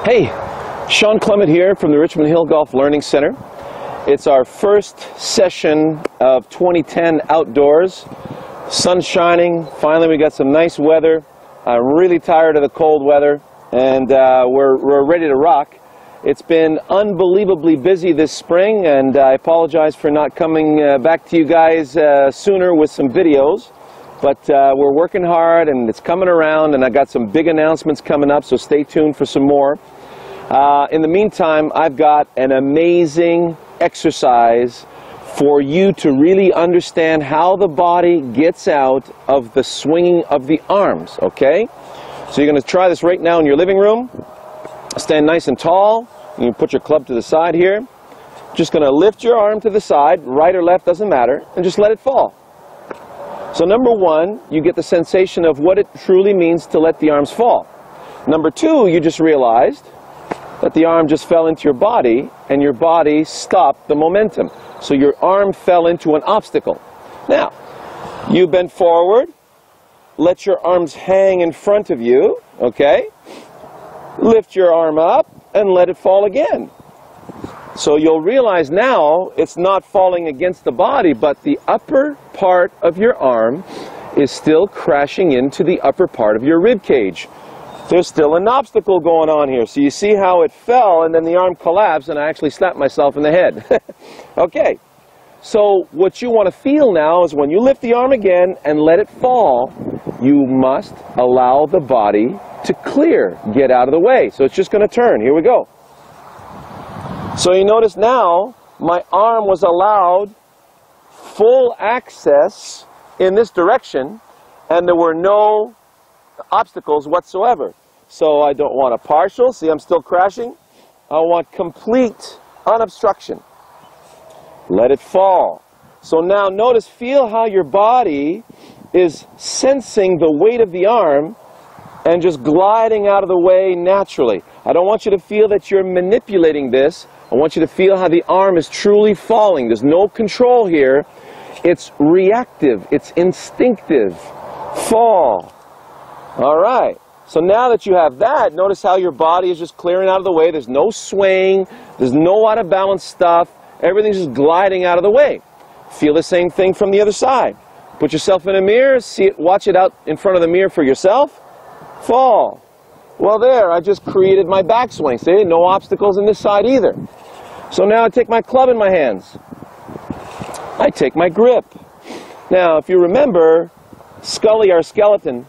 Hey, Shawn Clement here from the Richmond Hill Golf Learning Center. It's our first session of 2010 outdoors. Sun's shining, finally we got some nice weather. I'm really tired of the cold weather, and we're ready to rock. It's been unbelievably busy this spring, and I apologize for not coming back to you guys sooner with some videos. But we're working hard, and it's coming around, and I got some big announcements coming up, so stay tuned for some more. In the meantime, I've got an amazing exercise for you to really understand how the body gets out of the swinging of the arms, okay? So you're going to try this right now in your living room. Stand nice and tall. You can put your club to the side here. Just going to lift your arm to the side, right or left, doesn't matter, and just let it fall. So number one, you get the sensation of what it truly means to let the arms fall. Number two, you just realized that the arm just fell into your body, and your body stopped the momentum. So your arm fell into an obstacle. Now, you bend forward, let your arms hang in front of you, okay? Lift your arm up and let it fall again. So you'll realize now it's not falling against the body, but the upper part of your arm is still crashing into the upper part of your rib cage. There's still an obstacle going on here. So you see how it fell and then the arm collapsed and I actually slapped myself in the head. Okay, so what you want to feel now is when you lift the arm again and let it fall, you must allow the body to clear, get out of the way. So it's just going to turn. Here we go. So you notice now my arm was allowed full access in this direction and there were no obstacles whatsoever. So I don't want a partial, see I'm still crashing. I want complete unobstruction. Let it fall. So now notice, feel how your body is sensing the weight of the arm and just gliding out of the way naturally. I don't want you to feel that you're manipulating this. I want you to feel how the arm is truly falling. There's no control here. It's reactive. It's instinctive. Fall. All right. So now that you have that, notice how your body is just clearing out of the way. There's no swaying. There's no out of balance stuff. Everything's just gliding out of the way. Feel the same thing from the other side. Put yourself in a mirror. See it. Watch it out in front of the mirror for yourself. Fall. Well, there, I just created my backswing. See, no obstacles on this side either. So now I take my club in my hands. I take my grip. Now, if you remember, Scully, our skeleton,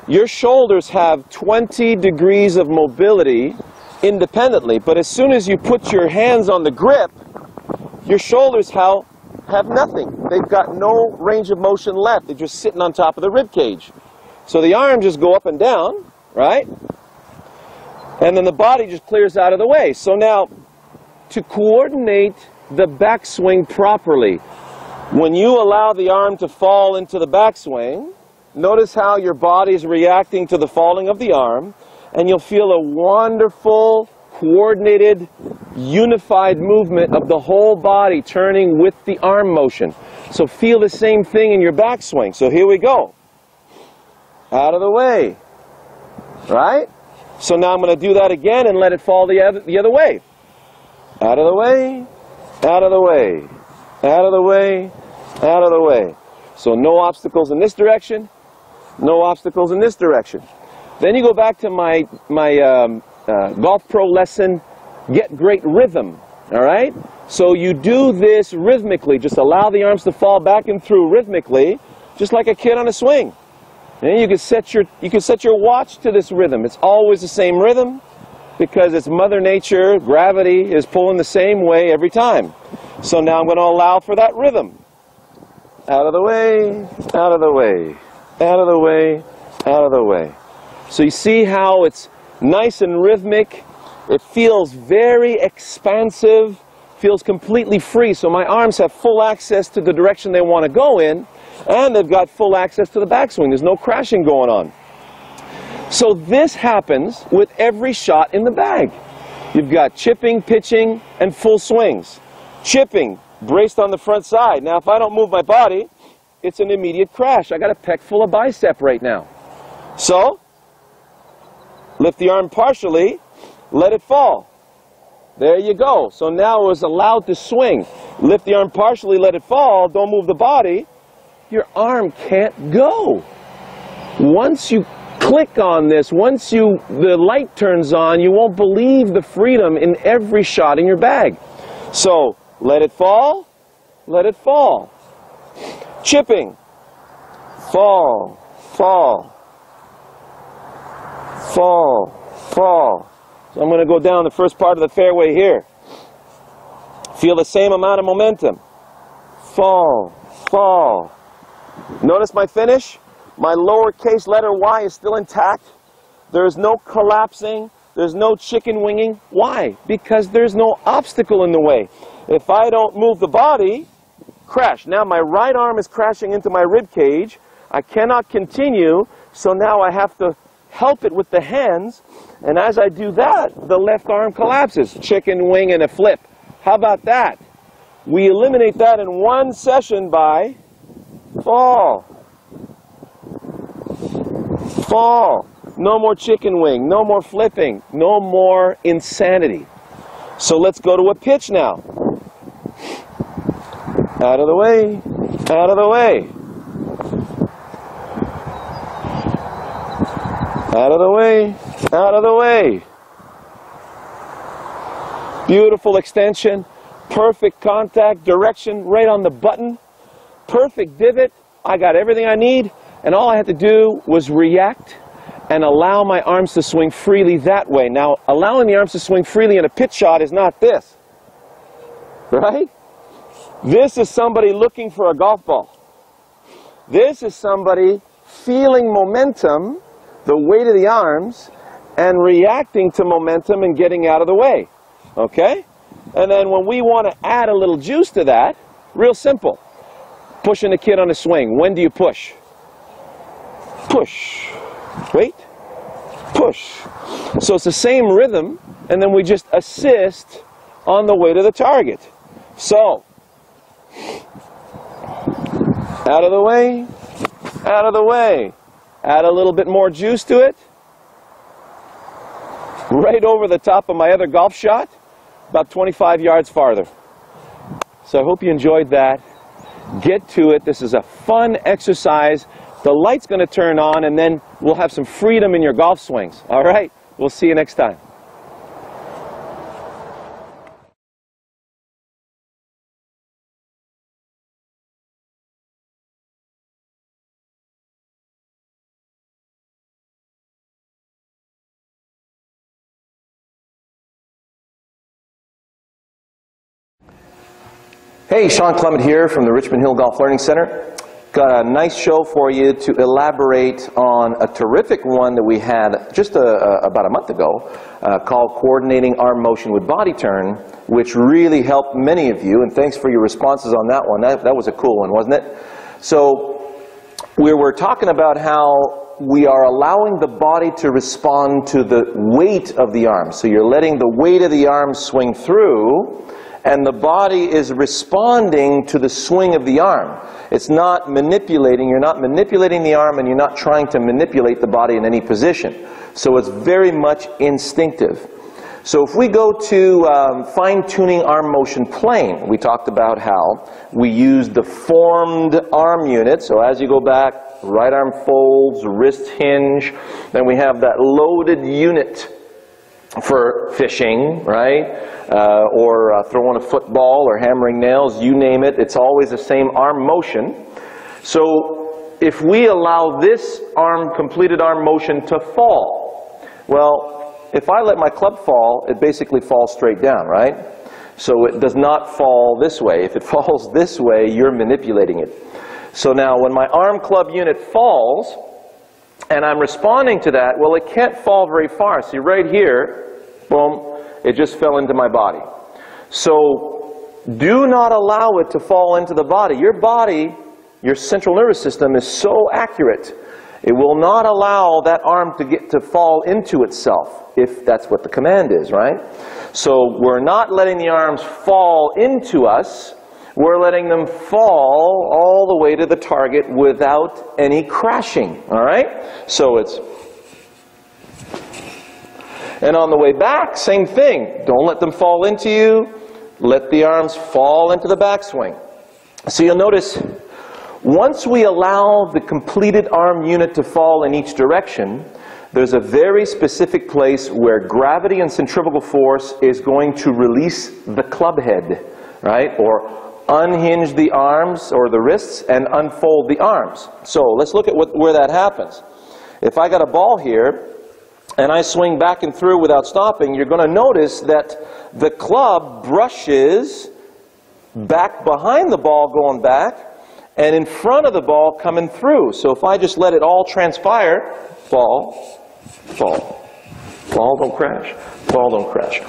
your shoulders have 20 degrees of mobility independently, but as soon as you put your hands on the grip, your shoulders have nothing. They've got no range of motion left. They're just sitting on top of the rib cage. So the arms just go up and down, right? And then the body just clears out of the way. So now, to coordinate the backswing properly, when you allow the arm to fall into the backswing, notice how your body is reacting to the falling of the arm, and you'll feel a wonderful, coordinated, unified movement of the whole body turning with the arm motion. So feel the same thing in your backswing. So here we go. Out of the way. Right? So now I'm going to do that again and let it fall the other way. Out of the way, out of the way, out of the way, out of the way. So no obstacles in this direction, no obstacles in this direction. Then you go back to my Golf Pro lesson, Get Great Rhythm. All right? So you do this rhythmically. Just allow the arms to fall back and through rhythmically, just like a kid on a swing. And you can set your watch to this rhythm. It's always the same rhythm because it's Mother Nature, gravity is pulling the same way every time. So now I'm going to allow for that rhythm. Out of the way, out of the way, out of the way, out of the way. So you see how it's nice and rhythmic. It feels very expansive, feels completely free. So my arms have full access to the direction they want to go in. And they've got full access to the backswing. There's no crashing going on. So this happens with every shot in the bag. You've got chipping, pitching, and full swings. Chipping, braced on the front side. Now, if I don't move my body, it's an immediate crash. I got a pec full of bicep right now. So, lift the arm partially, let it fall. There you go. So now it was allowed to swing. Lift the arm partially, let it fall, don't move the body. Your arm can't go. Once you click on this, once the light turns on, you won't believe the freedom in every shot in your bag. So, let it fall, let it fall. Chipping. Fall, fall, fall, fall. So I'm going to go down the first part of the fairway here. Feel the same amount of momentum. Fall, fall. Notice my finish? My lowercase letter y is still intact. There's no collapsing. There's no chicken winging. Why? Because there's no obstacle in the way. If I don't move the body, crash. Now my right arm is crashing into my rib cage. I cannot continue, so now I have to help it with the hands. And as I do that, the left arm collapses. Chicken wing and a flip. How about that? We eliminate that in one session by fall. Fall. No more chicken wing, no more flipping, no more insanity. So let's go to a pitch now. Out of the way, out of the way. Out of the way, out of the way. Beautiful extension, perfect contact, direction right on the button, perfect divot. I got everything I need, and all I had to do was react and allow my arms to swing freely that way. Now, allowing the arms to swing freely in a pitch shot is not this, right? This is somebody looking for a golf ball. This is somebody feeling momentum, the weight of the arms, and reacting to momentum and getting out of the way, okay? And then when we want to add a little juice to that, real simple. Pushing a kid on a swing. When do you push? Push. Wait. Push. So it's the same rhythm, and then we just assist on the way to the target. So, out of the way, out of the way. Add a little bit more juice to it. Right over the top of my other golf shot, about 25 yards farther. So I hope you enjoyed that. Get to it. This is a fun exercise. The light's going to turn on, and then we'll have some freedom in your golf swings. All right? We'll see you next time. Hey, Shawn Clement here from the Richmond Hill Golf Learning Center. Got a nice show for you to elaborate on a terrific one that we had just about a month ago called Coordinating Arm Motion with Body Turn, which really helped many of you, and thanks for your responses on that one. That was a cool one, wasn't it? So we were talking about how we are allowing the body to respond to the weight of the arm. So you're letting the weight of the arm swing through, and the body is responding to the swing of the arm. It's not manipulating. You're not manipulating the arm, and you're not trying to manipulate the body in any position. So it's very much instinctive. So if we go to fine-tuning arm motion plane, we talked about how we use the formed arm unit. So as you go back, right arm folds, wrist hinge. Then we have that loaded unit for fishing, right? Or throwing a football or hammering nails, you name it. It's always the same arm motion. So if we allow this completed arm motion to fall, well, if I let my club fall, it basically falls straight down, right? So it does not fall this way. If it falls this way, you're manipulating it. So now when my arm club unit falls, and I'm responding to that, well, it can't fall very far. See, right here, boom, it just fell into my body. So do not allow it to fall into the body. Your body, your central nervous system is so accurate. It will not allow that arm to fall into itself, if that's what the command is, right? So we're not letting the arms fall into us. We're letting them fall all the way to the target without any crashing, all right? So it's... And on the way back, same thing. Don't let them fall into you. Let the arms fall into the backswing. So you'll notice, once we allow the completed arm unit to fall in each direction, there's a very specific place where gravity and centrifugal force is going to release the club head, right? Or unhinge the arms or the wrists and unfold the arms. So let's look at where that happens. If I got a ball here and I swing back and through without stopping, you're going to notice that the club brushes back behind the ball going back and in front of the ball coming through. So if I just let it all transpire, fall, fall, fall, don't crash, fall, don't crash.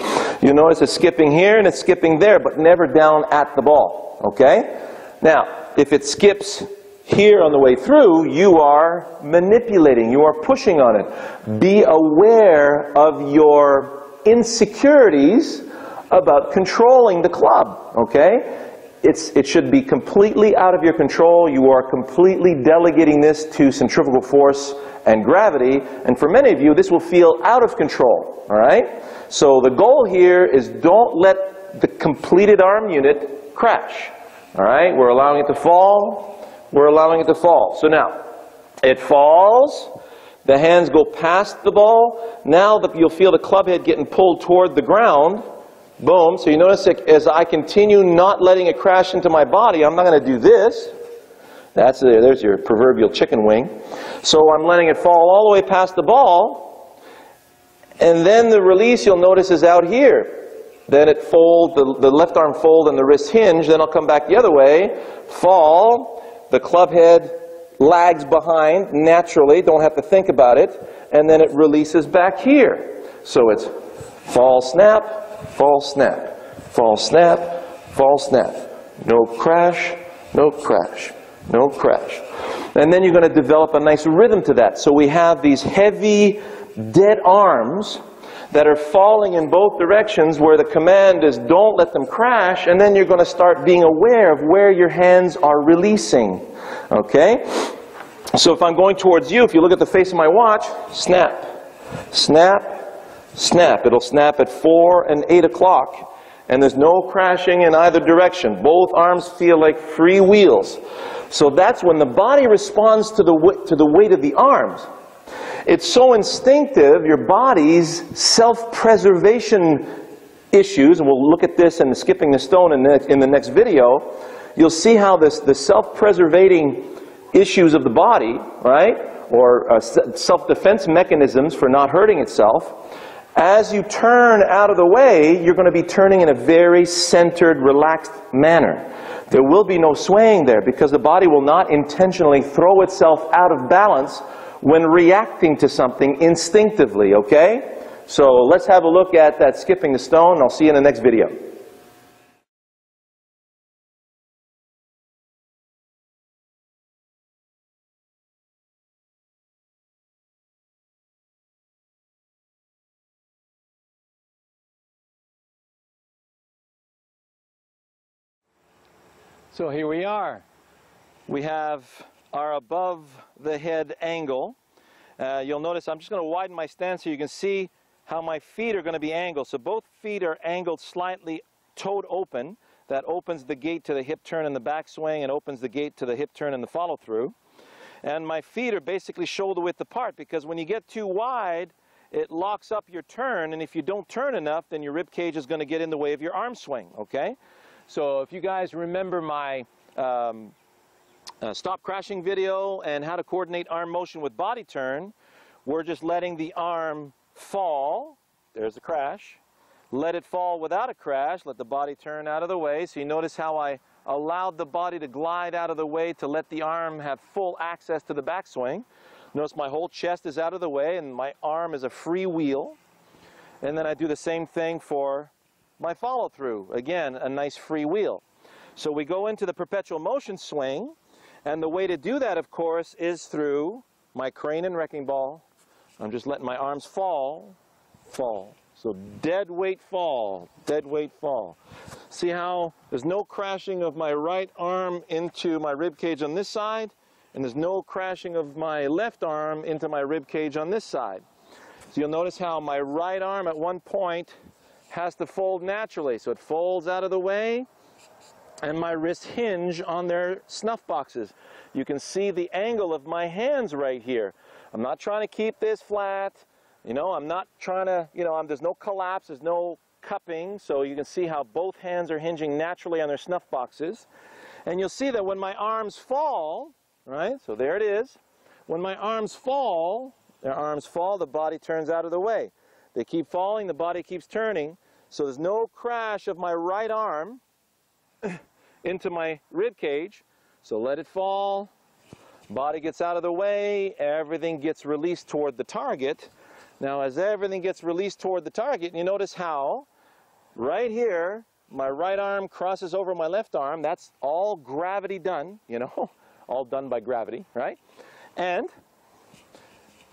You notice it's skipping here and it's skipping there, but never down at the ball, okay? Now, if it skips here on the way through, you are manipulating, you are pushing on it. Be aware of your insecurities about controlling the club, okay? It should be completely out of your control. You are completely delegating this to centrifugal force and gravity, and for many of you, this will feel out of control, all right? So the goal here is don't let the completed arm unit crash, all right? We're allowing it to fall. We're allowing it to fall. So now, it falls. The hands go past the ball. Now you'll feel the club head getting pulled toward the ground. Boom. So you notice that as I continue not letting it crash into my body, I'm not going to do this. There's your proverbial chicken wing. So I'm letting it fall all the way past the ball. And then the release, you'll notice, is out here. Then it folds, the left arm fold and the wrist hinge. Then I'll come back the other way. Fall. The club head lags behind naturally. Don't have to think about it. And then it releases back here. So it's fall, snap. Fall, snap, fall, snap, fall, snap. No crash, no crash, no crash. And then you're going to develop a nice rhythm to that. So we have these heavy, dead arms that are falling in both directions where the command is don't let them crash, and then you're going to start being aware of where your hands are releasing. Okay? So if I'm going towards you, if you look at the face of my watch, snap, snap, snap. It'll snap at 4 and 8 o'clock, and there's no crashing in either direction. Both arms feel like free wheels. So that's when the body responds to the weight of the arms. It's so instinctive, your body's self-preservation issues, and we'll look at this in the skipping the stone in the next video. You'll see how the self-preservating issues of the body, right, or self-defense mechanisms for not hurting itself, as you turn out of the way, you're going to be turning in a very centered, relaxed manner. There will be no swaying there because the body will not intentionally throw itself out of balance when reacting to something instinctively, okay? So let's have a look at that skipping the stone. I'll see you in the next video. So here we are. We have our above the head angle. You'll notice I'm just going to widen my stance so you can see how my feet are going to be angled. So both feet are angled slightly toed open. That opens the gate to the hip turn and the backswing and opens the gate to the hip turn and the follow through. And my feet are basically shoulder width apart because when you get too wide, it locks up your turn, and if you don't turn enough, then your rib cage is going to get in the way of your arm swing, okay? So if you guys remember my stop crashing video and how to coordinate arm motion with body turn, we're just letting the arm fall. There's the crash. Let it fall without a crash. Let the body turn out of the way. So you notice how I allowed the body to glide out of the way to let the arm have full access to the backswing. Notice my whole chest is out of the way and my arm is a free wheel. And then I do the same thing for my follow through. Again, a nice free wheel. So we go into the perpetual motion swing, and the way to do that, of course, is through my crane and wrecking ball. I'm just letting my arms fall, fall. So dead weight fall, dead weight fall. See how there's no crashing of my right arm into my rib cage on this side, and there's no crashing of my left arm into my rib cage on this side. So you'll notice how my right arm at one point has to fold naturally. So it folds out of the way, and my wrists hinge on their snuff boxes. You can see the angle of my hands right here. I'm not trying to keep this flat. You know, I'm not trying to, you know, there's no collapse, there's no cupping. So you can see how both hands are hinging naturally on their snuff boxes. And you'll see that when my arms fall, right, so there it is. When my arms fall, their arms fall, the body turns out of the way. They keep falling, the body keeps turning, so there's no crash of my right arm into my rib cage. So let it fall, body gets out of the way, everything gets released toward the target. Now as everything gets released toward the target, you notice how right here my right arm crosses over my left arm. That's all gravity done, you know, all done by gravity, right? And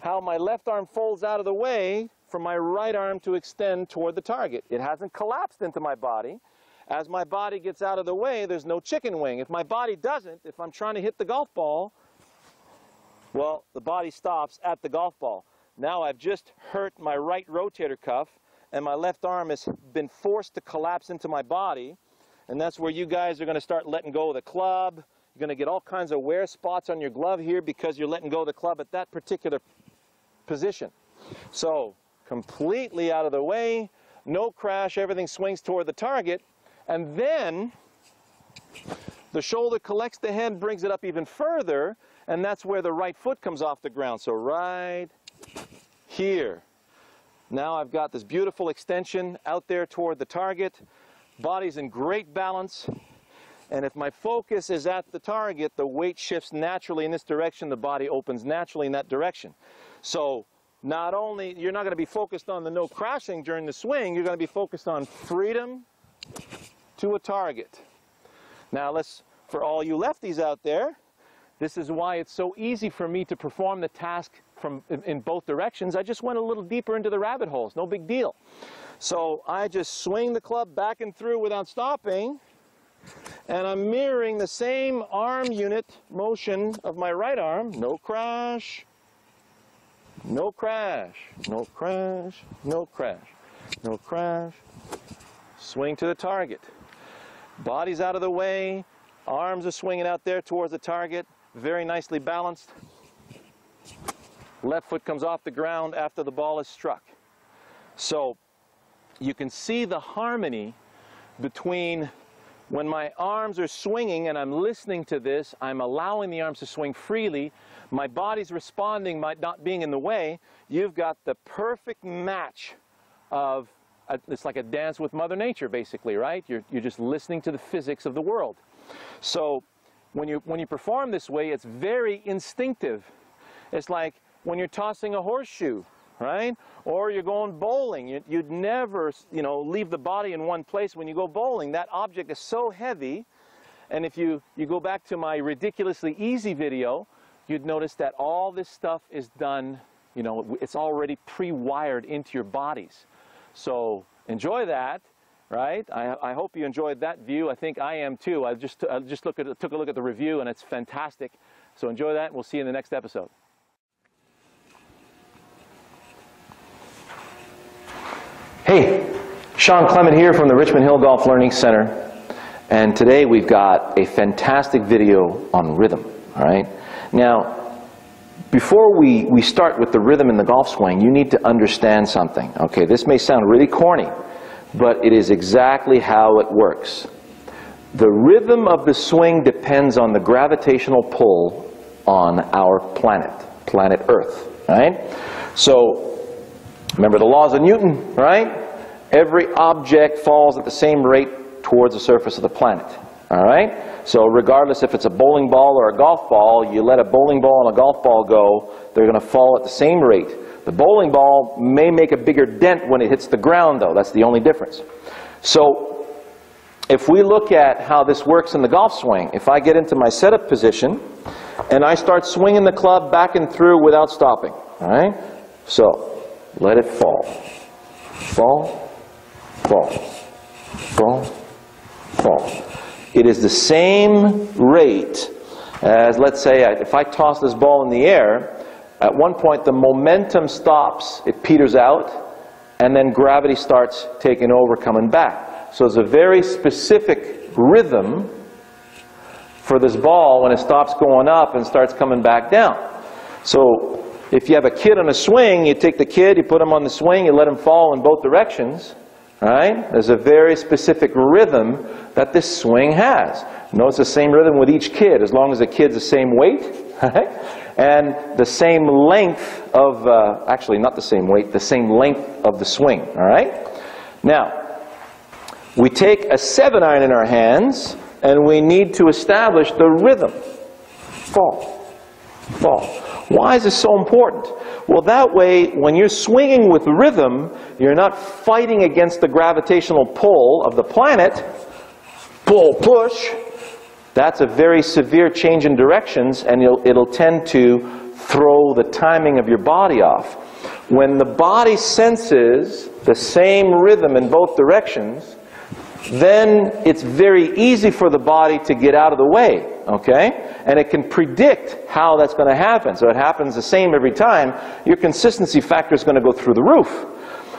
how my left arm folds out of the way for my right arm to extend toward the target. It hasn't collapsed into my body. As my body gets out of the way, there's no chicken wing. If my body doesn't, if I'm trying to hit the golf ball, well, the body stops at the golf ball. Now I've just hurt my right rotator cuff, and my left arm has been forced to collapse into my body, and that's where you guys are going to start letting go of the club. You're going to get all kinds of wear spots on your glove here because you're letting go of the club at that particular position. So completely out of the way, no crash, everything swings toward the target, and then the shoulder collects the head, brings it up even further, and that's where the right foot comes off the ground. So right here. Now I've got this beautiful extension out there toward the target. Body's in great balance. And if my focus is at the target, the weight shifts naturally in this direction, the body opens naturally in that direction. So not only, you're not going to be focused on the no crashing during the swing, you're going to be focused on freedom to a target. Now for all you lefties out there, this is why it's so easy for me to perform the task in both directions. I just went a little deeper into the rabbit holes, no big deal. So I just swing the club back and through without stopping, and I'm mirroring the same arm unit motion of my right arm. No crash, no crash, no crash, no crash, no crash. Swing to the target. Body's out of the way, arms are swinging out there towards the target, very nicely balanced. Left foot comes off the ground after the ball is struck. So you can see the harmony between when my arms are swinging and I'm listening to this, I'm allowing the arms to swing freely, my body's responding by not being in the way. You've got the perfect match of, it's like a dance with Mother Nature basically, right? You're just listening to the physics of the world. So when you perform this way, it's very instinctive. It's like when you're tossing a horseshoe, right? Or you're going bowling. You'd never, you know, leave the body in one place when you go bowling. That object is so heavy. And if you go back to my ridiculously easy video, you'd notice that all this stuff is done, you know, it's already pre-wired into your bodies. So enjoy that, right? I hope you enjoyed that view. I think I am too. I just took a look at the review, and it's fantastic. So enjoy that, and we'll see you in the next episode. Hey, Shawn Clement here from the Richmond Hill Golf Learning Center, and today we've got a fantastic video on rhythm, all right? Now, before we start with the rhythm in the golf swing, you need to understand something, okay? This may sound really corny, but it is exactly how it works. The rhythm of the swing depends on the gravitational pull on our planet Earth, right? So, remember the laws of Newton, right? Every object falls at the same rate towards the surface of the planet, all right? So regardless if it's a bowling ball or a golf ball, you let a bowling ball and a golf ball go, they're going to fall at the same rate. The bowling ball may make a bigger dent when it hits the ground, though. That's the only difference. So if we look at how this works in the golf swing, if I get into my setup position and I start swinging the club back and through without stopping, all right? So let it fall. Fall, fall, fall, fall. It is the same rate as, let's say, if I toss this ball in the air, At one point, the momentum stops, it peters out, and then gravity starts taking over, coming back. So it's a very specific rhythm for this ball when it stops going up and starts coming back down. So if you have a kid on a swing, you take the kid, you put him on the swing, you let him fall in both directions, right? There's a very specific rhythm that this swing has. Notice the same rhythm with each kid, as long as the kid's the same weight, right? And the same length of, actually not the same weight, the same length of the swing, all right? Now, we take a 7-iron in our hands, and we need to establish the rhythm. Fall, fall. Why is this so important? Well, that way, when you're swinging with rhythm, you're not fighting against the gravitational pull of the planet. Pull, push. That's a very severe change in directions, and it'll tend to throw the timing of your body off. When the body senses the same rhythm in both directions, then it's very easy for the body to get out of the way, okay? And it can predict how that's going to happen. So it happens the same every time. Your consistency factor is going to go through the roof.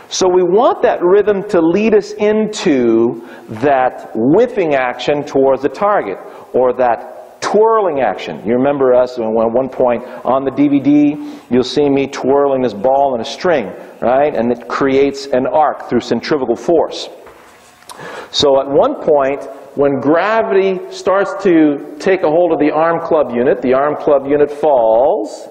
So we want that rhythm to lead us into that whipping action towards the target, or that twirling action. You remember us at one point on the DVD, you'll see me twirling this ball in a string, right? And it creates an arc through centrifugal force. So at one point, when gravity starts to take a hold of the arm club unit falls,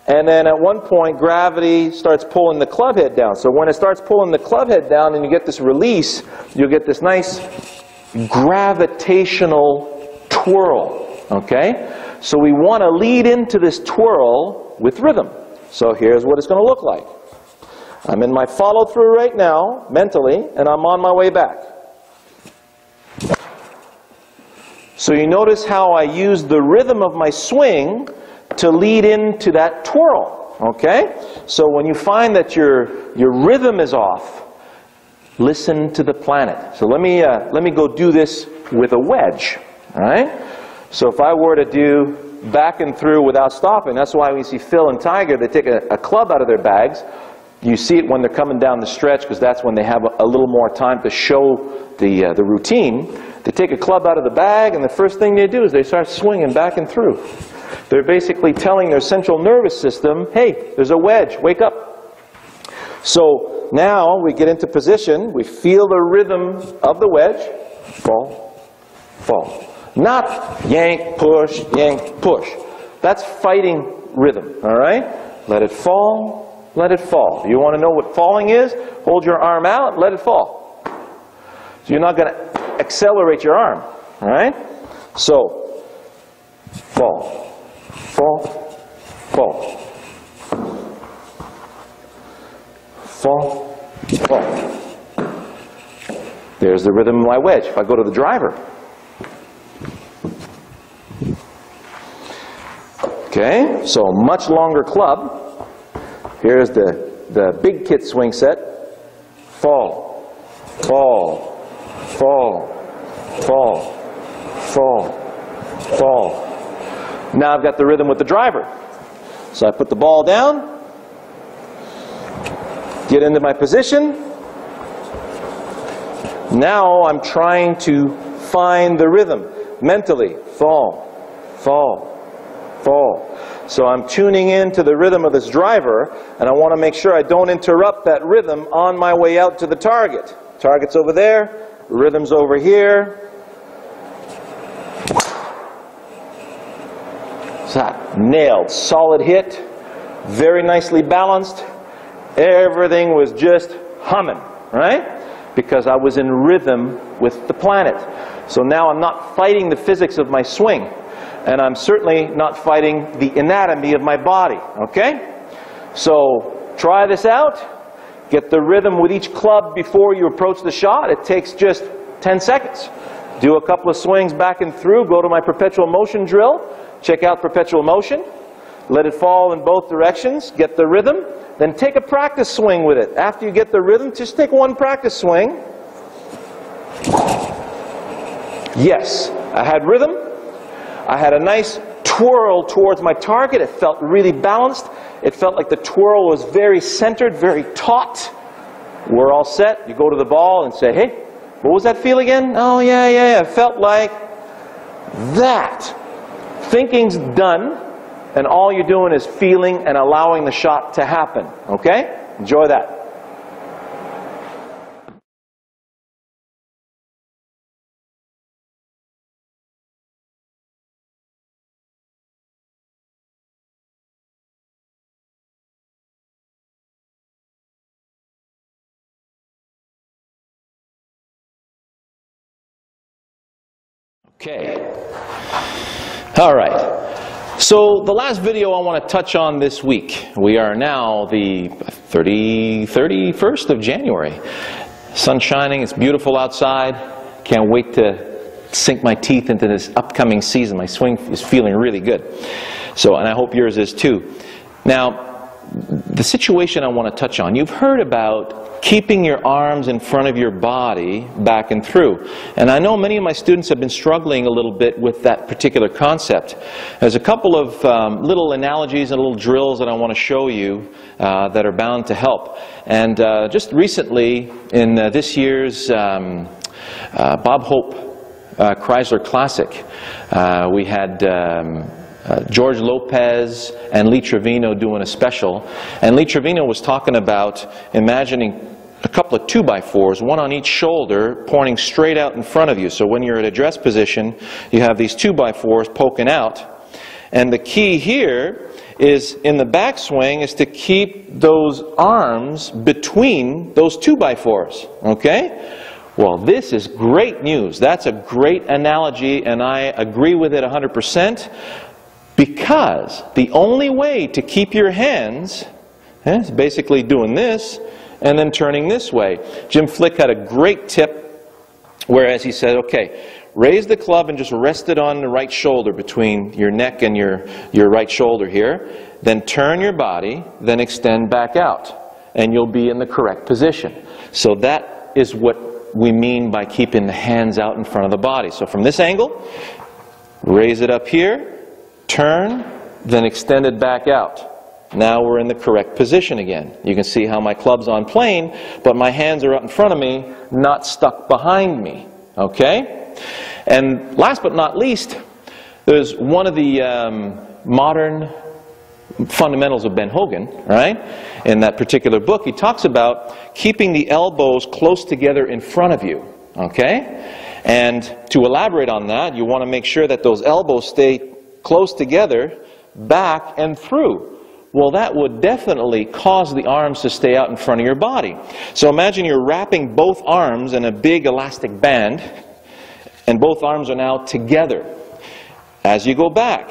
and then at one point gravity starts pulling the club head down. So when it starts pulling the club head down and you get this release, you'll get this nice gravitational twirl, okay? So we want to lead into this twirl with rhythm. So here's what it's going to look like. I'm in my follow-through right now, mentally, and I'm on my way back. So you notice how I use the rhythm of my swing to lead into that twirl, okay? So when you find that your rhythm is off, listen to the planet. So let me go do this with a wedge, all right? So if I were to do back and through without stopping, that's why we see Phil and Tiger, they take a club out of their bags. You see it when they're coming down the stretch, because that's when they have a little more time to show the routine. They take a club out of the bag, and the first thing they do is they start swinging back and through. They're basically telling their central nervous system, hey, there's a wedge, wake up. So now we get into position, we feel the rhythm of the wedge, fall, fall. Not yank, push, push. That's fighting rhythm, all right? Let it fall, let it fall. You want to know what falling is? Hold your arm out, let it fall. So you're not going to accelerate your arm, all right? So, fall, fall, fall, fall, fall. There's the rhythm of my wedge. If I go to the driver, okay, so much longer club. Here's the big kit swing set. Fall, fall, fall, fall, fall, fall. Now I've got the rhythm with the driver. So I put the ball down, get into my position. Now I'm trying to find the rhythm mentally. Fall, fall, fall. So I'm tuning into the rhythm of this driver, and I want to make sure I don't interrupt that rhythm on my way out to the target. Target's over there, rhythm's over here. So that nailed, solid hit, very nicely balanced. Everything was just humming, right? Because I was in rhythm with the planet. So now I'm not fighting the physics of my swing. And I'm certainly not fighting the anatomy of my body, okay? So try this out. Get the rhythm with each club before you approach the shot. It takes just 10 seconds. Do a couple of swings back and through. Go to my perpetual motion drill. Check out perpetual motion. Let it fall in both directions. Get the rhythm. Then take a practice swing with it. After you get the rhythm, just take one practice swing. Yes, I had rhythm. I had a nice twirl towards my target. It felt really balanced. It felt like the twirl was very centered, very taut. We're all set. You go to the ball and say, hey, what was that feel again? Oh, yeah. It felt like that. Thinking's done, and all you're doing is feeling and allowing the shot to happen. Okay? Enjoy that. Okay. All right. So the last video I want to touch on this week. We are now the 31st of January. Sun shining. It's beautiful outside. Can't wait to sink my teeth into this upcoming season. My swing is feeling really good. So, and I hope yours is too. Now, the situation I want to touch on. You've heard about keeping your arms in front of your body back and through. And I know many of my students have been struggling a little bit with that particular concept. There's a couple of little analogies and little drills that I want to show you that are bound to help. And just recently, in this year's Bob Hope Chrysler Classic, we had George Lopez and Lee Trevino doing a special. And Lee Trevino was talking about imagining a couple of 2x4s, one on each shoulder, pointing straight out in front of you. So when you're at a dress position, you have these 2x4s poking out. And the key here is, in the backswing, is to keep those arms between those 2x4s. Okay? Well, this is great news. That's a great analogy, and I agree with it 100%. Because the only way to keep your hands is basically doing this and then turning this way. Jim Flick had a great tip, whereas he said, okay, raise the club and just rest it on the right shoulder between your neck and your right shoulder here. Then turn your body, then extend back out. And you'll be in the correct position. So that is what we mean by keeping the hands out in front of the body. So from this angle, raise it up here. Turn, then extend it back out. Now we're in the correct position again. You can see how my club's on plane, but my hands are up in front of me, not stuck behind me. Okay? And last but not least, there's one of the modern fundamentals of Ben Hogan, right? In that particular book, he talks about keeping the elbows close together in front of you. Okay? And to elaborate on that, you want to make sure that those elbows stay close together, back and through. Well, that would definitely cause the arms to stay out in front of your body. So imagine you're wrapping both arms in a big elastic band, and both arms are now together. As you go back,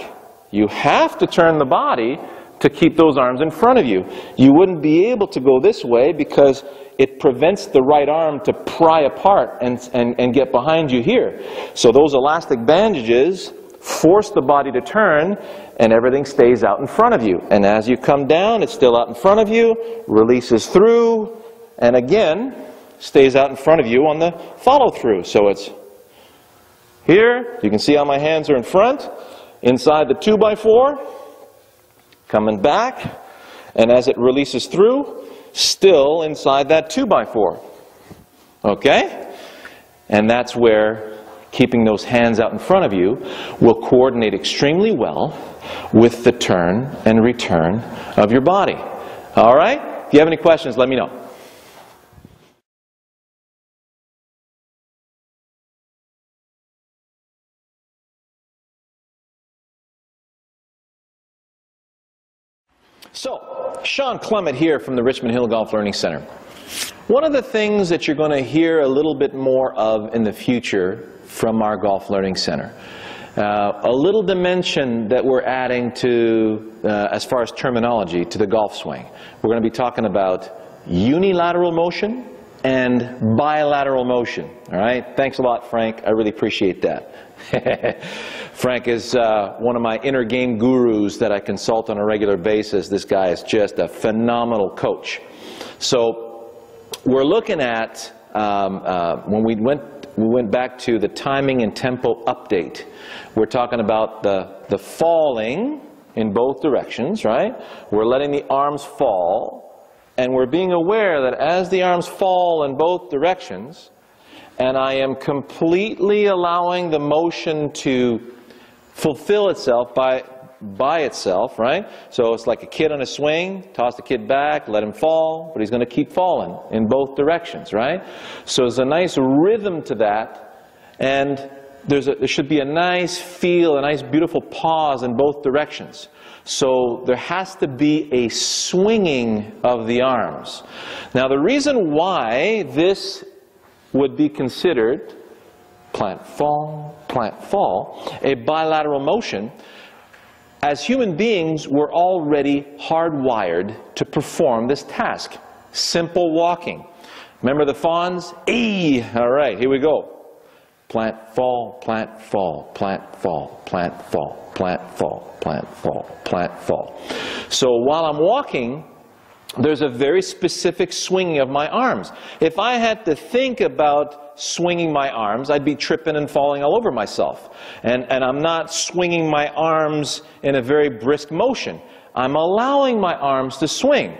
you have to turn the body to keep those arms in front of you. You wouldn't be able to go this way because it prevents the right arm to pry apart and get behind you here. So those elastic bandages force the body to turn, and everything stays out in front of you. And as you come down, it's still out in front of you, releases through, and again, stays out in front of you on the follow-through. So it's here, you can see how my hands are in front, inside the 2x4, coming back, and as it releases through, still inside that 2x4. Okay? And that's where keeping those hands out in front of you will coordinate extremely well with the turn and return of your body. All right? If you have any questions, let me know. So, Shawn Clement here from the Richmond Hill Golf Learning Center. One of the things that you're going to hear a little bit more of in the future from our Golf Learning Center, a little dimension that we're adding to, as far as terminology, to the golf swing. We're going to be talking about unilateral motion and bilateral motion. All right? Thanks a lot, Frank. I really appreciate that. Frank is one of my inner game gurus that I consult on a regular basis. This guy is just a phenomenal coach. So we're looking at, when we went we went back to the timing and tempo update. We're talking about the falling in both directions, right? We're letting the arms fall, and we're being aware that as the arms fall in both directions, and I am completely allowing the motion to fulfill itself by itself, right? So it's like a kid on a swing, toss the kid back, let him fall, but he's going to keep falling in both directions, right? So there's a nice rhythm to that, and there should be a nice feel, a nice beautiful pause in both directions. So there has to be a swinging of the arms. Now the reason why this would be considered plant, fall, a bilateral motion, as human beings, we're already hardwired to perform this task. Simple walking. Remember the fawns? All right, here we go. Plant, fall, plant, fall, plant, fall, plant, fall, plant, fall, plant, fall, plant, fall. So while I'm walking, there's a very specific swinging of my arms. If I had to think about swinging my arms, I'd be tripping and falling all over myself. And I'm not swinging my arms in a very brisk motion. I'm allowing my arms to swing.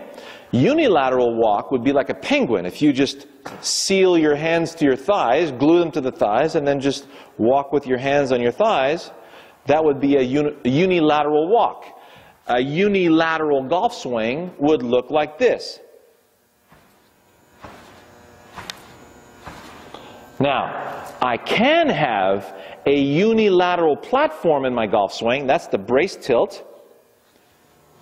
Unilateral walk would be like a penguin. If you just seal your hands to your thighs, glue them to the thighs, and then just walk with your hands on your thighs, that would be a unilateral walk. A unilateral golf swing would look like this. Now, I can have a unilateral platform in my golf swing. That's the brace tilt.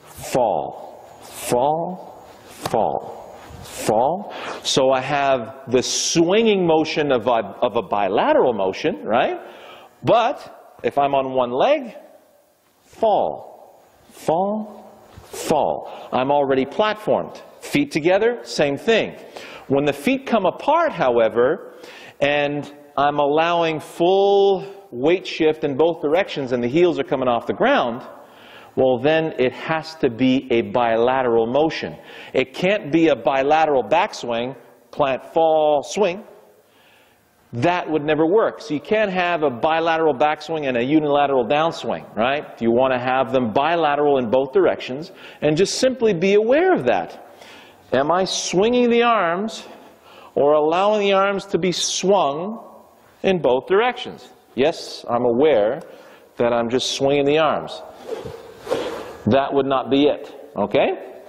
Fall, fall, fall, fall. So I have the swinging motion of a bilateral motion, right? But if I'm on one leg, fall, fall, fall. I'm already platformed. Feet together, same thing. When the feet come apart, however, and I'm allowing full weight shift in both directions and the heels are coming off the ground, well then it has to be a bilateral motion. It can't be a bilateral backswing, plant, fall, swing. That would never work. So you can't have a bilateral backswing and a unilateral downswing, right? You want to have them bilateral in both directions and just simply be aware of that. Am I swinging the arms or allowing the arms to be swung in both directions? Yes, I'm aware that I'm just swinging the arms. That would not be it, okay?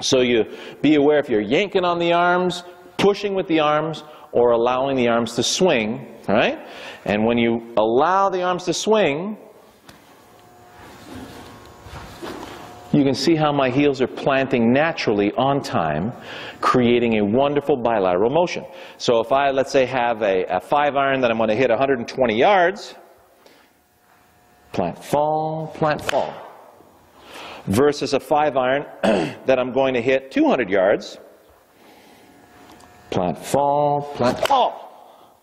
So you be aware if you're yanking on the arms, pushing with the arms, or allowing the arms to swing, right? And when you allow the arms to swing, you can see how my heels are planting naturally on time, creating a wonderful bilateral motion. So if I, let's say, have a 5-iron that I'm going to hit 120 yards, plant, fall, versus a 5-iron that I'm going to hit 200 yards, plant, fall, plant, fall.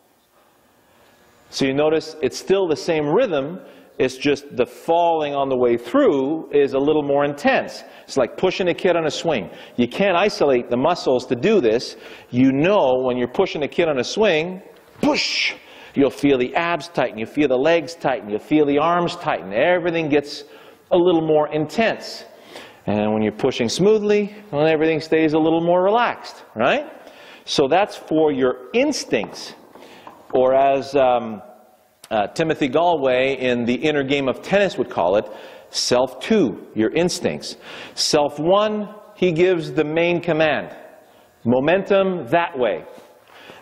So you notice it's still the same rhythm. It's just the falling on the way through is a little more intense. It's like pushing a kid on a swing. You can't isolate the muscles to do this. You know when you're pushing a kid on a swing, push, you'll feel the abs tighten, you feel the legs tighten, you feel the arms tighten. Everything gets a little more intense. And when you're pushing smoothly, well, everything stays a little more relaxed, right? So that's for your instincts. Or as Timothy Galway in The Inner Game of Tennis would call it, self 2, your instincts. Self 1, he gives the main command. Momentum that way.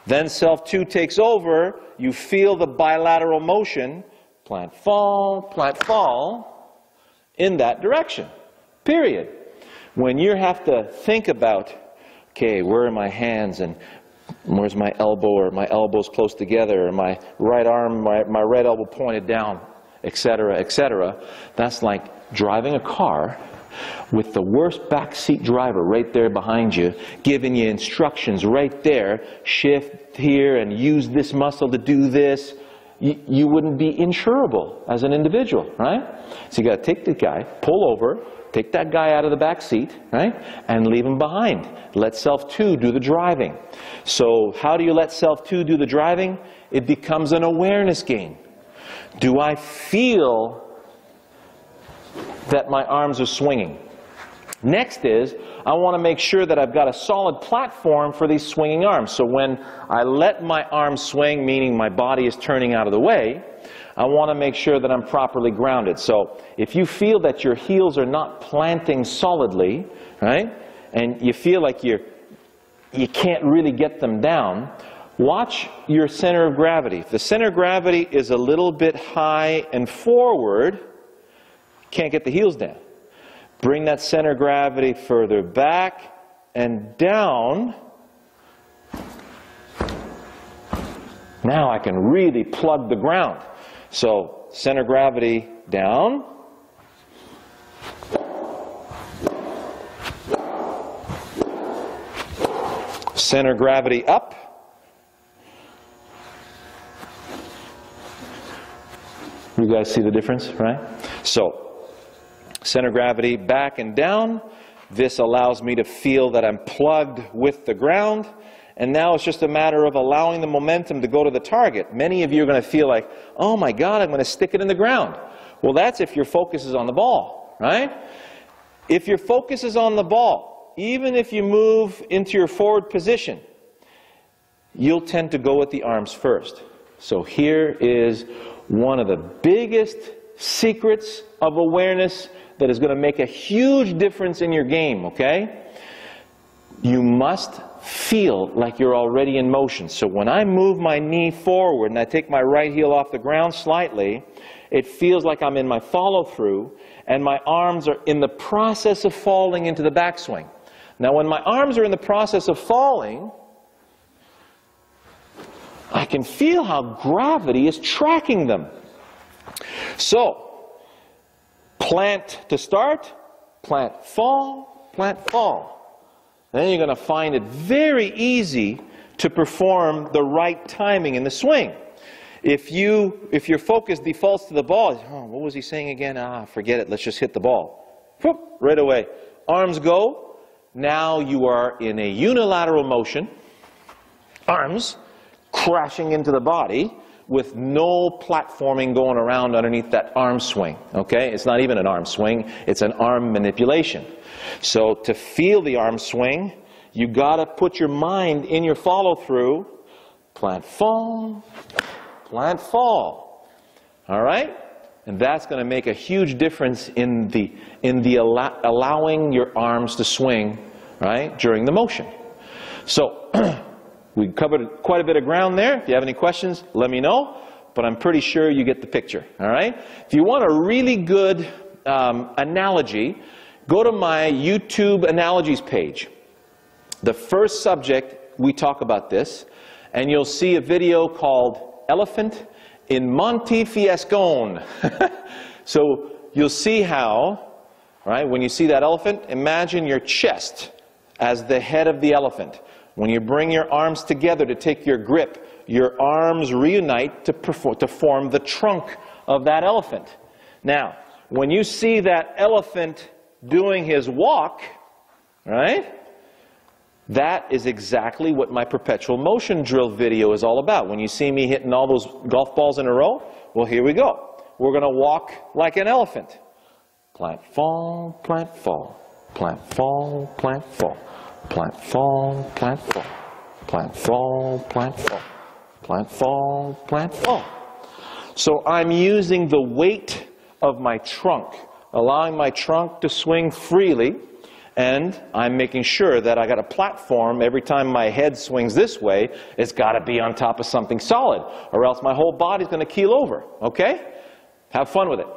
Then self 2 takes over, you feel the bilateral motion, plant, fall, in that direction. Period. When you have to think about, okay, where are my hands and where's my elbow, or my elbows close together, or my right arm, my right elbow pointed down, etc., etc. That's like driving a car with the worst backseat driver right there behind you, giving you instructions right there, shift here and use this muscle to do this. You wouldn't be insurable as an individual, right? So you got to take the guy, pull over, take that guy out of the back seat, right, and leave him behind. Let self-2 do the driving. So how do you let self-2 do the driving? It becomes an awareness game. Do I feel that my arms are swinging? Next is, I want to make sure that I've got a solid platform for these swinging arms. So when I let my arms swing, meaning my body is turning out of the way, I want to make sure that I'm properly grounded. So if you feel that your heels are not planting solidly, right, and you feel like you can't really get them down, watch your center of gravity. If the center of gravity is a little bit high and forward, can't get the heels down. Bring that center of gravity further back and down. Now I can really plug the ground. So center of gravity down. Center of gravity up. You guys see the difference, right? So center of gravity back and down. This allows me to feel that I'm plugged with the ground. And now it's just a matter of allowing the momentum to go to the target. Many of you are going to feel like, oh my God, I'm going to stick it in the ground. Well, that's if your focus is on the ball, right? If your focus is on the ball, even if you move into your forward position, you'll tend to go with the arms first. So here is one of the biggest secrets of awareness that is going to make a huge difference in your game, okay? You must feel like you're already in motion. So when I move my knee forward and I take my right heel off the ground slightly, it feels like I'm in my follow-through and my arms are in the process of falling into the backswing. Now when my arms are in the process of falling, I can feel how gravity is tracking them. So, plant to start, plant, fall, plant, fall. Then you're going to find it very easy to perform the right timing in the swing. If your focus defaults to the ball, oh, what was he saying again? Forget it, let's just hit the ball. Whoop, right away. Arms go. Now you are in a unilateral motion. Arms crashing into the body with no platforming going around underneath that arm swing, okay? It's not even an arm swing, it's an arm manipulation. So to feel the arm swing, you got to put your mind in your follow-through. Plant, fall, plant, fall. All right? And that's going to make a huge difference in the allowing your arms to swing, right, during the motion. So we covered quite a bit of ground there. If you have any questions, let me know. But I'm pretty sure you get the picture. All right? If you want a really good analogy, go to my YouTube analogies page. The first subject, we talk about this, and you'll see a video called Elephant in Monte Fiascone. So you'll see how, right, when you see that elephant, imagine your chest as the head of the elephant. When you bring your arms together to take your grip, your arms reunite to form the trunk of that elephant. Now, when you see that elephant doing his walk, right, that is exactly what my perpetual motion drill video is all about. When you see me hitting all those golf balls in a row, well, here we go. We're going to walk like an elephant. Plant, fall, plant, fall. Plant, fall, plant, fall. Plant, fall, plant, fall. Plant, fall, plant, fall. Plant, fall, plant, fall. So I'm using the weight of my trunk, allowing my trunk to swing freely, and I'm making sure that I got a platform. Every time my head swings this way, it's got to be on top of something solid, or else my whole body's going to keel over, okay? Have fun with it.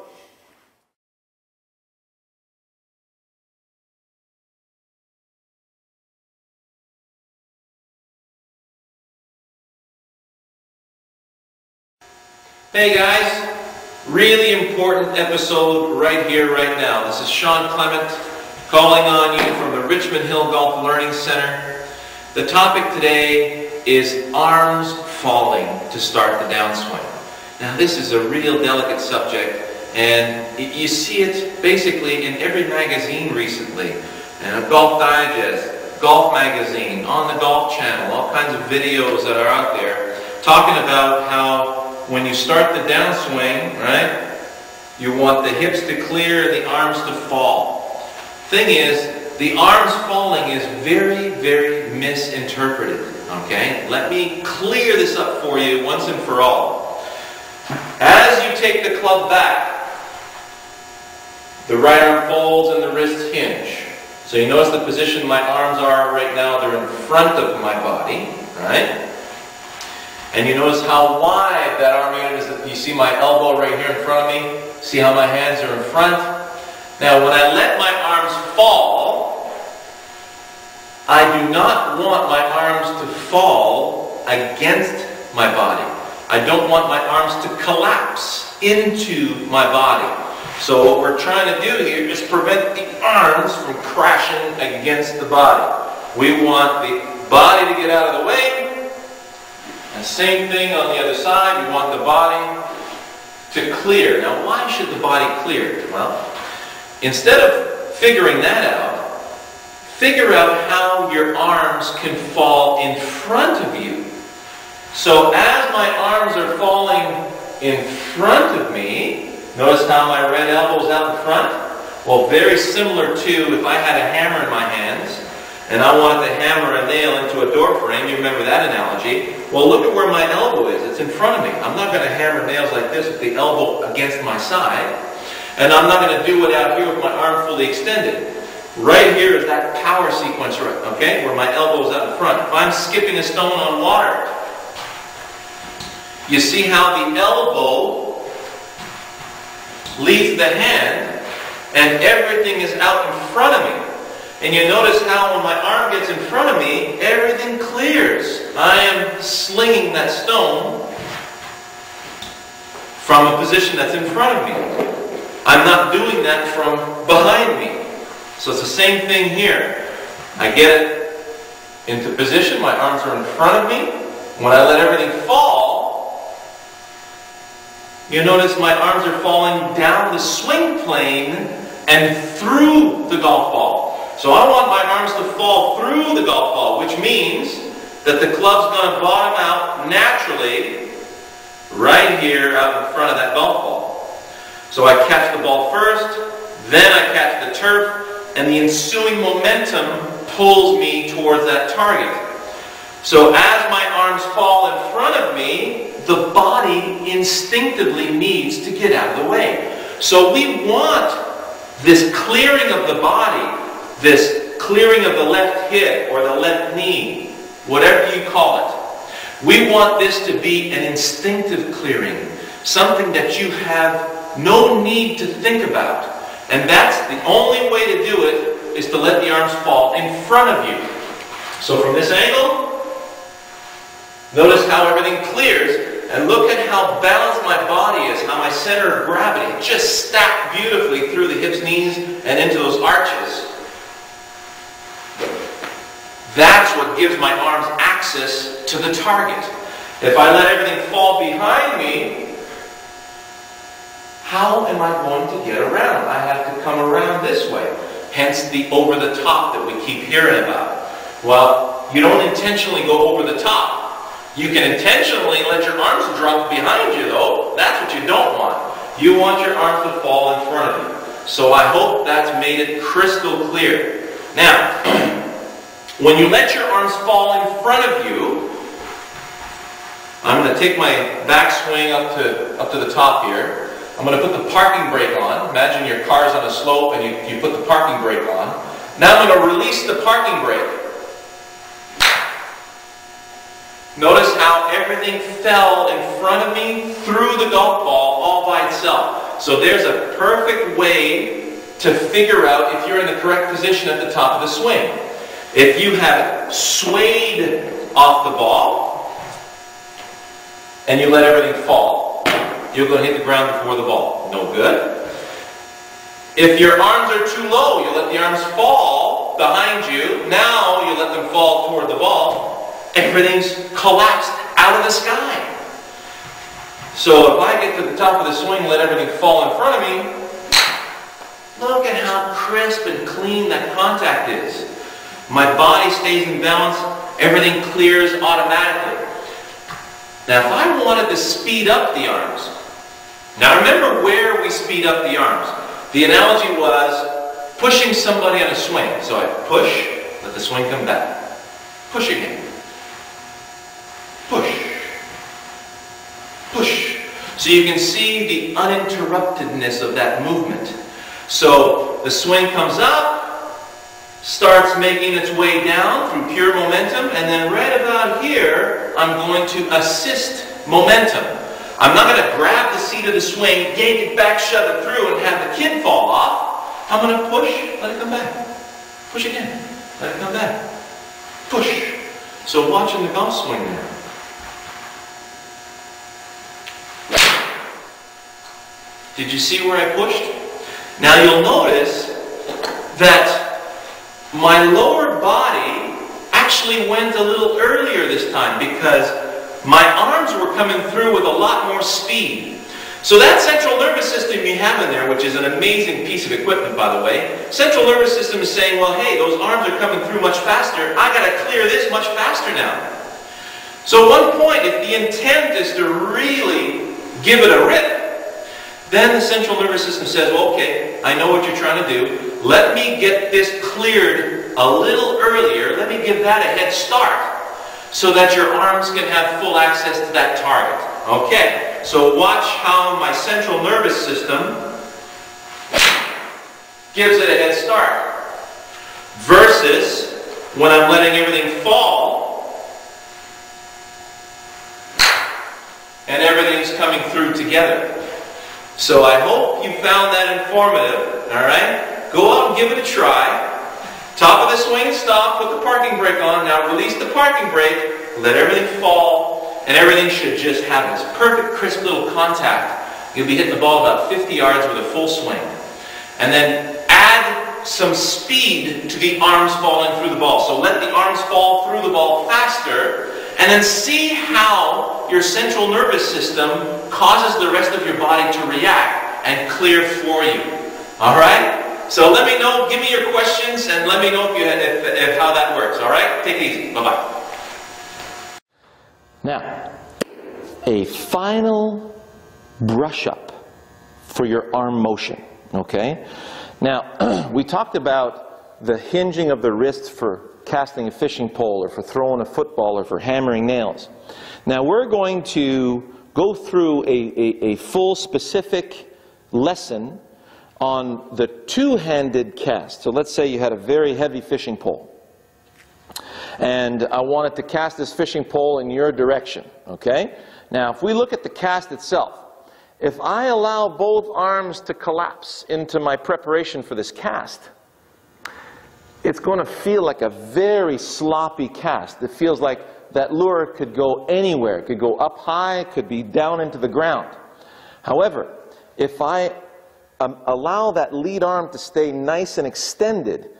Hey guys, really important episode right here, right now. This is Shawn Clement calling on you from the Richmond Hill Golf Learning Center. The topic today is arms falling to start the downswing. Now this is a real delicate subject And you see it basically in every magazine recently. Golf Digest, Golf Magazine, on the Golf Channel, all kinds of videos that are out there talking about how when you start the downswing, right, you want the hips to clear, the arms to fall. Thing is, the arms falling is very, very misinterpreted. Okay? Let me clear this up for you once and for all. As you take the club back, the right arm folds and the wrists hinge. So you notice the position my arms are right now, they're in front of my body, right? And you notice how wide that arm unit is. You see my elbow right here in front of me? See how my hands are in front? Now when I let my arms fall, I do not want my arms to fall against my body. I don't want my arms to collapse into my body. So what we're trying to do here is prevent the arms from crashing against the body. We want the body to get out of the way. And same thing on the other side. We want the body to clear. Now why should the body clear? Well, instead of figuring that out, figure out how your arms can fall in front of you. So as my arms are falling in front of me, notice how my red elbow's out in front? Well, very similar to if I had a hammer in my hands and I wanted to hammer a nail into a door frame. You remember that analogy? Well, look at where my elbow is. It's in front of me. I'm not going to hammer nails like this with the elbow against my side. And I'm not going to do it out here with my arm fully extended. Right here is that power sequence, okay, where my elbow is out in front. If I'm skipping a stone on water, you see how the elbow leads the hand, and everything is out in front of me. And you notice how when my arm gets in front of me, everything clears. I am slinging that stone from a position that's in front of me. I'm not doing that from behind me. So it's the same thing here. I get it into position, my arms are in front of me. When I let everything fall, you notice my arms are falling down the swing plane and through the golf ball. So I want my arms to fall through the golf ball, which means that the club's going to bottom out naturally right here out in front of that golf ball. So I catch the ball first, then I catch the turf, and the ensuing momentum pulls me towards that target. So as my arms fall in front of me, the body instinctively needs to get out of the way. So we want this clearing of the body, this clearing of the left hip or the left knee, whatever you call it. We want this to be an instinctive clearing, something that you have no need to think about. And that's the only way to do it, is to let the arms fall in front of you. So from this angle, notice how everything clears, and look at how balanced my body is, how my center of gravity just stacked beautifully through the hips, knees, and into those arches. That's what gives my arms access to the target. If I let everything fall behind me, how am I going to get around? I have to come around this way. Hence the over the top that we keep hearing about. Well, you don't intentionally go over the top. You can intentionally let your arms drop behind you, though. That's what you don't want. You want your arms to fall in front of you. So I hope that's made it crystal clear. Now, when you let your arms fall in front of you, I'm going to take my backswing up to the top here. I'm going to put the parking brake on. Imagine your car's on a slope and you put the parking brake on. Now I'm going to release the parking brake. Notice how everything fell in front of me through the golf ball all by itself. So there's a perfect way to figure out if you're in the correct position at the top of the swing. If you have swayed off the ball and you let everything fall, you're going to hit the ground before the ball. No good. If your arms are too low, you let the arms fall behind you. Now you let them fall toward the ball. Everything's collapsed out of the sky. So if I get to the top of the swing and let everything fall in front of me, look at how crisp and clean that contact is. My body stays in balance, everything clears automatically. Now if I wanted to speed up the arms, now remember where we speed up the arms. The analogy was pushing somebody on a swing. So I push, let the swing come back. Push again. Push. Push. So you can see the uninterruptedness of that movement. So the swing comes up, starts making its way down through pure momentum, and then right about here, I'm going to assist momentum. I'm not going to grab the seat of the swing, yank it back, shove it through, and have the kid fall off. I'm going to push, let it come back. Push again, let it come back. Push. So watching the golf swing now. Did you see where I pushed? Now you'll notice that my lower body actually went a little earlier this time because my arms were coming through with a lot more speed. So that central nervous system you have in there, which is an amazing piece of equipment by the way, central nervous system is saying, well hey, those arms are coming through much faster, I got to clear this much faster now. So at one point, if the intent is to really give it a rip, then the central nervous system says, well, okay, I know what you're trying to do. Let me get this cleared a little earlier. Let me give that a head start so that your arms can have full access to that target. Okay, so watch how my central nervous system gives it a head start versus when I'm letting everything fall and everything's coming through together. So I hope you found that informative, alright? Go out and give it a try. Top of the swing, stop, put the parking brake on. Now release the parking brake, let everything fall, and everything should just have this perfect, crisp little contact. You'll be hitting the ball about 50 yards with a full swing. And then add some speed to the arms falling through the ball. So let the arms fall through the ball faster, and then see how your central nervous system causes the rest of your body to react and clear for you. Alright? So let me know, give me your questions, and let me know if how that works. Alright? Take it easy. Bye-bye. Now, a final brush up for your arm motion. Okay? Now, we talked about the hinging of the wrist for casting a fishing pole or for throwing a football or for hammering nails. Now we're going to go through a full specific lesson on the two-handed cast. So let's say you had a very heavy fishing pole and I wanted to cast this fishing pole in your direction. Okay? Now if we look at the cast itself, if I allow both arms to collapse into my preparation for this cast, it's going to feel like a very sloppy cast. It feels like that lure could go anywhere. It could go up high, it could be down into the ground. However, if I allow that lead arm to stay nice and extended,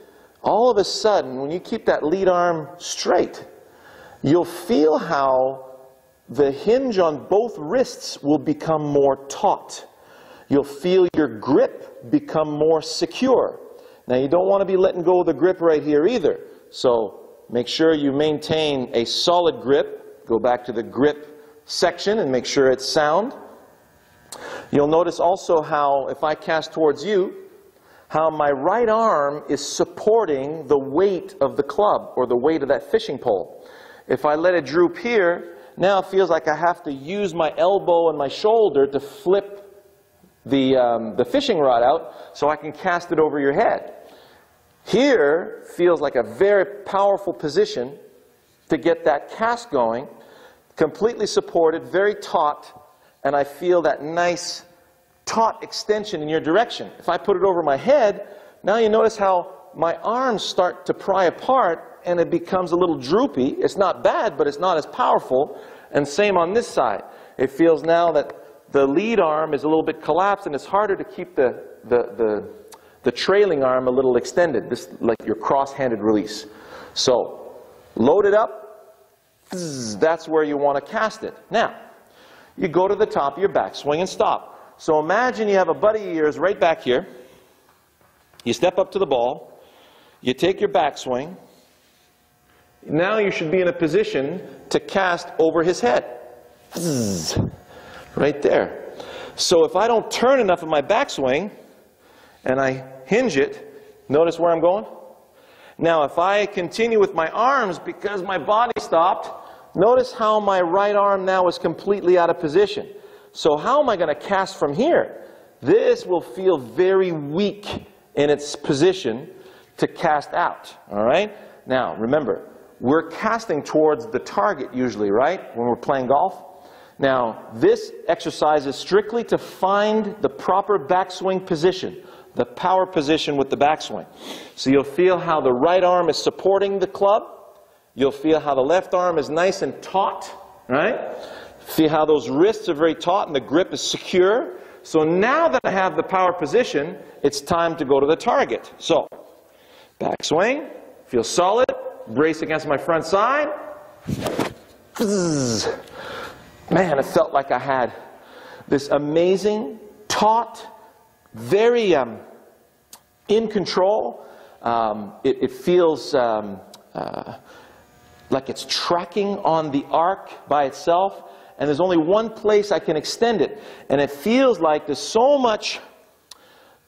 all of a sudden, when you keep that lead arm straight, you'll feel how the hinge on both wrists will become more taut. You'll feel your grip become more secure. Now you don't want to be letting go of the grip right here either. So make sure you maintain a solid grip. Go back to the grip section and make sure it's sound. You'll notice also how, if I cast towards you, how my right arm is supporting the weight of the club or the weight of that fishing pole. If I let it droop here, now it feels like I have to use my elbow and my shoulder to flip the fishing rod out so I can cast it over your head. Here feels like a very powerful position to get that cast going, completely supported, very taut, and I feel that nice taut extension in your direction. If I put it over my head, now you notice how my arms start to pry apart and it becomes a little droopy. It's not bad, but it's not as powerful. And same on this side. It feels now that the lead arm is a little bit collapsed and it's harder to keep the trailing arm a little extended, this like your cross-handed release. So, load it up, that's where you want to cast it. Now, you go to the top of your backswing and stop. So imagine you have a buddy of yours right back here. You step up to the ball. You take your backswing. Now you should be in a position to cast over his head. Right there. So if I don't turn enough of my backswing and I hinge it, notice where I'm going? Now if I continue with my arms because my body stopped, notice how my right arm now is completely out of position. So how am I going to cast from here? This will feel very weak in its position to cast out. All right? Now remember, we're casting towards the target usually, right? When we're playing golf. Now, this exercise is strictly to find the proper backswing position, the power position with the backswing. So you'll feel how the right arm is supporting the club. You'll feel how the left arm is nice and taut, right? Feel how those wrists are very taut and the grip is secure. So now that I have the power position, it's time to go to the target. So, backswing, feel solid, brace against my front side. Man, it felt like I had this amazing, taut, very in control. It feels like it's tracking on the arc by itself, and there's only one place I can extend it. And it feels like there's so much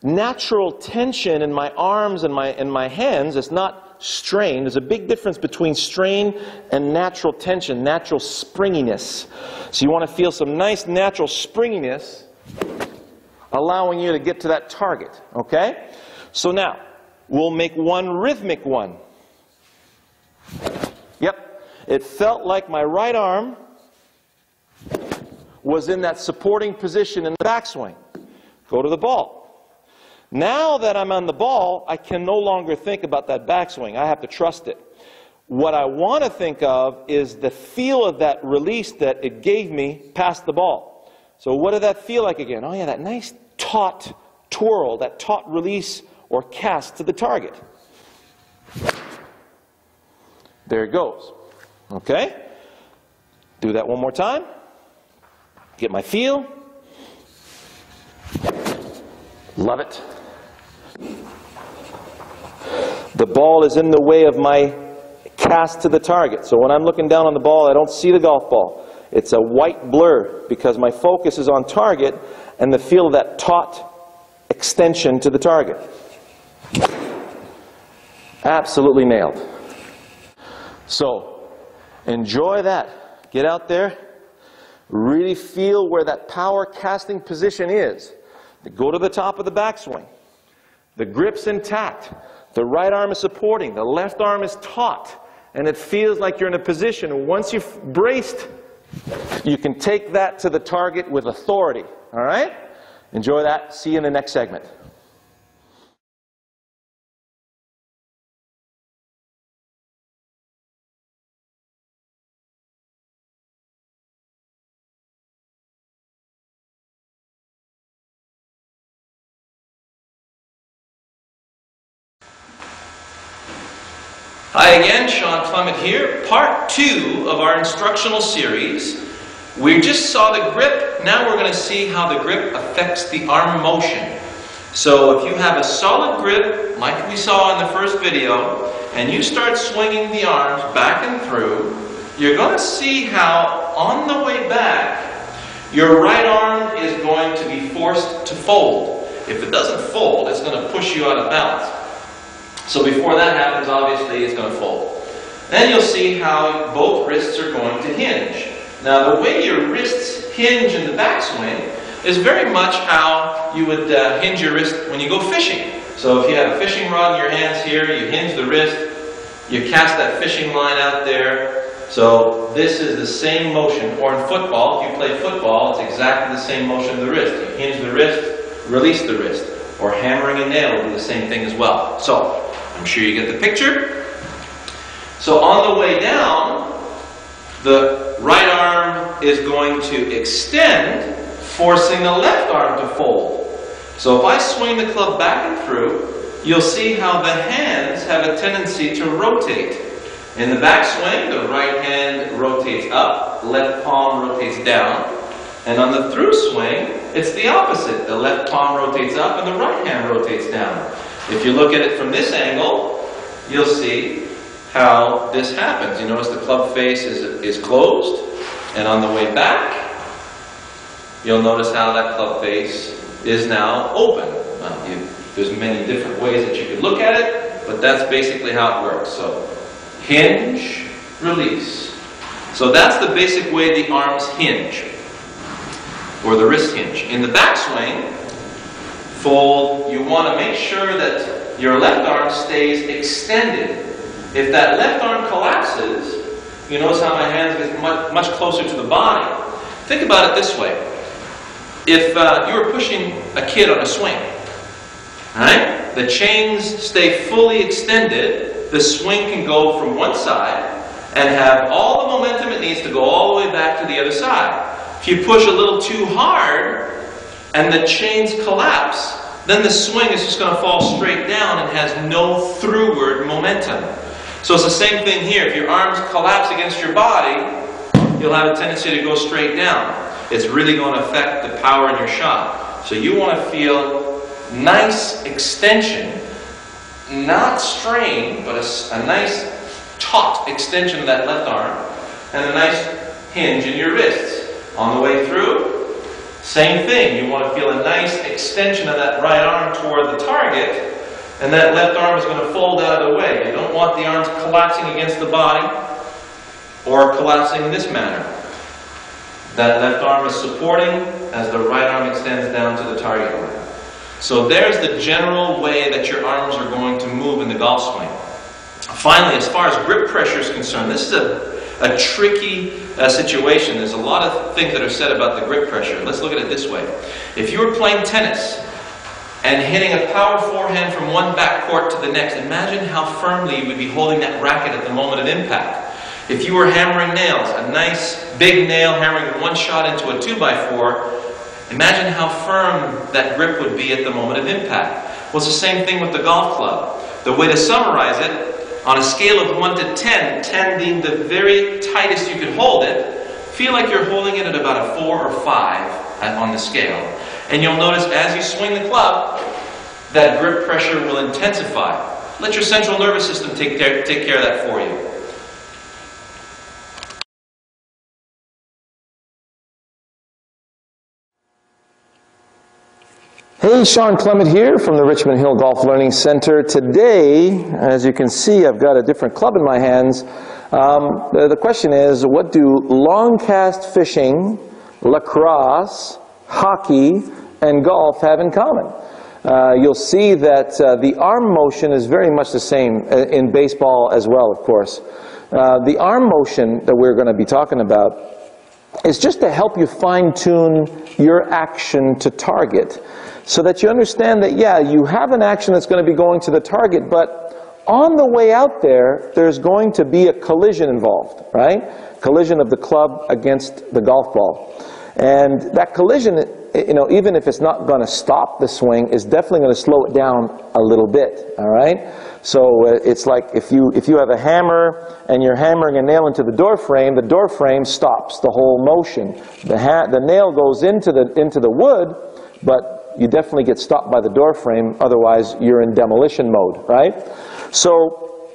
natural tension in my arms and my hands. It's not strain. There's a big difference between strain and natural tension, natural springiness. So you want to feel some nice natural springiness allowing you to get to that target. Okay? So now, we'll make one rhythmic one. Yep. It felt like my right arm was in that supporting position in the backswing. Go to the ball. Now that I'm on the ball, I can no longer think about that backswing. I have to trust it. What I want to think of is the feel of that release that it gave me past the ball. So what did that feel like again? Oh yeah, that nice taut twirl, that taut release or cast to the target. There it goes. Okay? Do that one more time. Get my feel. Love it. The ball is in the way of my cast to the target. So when I'm looking down on the ball, I don't see the golf ball. It's a white blur because my focus is on target and the feel of that taut extension to the target. Absolutely nailed. So enjoy that. Get out there. Really feel where that power casting position is. Go to the top of the backswing. The grip's intact. The right arm is supporting. The left arm is taut. And it feels like you're in a position. And once you've braced, you can take that to the target with authority. All right? Enjoy that. See you in the next segment. Hi again, Shawn Clement here, part 2 of our instructional series. We just saw the grip, now we're going to see how the grip affects the arm motion. So if you have a solid grip, like we saw in the first video, and you start swinging the arms back and through, you're going to see how on the way back, your right arm is going to be forced to fold. If it doesn't fold, it's going to push you out of balance. So before that happens, obviously, it's going to fold. Then you'll see how both wrists are going to hinge. Now, the way your wrists hinge in the backswing is very much how you would hinge your wrist when you go fishing. So if you have a fishing rod in your hands here, you hinge the wrist, you cast that fishing line out there. So this is the same motion. Or in football, if you play football, it's exactly the same motion of the wrist. You hinge the wrist, release the wrist. Or hammering a nail will do the same thing as well. So, I'm sure you get the picture. So on the way down, the right arm is going to extend, forcing the left arm to fold. So if I swing the club back and through, you'll see how the hands have a tendency to rotate. In the backswing, the right hand rotates up, left palm rotates down. And on the through swing, it's the opposite. The left palm rotates up and the right hand rotates down. If you look at it from this angle, you'll see how this happens. You notice the club face is closed, and on the way back, you'll notice how that club face is now open. There's many different ways that you could look at it, but that's basically how it works. So, hinge, release. So that's the basic way the arms hinge, or the wrist hinge. In the backswing, fold, you want to make sure that your left arm stays extended. If that left arm collapses, you notice how my hands get much closer to the body. Think about it this way. If you were pushing a kid on a swing, right? The chains stay fully extended, the swing can go from one side and have all the momentum it needs to go all the way back to the other side. If you push a little too hard and the chains collapse, then the swing is just going to fall straight down and has no throughward momentum. So it's the same thing here. If your arms collapse against your body, you'll have a tendency to go straight down. It's really going to affect the power in your shot. So you want to feel nice extension, not strain, but a nice taut extension of that left arm, and a nice hinge in your wrists. On the way through, same thing. You want to feel a nice extension of that right arm toward the target, and that left arm is going to fold out of the way. You don't want the arms collapsing against the body or collapsing in this manner. That left arm is supporting as the right arm extends down to the target line. So there's the general way that your arms are going to move in the golf swing. Finally, as far as grip pressure is concerned, this is a tricky situation. There's a lot of things that are said about the grip pressure. Let's look at it this way. If you were playing tennis and hitting a power forehand from one backcourt to the next, imagine how firmly you would be holding that racket at the moment of impact. If you were hammering nails, a nice big nail hammering one shot into a 2x4, imagine how firm that grip would be at the moment of impact. Well, it's the same thing with the golf club. The way to summarize it, on a scale of 1 to 10, 10 being the very tightest you can hold it, feel like you're holding it at about a 4 or 5 on the scale. And you'll notice as you swing the club, that grip pressure will intensify. Let your central nervous system take care of that for you. Hey, Shawn Clement here from the Richmond Hill Golf Learning Center. Today, as you can see, I've got a different club in my hands. The question is, what do long cast fishing, lacrosse, hockey, and golf have in common? You'll see that the arm motion is very much the same in baseball as well, of course. The arm motion that we're going to be talking about is just to help you fine-tune your action to target, so that you understand that, yeah, you have an action that's going to be going to the target, but on the way out there, there's going to be a collision involved, right? Collision of the club against the golf ball. And that collision, you know, even if it's not going to stop the swing, is definitely going to slow it down a little bit, all right? So it's like if you have a hammer and you're hammering a nail into the door frame stops the whole motion. The nail goes into the wood, but you definitely get stopped by the door frame, otherwise you're in demolition mode, right? So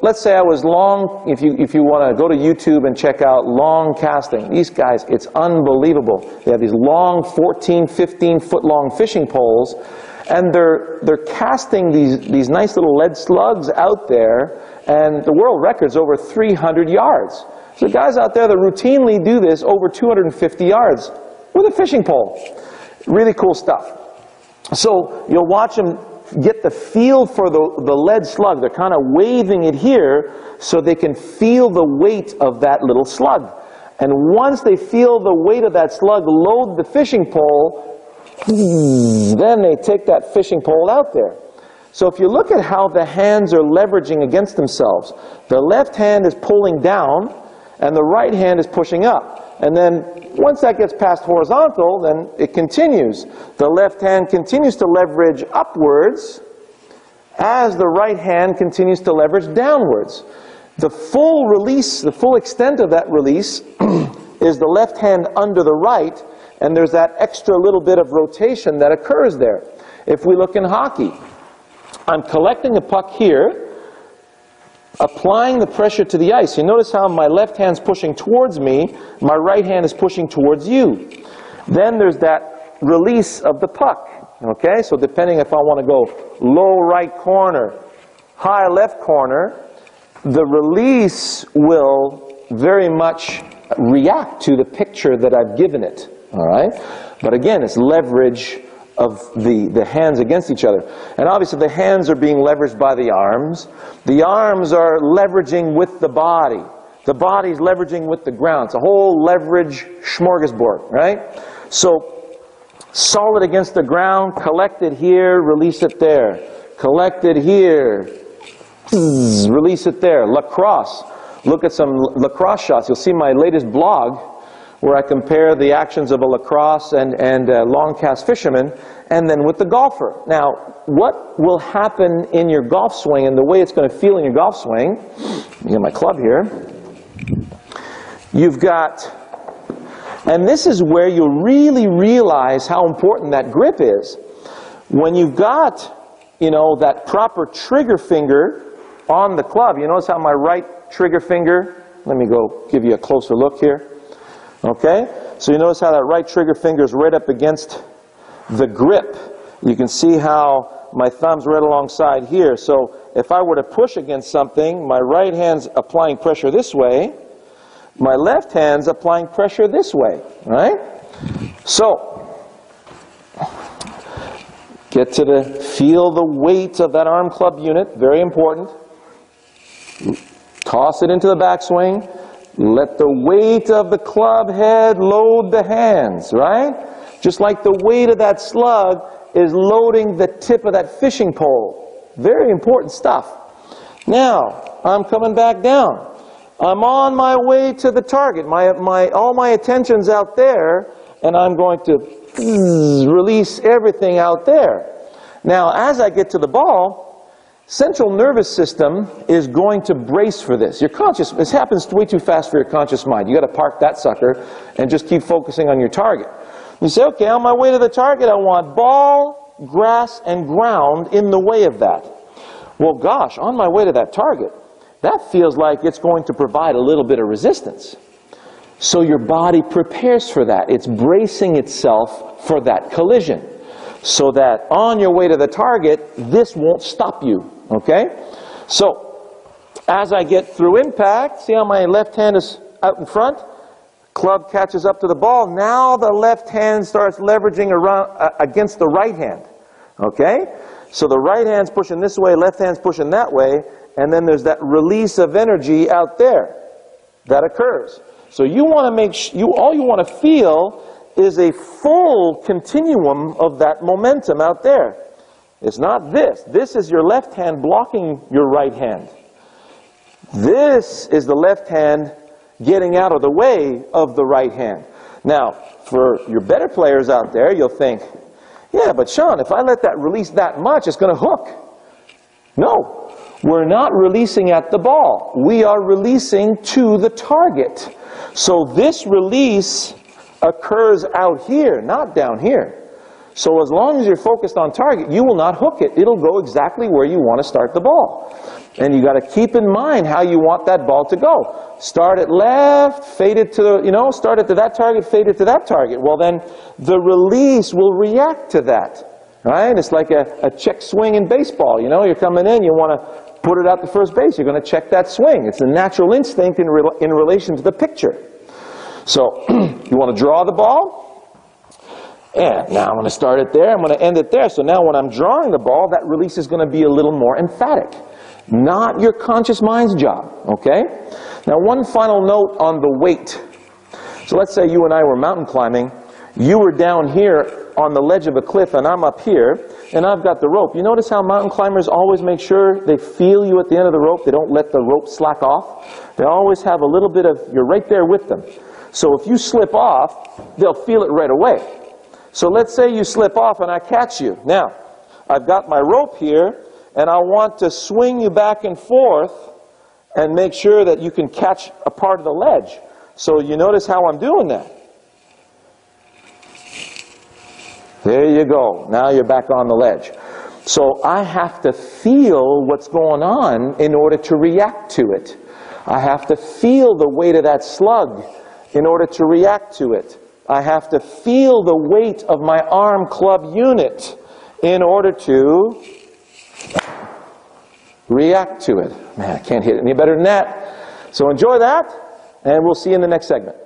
let's say I was long, if you want to go to YouTube and check out long casting. These guys, it's unbelievable. They have these long 14, 15 foot long fishing poles, and they're casting these nice little lead slugs out there, and the world record's over 300 yards. So guys out there that routinely do this over 250 yards with a fishing pole. Really cool stuff. So you'll watch them get the feel for the lead slug. They're kind of waving it here so they can feel the weight of that little slug. And once they feel the weight of that slug load the fishing pole, then they take that fishing pole out there. So if you look at how the hands are leveraging against themselves, the left hand is pulling down and the right hand is pushing up. And then once that gets past horizontal, then it continues. The left hand continues to leverage upwards as the right hand continues to leverage downwards. The full release, the full extent of that release is the left hand under the right, and there's that extra little bit of rotation that occurs there. If we look in hockey, I'm collecting a puck here, applying the pressure to the ice. You notice how my left hand's pushing towards me, my right hand is pushing towards you. Then there's that release of the puck. Okay, so depending if I want to go low right corner, high left corner, the release will very much react to the picture that I've given it. All right, but again, it's leverage of the hands against each other. And obviously the hands are being leveraged by the arms. The arms are leveraging with the body. The body's leveraging with the ground. It's a whole leverage smorgasbord, right? So solid against the ground, collect it here, release it there. Collect it here, release it there. Lacrosse. Look at some lacrosse shots. You'll see my latest blog where I compare the actions of a lacrosse and long cast fisherman, and then with the golfer. Now, what will happen in your golf swing and the way it's going to feel in your golf swing, let me get my club here, you've got, and this is where you'll really realize how important that grip is. When you've got, you know, that proper trigger finger on the club, you notice how my right trigger finger, let me go give you a closer look here. Okay, so you notice how that right trigger finger is right up against the grip. You can see how my thumb's right alongside here. So if I were to push against something, my right hand's applying pressure this way, my left hand's applying pressure this way, right? So, get to feel the weight of that arm club unit, very important. Toss it into the backswing. Let the weight of the club head load the hands, right? Just like the weight of that slug is loading the tip of that fishing pole. Very important stuff. Now, I'm coming back down. I'm on my way to the target. All my attention's out there, and I'm going to release everything out there. Now, as I get to the ball, central nervous system is going to brace for this. Your conscious, this happens way too fast for your conscious mind. You got to park that sucker and just keep focusing on your target. You say, okay, on my way to the target, I want ball, grass, and ground in the way of that. Well, gosh, on my way to that target, that feels like it's going to provide a little bit of resistance. So your body prepares for that. It's bracing itself for that collision. So that on your way to the target, this won't stop you. Okay? So, as I get through impact, see how my left hand is out in front? Club catches up to the ball. Now the left hand starts leveraging around against the right hand. Okay? So the right hand's pushing this way, left hand's pushing that way, and then there's that release of energy out there that occurs. So you want to make all you want to feel is a full continuum of that momentum out there. It's not this. This is your left hand blocking your right hand. This is the left hand getting out of the way of the right hand. Now, for your better players out there, you'll think, yeah, but Shawn, if I let that release that much, it's going to hook. No, we're not releasing at the ball. We are releasing to the target. So this release occurs out here, not down here. So as long as you're focused on target, you will not hook it. It'll go exactly where you want to start the ball. And you got to keep in mind how you want that ball to go. Start it left, fade it to the, start it to that target, fade it to that target. Well then, the release will react to that. Right? It's like a check swing in baseball. You're coming in, you want to put it out to first base. You're going to check that swing. It's a natural instinct in relation to the picture. So, you want to draw the ball. And now I'm going to start it there, I'm going to end it there. So now when I'm drawing the ball, that release is going to be a little more emphatic. Not your conscious mind's job, okay? Now one final note on the weight. So let's say you and I were mountain climbing. You were down here on the ledge of a cliff and I'm up here, and I've got the rope. You notice how mountain climbers always make sure they feel you at the end of the rope? They don't let the rope slack off. They always have a little bit of, you're right there with them. So if you slip off, they'll feel it right away. So let's say you slip off and I catch you. Now, I've got my rope here, and I want to swing you back and forth and make sure that you can catch a part of the ledge. So you notice how I'm doing that. you go. Now you're back on the ledge. So I have to feel what's going on in order to react to it. I have to feel the weight of that slug in order to react to it. I have to feel the weight of my arm club unit in order to react to it. Man, I can't hit it any better than that. So enjoy that, and we'll see you in the next segment.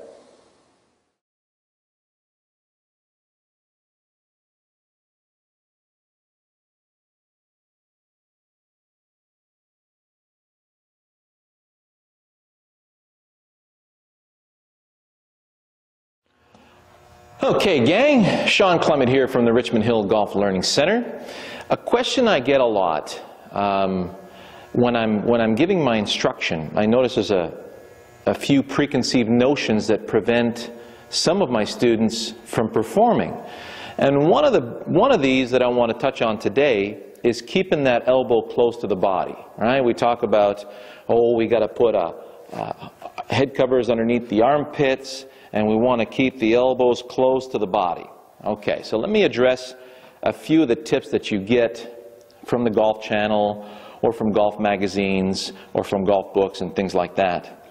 Okay, gang, Shawn Clement here from the Richmond Hill Golf Learning Center. A question I get a lot when I'm giving my instruction, I notice there's a few preconceived notions that prevent some of my students from performing. And one of these that I want to touch on today is keeping that elbow close to the body. Right? We talk about, oh, we got to put head covers underneath the armpits, and we want to keep the elbows close to the body. Okay, so let me address a few of the tips that you get from the Golf Channel or from golf magazines or from golf books and things like that.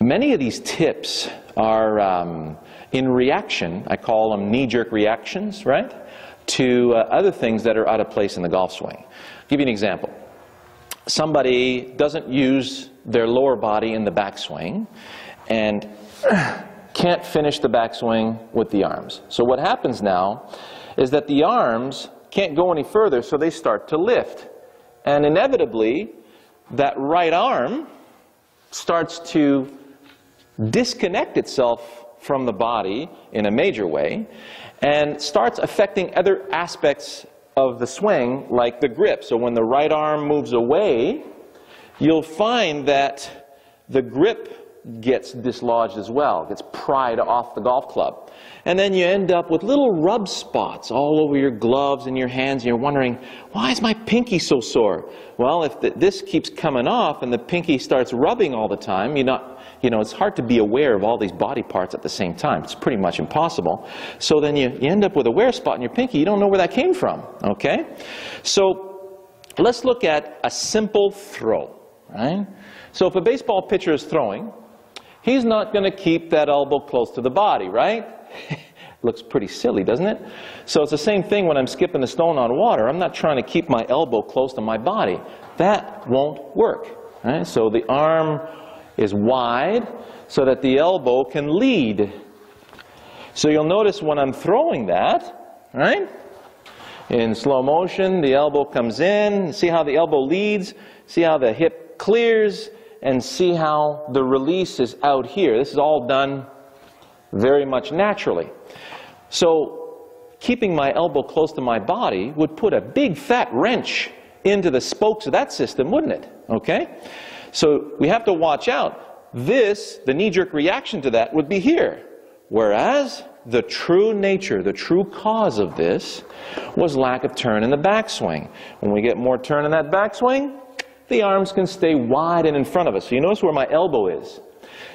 Many of these tips are in reaction, I call them knee-jerk reactions, right, to other things that are out of place in the golf swing. I'll give you an example. Somebody doesn't use their lower body in the backswing and can't finish the backswing with the arms. So what happens now is that the arms can't go any further, so they start to lift. And inevitably, that right arm starts to disconnect itself from the body in a major way and starts affecting other aspects of the swing, like the grip. So when the right arm moves away, you'll find that the grip gets dislodged as well, gets pried off the golf club. And then you end up with little rub spots all over your gloves and your hands, and you're wondering, why is my pinky so sore? Well, if this keeps coming off and the pinky starts rubbing all the time, it's hard to be aware of all these body parts at the same time. It's pretty much impossible. So then you end up with a wear spot in your pinky. You don't know where that came from, okay? So let's look at a simple throw, right? So if a baseball pitcher is throwing, he's not going to keep that elbow close to the body, right? Looks pretty silly, doesn't it? So it's the same thing when I'm skipping a stone on water. I'm not trying to keep my elbow close to my body. That won't work, right? So the arm is wide so that the elbow can lead. So you'll notice when I'm throwing that, right? In slow motion, the elbow comes in. See how the elbow leads? See how the hip clears? And see how the release is out here. This is all done very much naturally. So keeping my elbow close to my body would put a big fat wrench into the spokes of that system, wouldn't it? Okay? So we have to watch out. The knee-jerk reaction to that would be here. Whereas the true nature, the true cause of this was lack of turn in the backswing. When we get more turn in that backswing, the arms can stay wide and in front of us. So you notice where my elbow is.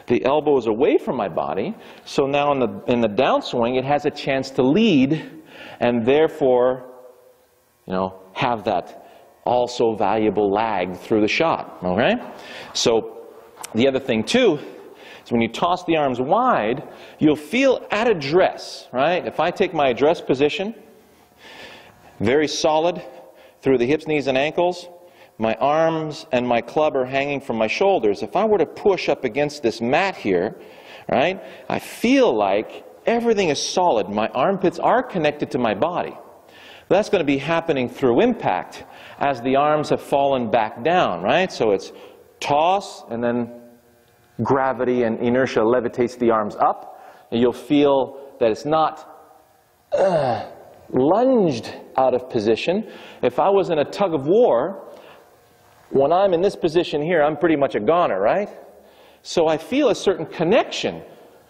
The elbow is away from my body, so now in the downswing it has a chance to lead and therefore, have that also valuable lag through the shot, okay? So the other thing too is when you toss the arms wide, you'll feel at address, right? If I take my address position, very solid through the hips, knees, and ankles, my arms and my club are hanging from my shoulders. If I were to push up against this mat here, right, I feel like everything is solid. My armpits are connected to my body. That's going to be happening through impact as the arms have fallen back down, right? So it's toss, and then gravity and inertia levitates the arms up. And you'll feel that it's not lunged out of position. If I was in a tug of war, when I'm in this position here, I'm pretty much a goner, right? So I feel a certain connection.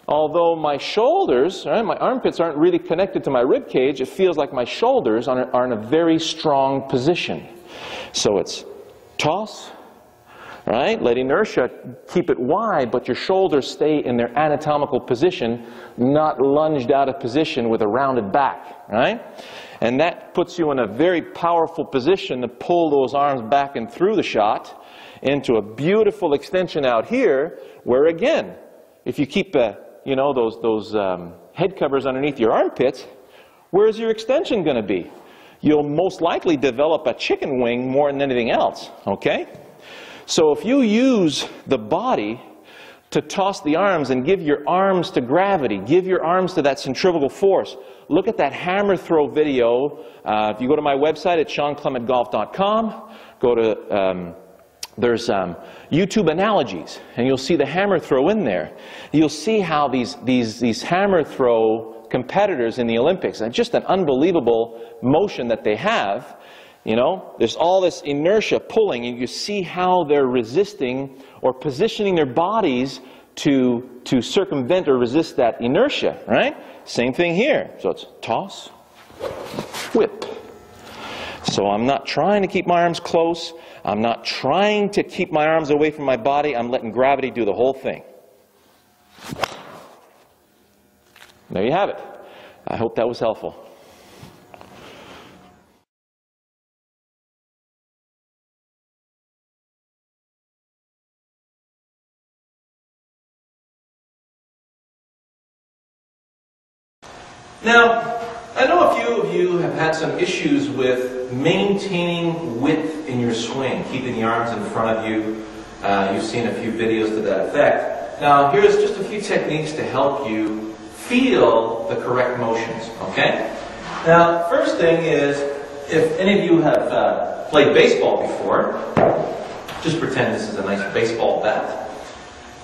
Although my shoulders, right, my armpits aren't really connected to my rib cage, it feels like my shoulders are in a very strong position. So it's toss, right? Let inertia keep it wide, but your shoulders stay in their anatomical position, not lunged out of position with a rounded back, right? And that puts you in a very powerful position to pull those arms back and through the shot into a beautiful extension out here, where again, if you keep you know, those head covers underneath your armpits, where's your extension going to be? You'll most likely develop a chicken wing more than anything else, okay? So if you use the body to toss the arms and give your arms to gravity, give your arms to that centrifugal force, look at that hammer throw video. If you go to my website at ShawnClementGolf.com, go to, there's YouTube analogies, and you'll see the hammer throw in there. You'll see how these hammer throw competitors in the Olympics, and just an unbelievable motion that they have. You know, there's all this inertia pulling, and you see how they're resisting or positioning their bodies to circumvent or resist that inertia, right? Same thing here. So it's toss, whip. So I'm not trying to keep my arms close. I'm not trying to keep my arms away from my body. I'm letting gravity do the whole thing. There you have it. I hope that was helpful. Now, I know a few of you have had some issues with maintaining width in your swing, keeping the arms in front of you. You've seen a few videos to that effect. Now, here's just a few techniques to help you feel the correct motions, okay? Now, first thing is, if any of you have played baseball before, just pretend this is a nice baseball bat.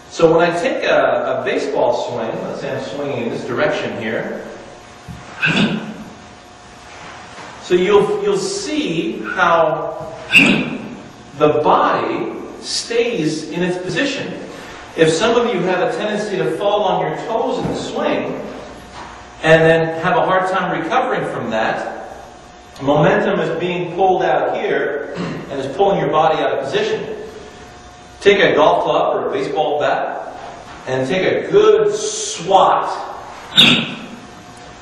So when I take a baseball swing, let's say I'm swinging in this direction here, so you'll see how the body stays in its position. If some of you have a tendency to fall on your toes in the swing and then have a hard time recovering from that, momentum is being pulled out here and is pulling your body out of position. Take a golf club or a baseball bat and take a good swat.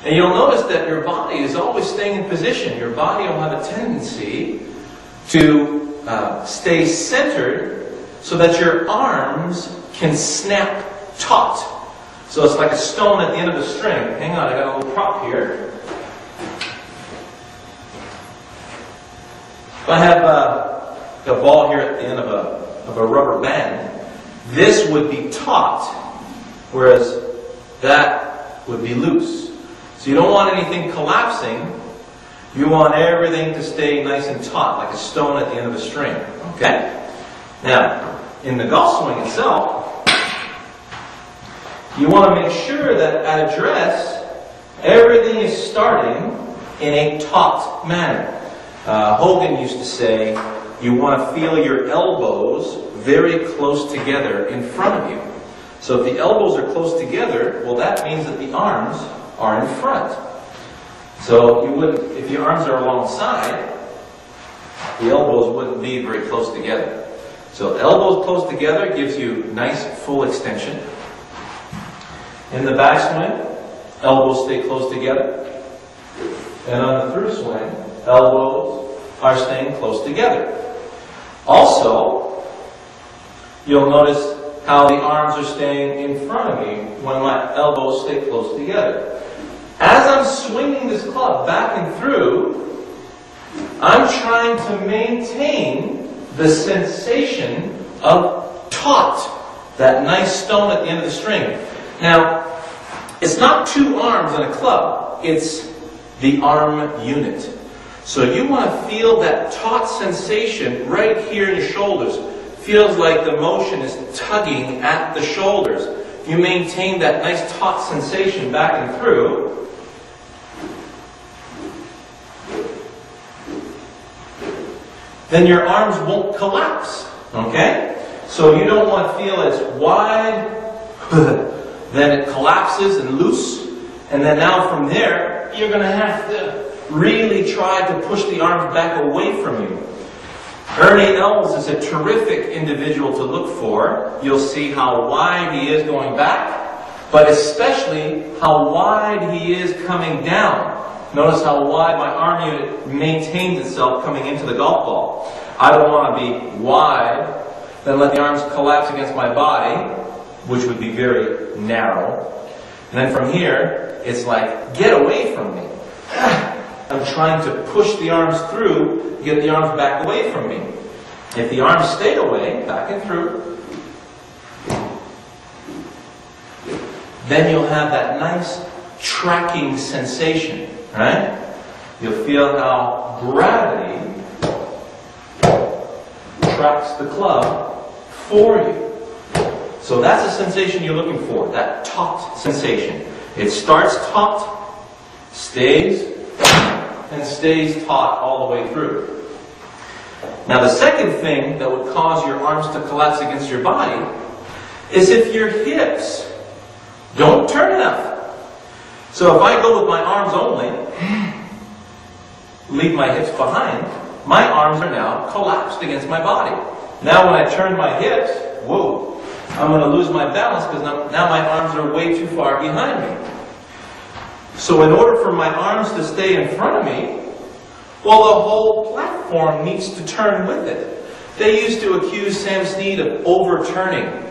And you'll notice that your body is always staying in position. Your body will have a tendency to stay centered so that your arms can snap taut. So it's like a stone at the end of a string. Hang on, I got a little prop here. If I have a ball here at the end of a rubber band, this would be taut, whereas that would be loose. So you don't want anything collapsing. You want everything to stay nice and taut, like a stone at the end of a string. Okay? Now, in the golf swing itself, you want to make sure that at address, everything is starting in a taut manner. Hogan used to say, you want to feel your elbows very close together in front of you. So if the elbows are close together, well, that means that the arms are in front. So you wouldn't, if your arms are alongside, the elbows wouldn't be very close together. So elbows close together gives you nice full extension. In the backswing, elbows stay close together. And on the through swing, elbows are staying close together. Also, you'll notice how the arms are staying in front of me when my elbows stay close together. As I'm swinging this club back and through, I'm trying to maintain the sensation of taut, that nice stone at the end of the string. Now, it's not two arms on a club, it's the arm unit. So you want to feel that taut sensation right here in your shoulders. Feels like the motion is tugging at the shoulders. You maintain that nice taut sensation back and through. Then your arms won't collapse. Okay? So you don't want to feel as wide, then it collapses and loose. And then now from there, you're going to have to really try to push the arms back away from you. Ernie Els is a terrific individual to look for. You'll see how wide he is going back, but especially how wide he is coming down. Notice how wide my arm unit maintains itself coming into the golf ball. I don't want to be wide, then let the arms collapse against my body, which would be very narrow. And then from here, it's like, get away from me. I'm trying to push the arms through, get the arms back away from me. If the arms stay away, back and through, then you'll have that nice tracking sensation, right? You'll feel how gravity tracks the club for you. So that's the sensation you're looking for, that taut sensation. It starts taut, stays, and stays taut all the way through. Now the second thing that would cause your arms to collapse against your body is if your hips don't turn enough. So if I go with my arms only, leave my hips behind, my arms are now collapsed against my body. Now when I turn my hips, whoa, I'm going to lose my balance because now my arms are way too far behind me. So in order for my arms to stay in front of me, well, the whole platform needs to turn with it. They used to accuse Sam Snead of overturning.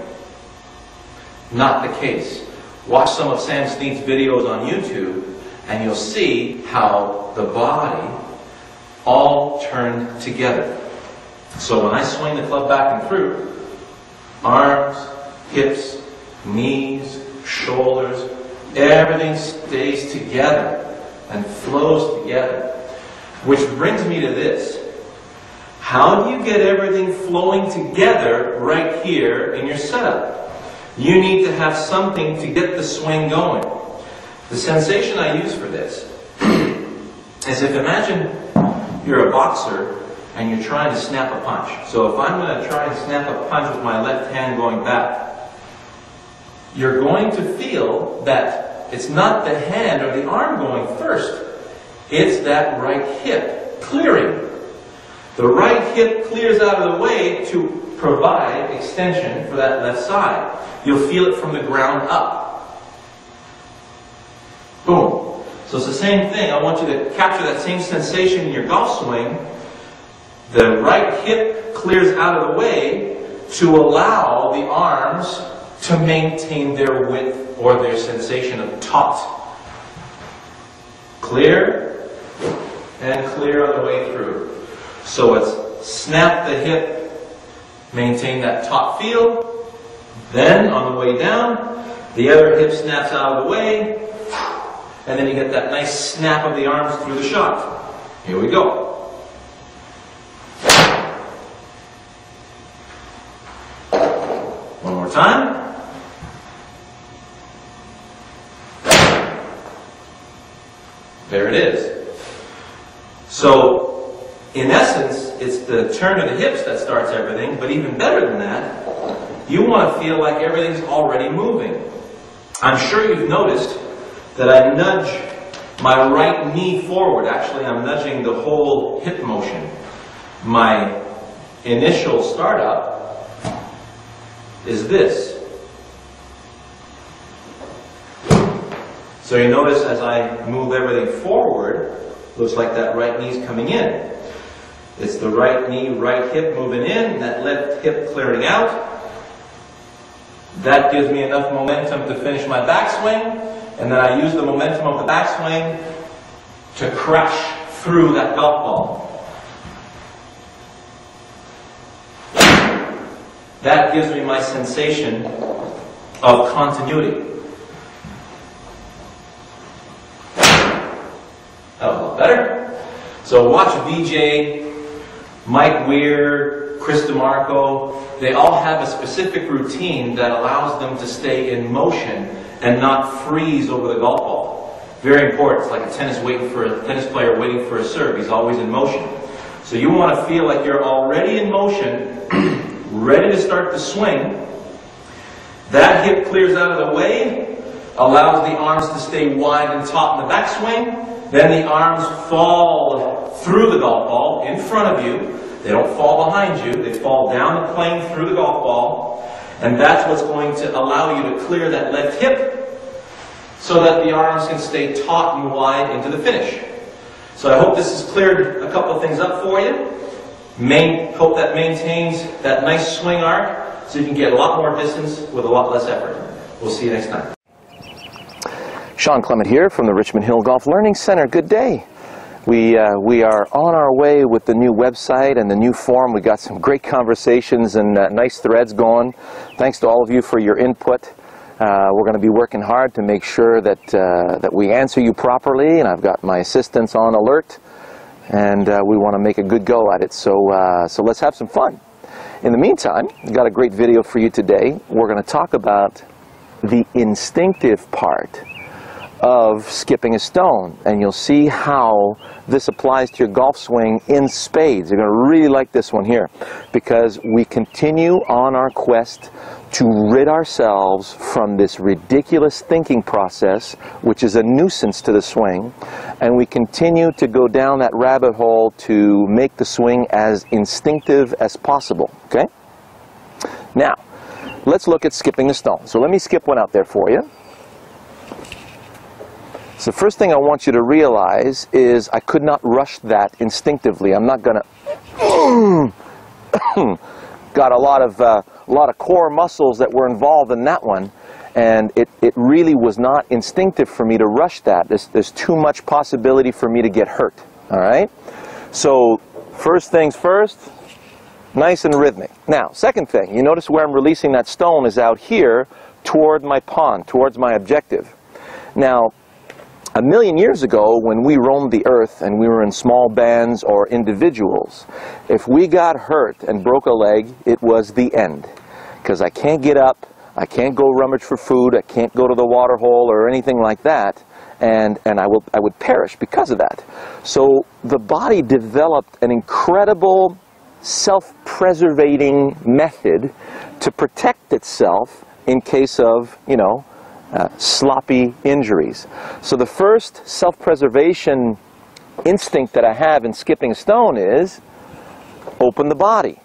Not the case. Watch some of Sam Snead's videos on YouTube, and you'll see how the body all turned together. So when I swing the club back and through, arms, hips, knees, shoulders, everything stays together and flows together. Which brings me to this. How do you get everything flowing together right here in your setup? You need to have something to get the swing going. The sensation I use for this is if imagine you're a boxer and you're trying to snap a punch. So if I'm going to try and snap a punch with my left hand going back, you're going to feel that it's not the hand or the arm going first. It's that right hip clearing. The right hip clears out of the way to provide extension for that left side. You'll feel it from the ground up. Boom. So it's the same thing. I want you to capture that same sensation in your golf swing. The right hip clears out of the way to allow the arms to maintain their width or their sensation of taut. Clear and clear on the way through. So it's snap the hip, maintain that taut feel, then on the way down, the other hip snaps out of the way, and then you get that nice snap of the arms through the shot. Here we go. One more time. There it is. So, in essence, it's the turn of the hips that starts everything, but even better than that, you want to feel like everything's already moving. I'm sure you've noticed that I nudge my right knee forward. Actually, I'm nudging the whole hip motion. My initial startup is this. So you notice as I move everything forward, looks like that right knee's coming in. It's the right knee, right hip moving in, that left hip clearing out. That gives me enough momentum to finish my backswing, and then I use the momentum of the backswing to crash through that golf ball. That gives me my sensation of continuity. That was a lot better. So watch VJ, Mike Weir, Chris DeMarco. They all have a specific routine that allows them to stay in motion and not freeze over the golf ball. Very important. It's like a tennis player waiting for a serve. He's always in motion. So you want to feel like you're already in motion, ready to start the swing. That hip clears out of the way, allows the arms to stay wide and taut in the backswing. Then the arms fall through the golf ball in front of you. They don't fall behind you, they fall down the plane through the golf ball, and that's what's going to allow you to clear that left hip so that the arms can stay taut and wide into the finish. So I hope this has cleared a couple of things up for you. Hope that maintains that nice swing arc so you can get a lot more distance with a lot less effort. We'll see you next time. Shawn Clement here from the Richmond Hill Golf Learning Center. Good day. We are on our way with the new website and the new forum. We got some great conversations and nice threads going. Thanks to all of you for your input. We're going to be working hard to make sure that that we answer you properly, and I've got my assistants on alert, and we want to make a good go at it. So let's have some fun. In the meantime, we've got a great video for you today. We're going to talk about the instinctive part of skipping a stone, and you'll see how this applies to your golf swing in spades. You're going to really like this one here, because we continue on our quest to rid ourselves from this ridiculous thinking process, which is a nuisance to the swing, and we continue to go down that rabbit hole to make the swing as instinctive as possible. Okay? Now, let's look at skipping the stone. So let me skip one out there for you. So the first thing I want you to realize is I could not rush that instinctively. I'm not going to... Got a lot of core muscles that were involved in that one, and it really was not instinctive for me to rush that. There's too much possibility for me to get hurt. All right? So first things first, nice and rhythmic. Now, second thing, you notice where I'm releasing that stone is out here toward my pond, towards my objective. Now, a million years ago, when we roamed the earth and we were in small bands or individuals, if we got hurt and broke a leg, it was the end. Because I can't get up, I can't go rummage for food, I can't go to the water hole or anything like that, and I would perish because of that. So the body developed an incredible self-preservating method to protect itself in case of, you know, sloppy injuries. So the first self-preservation instinct that I have in skipping a stone is open the body.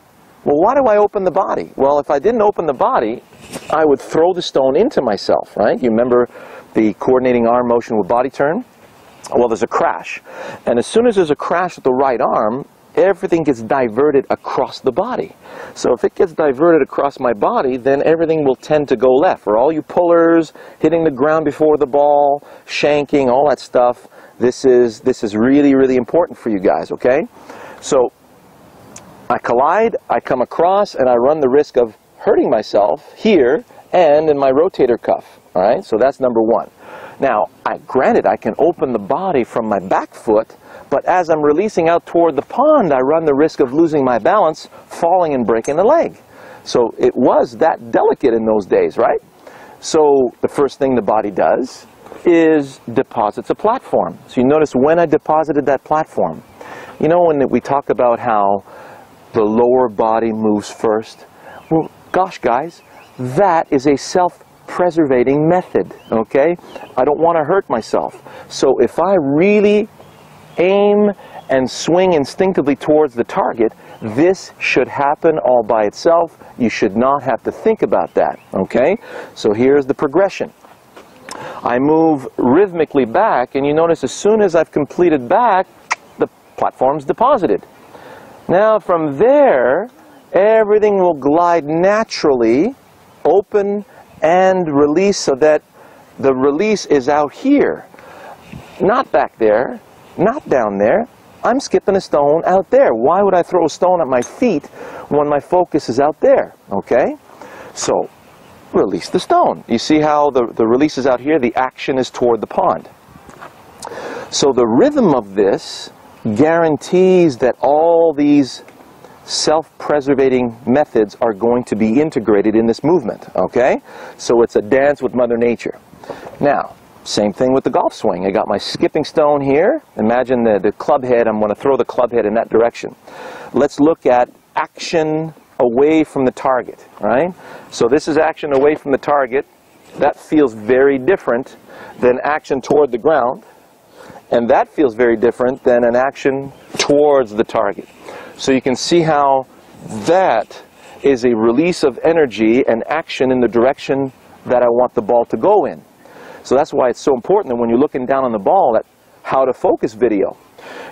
Well, why do I open the body? Well, if I didn't open the body, I would throw the stone into myself, right? You remember the coordinating arm motion with body turn? Well, there's a crash. And as soon as there's a crash with the right arm, everything gets diverted across the body. So if it gets diverted across my body, then everything will tend to go left. For all you pullers, hitting the ground before the ball, shanking, all that stuff, this is really, really important for you guys, okay? So I collide, I come across, and I run the risk of hurting myself here and in my rotator cuff, all right? So that's number one. Now, granted, I can open the body from my back foot, but as I'm releasing out toward the pond, I run the risk of losing my balance, falling and breaking the leg. So it was that delicate in those days, right? So the first thing the body does is deposits a platform. So you notice when I deposited that platform, you know when we talk about how the lower body moves first? Well, gosh, guys, that is a self-preservating method, okay? I don't want to hurt myself. So if I really aim and swing instinctively towards the target, this should happen all by itself. You should not have to think about that, okay? So here's the progression. I move rhythmically back, and you notice as soon as I've completed back, the platform's deposited. Now from there, everything will glide naturally, open and release, so that the release is out here, not back there, not down there. I'm skipping a stone out there. Why would I throw a stone at my feet when my focus is out there? Okay? So, release the stone. You see how the release is out here? The action is toward the pond. So the rhythm of this guarantees that all these self-preservating methods are going to be integrated in this movement. Okay? So it's a dance with Mother Nature. Now, same thing with the golf swing. I got my skipping stone here. Imagine the club head. I'm going to throw the club head in that direction. Let's look at action away from the target, right? So this is action away from the target. That feels very different than action toward the ground. And that feels very different than an action towards the target. So you can see how that is a release of energy and action in the direction that I want the ball to go in. So that's why it's so important that when you're looking down on the ball, that how to focus video.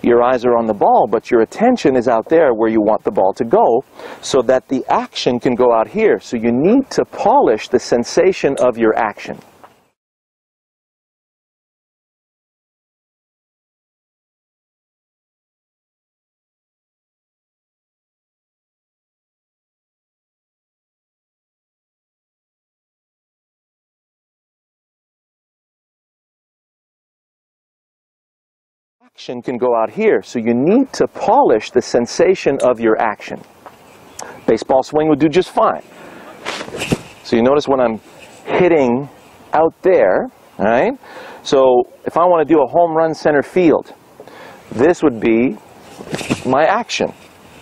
Your eyes are on the ball, but your attention is out there where you want the ball to go, so that the action can go out here. So you need to polish the sensation of your action. Action can go out here, so you need to polish the sensation of your action. Baseball swing would do just fine. So you notice when I'm hitting out there, all right? So if I want to do a home run center field, this would be my action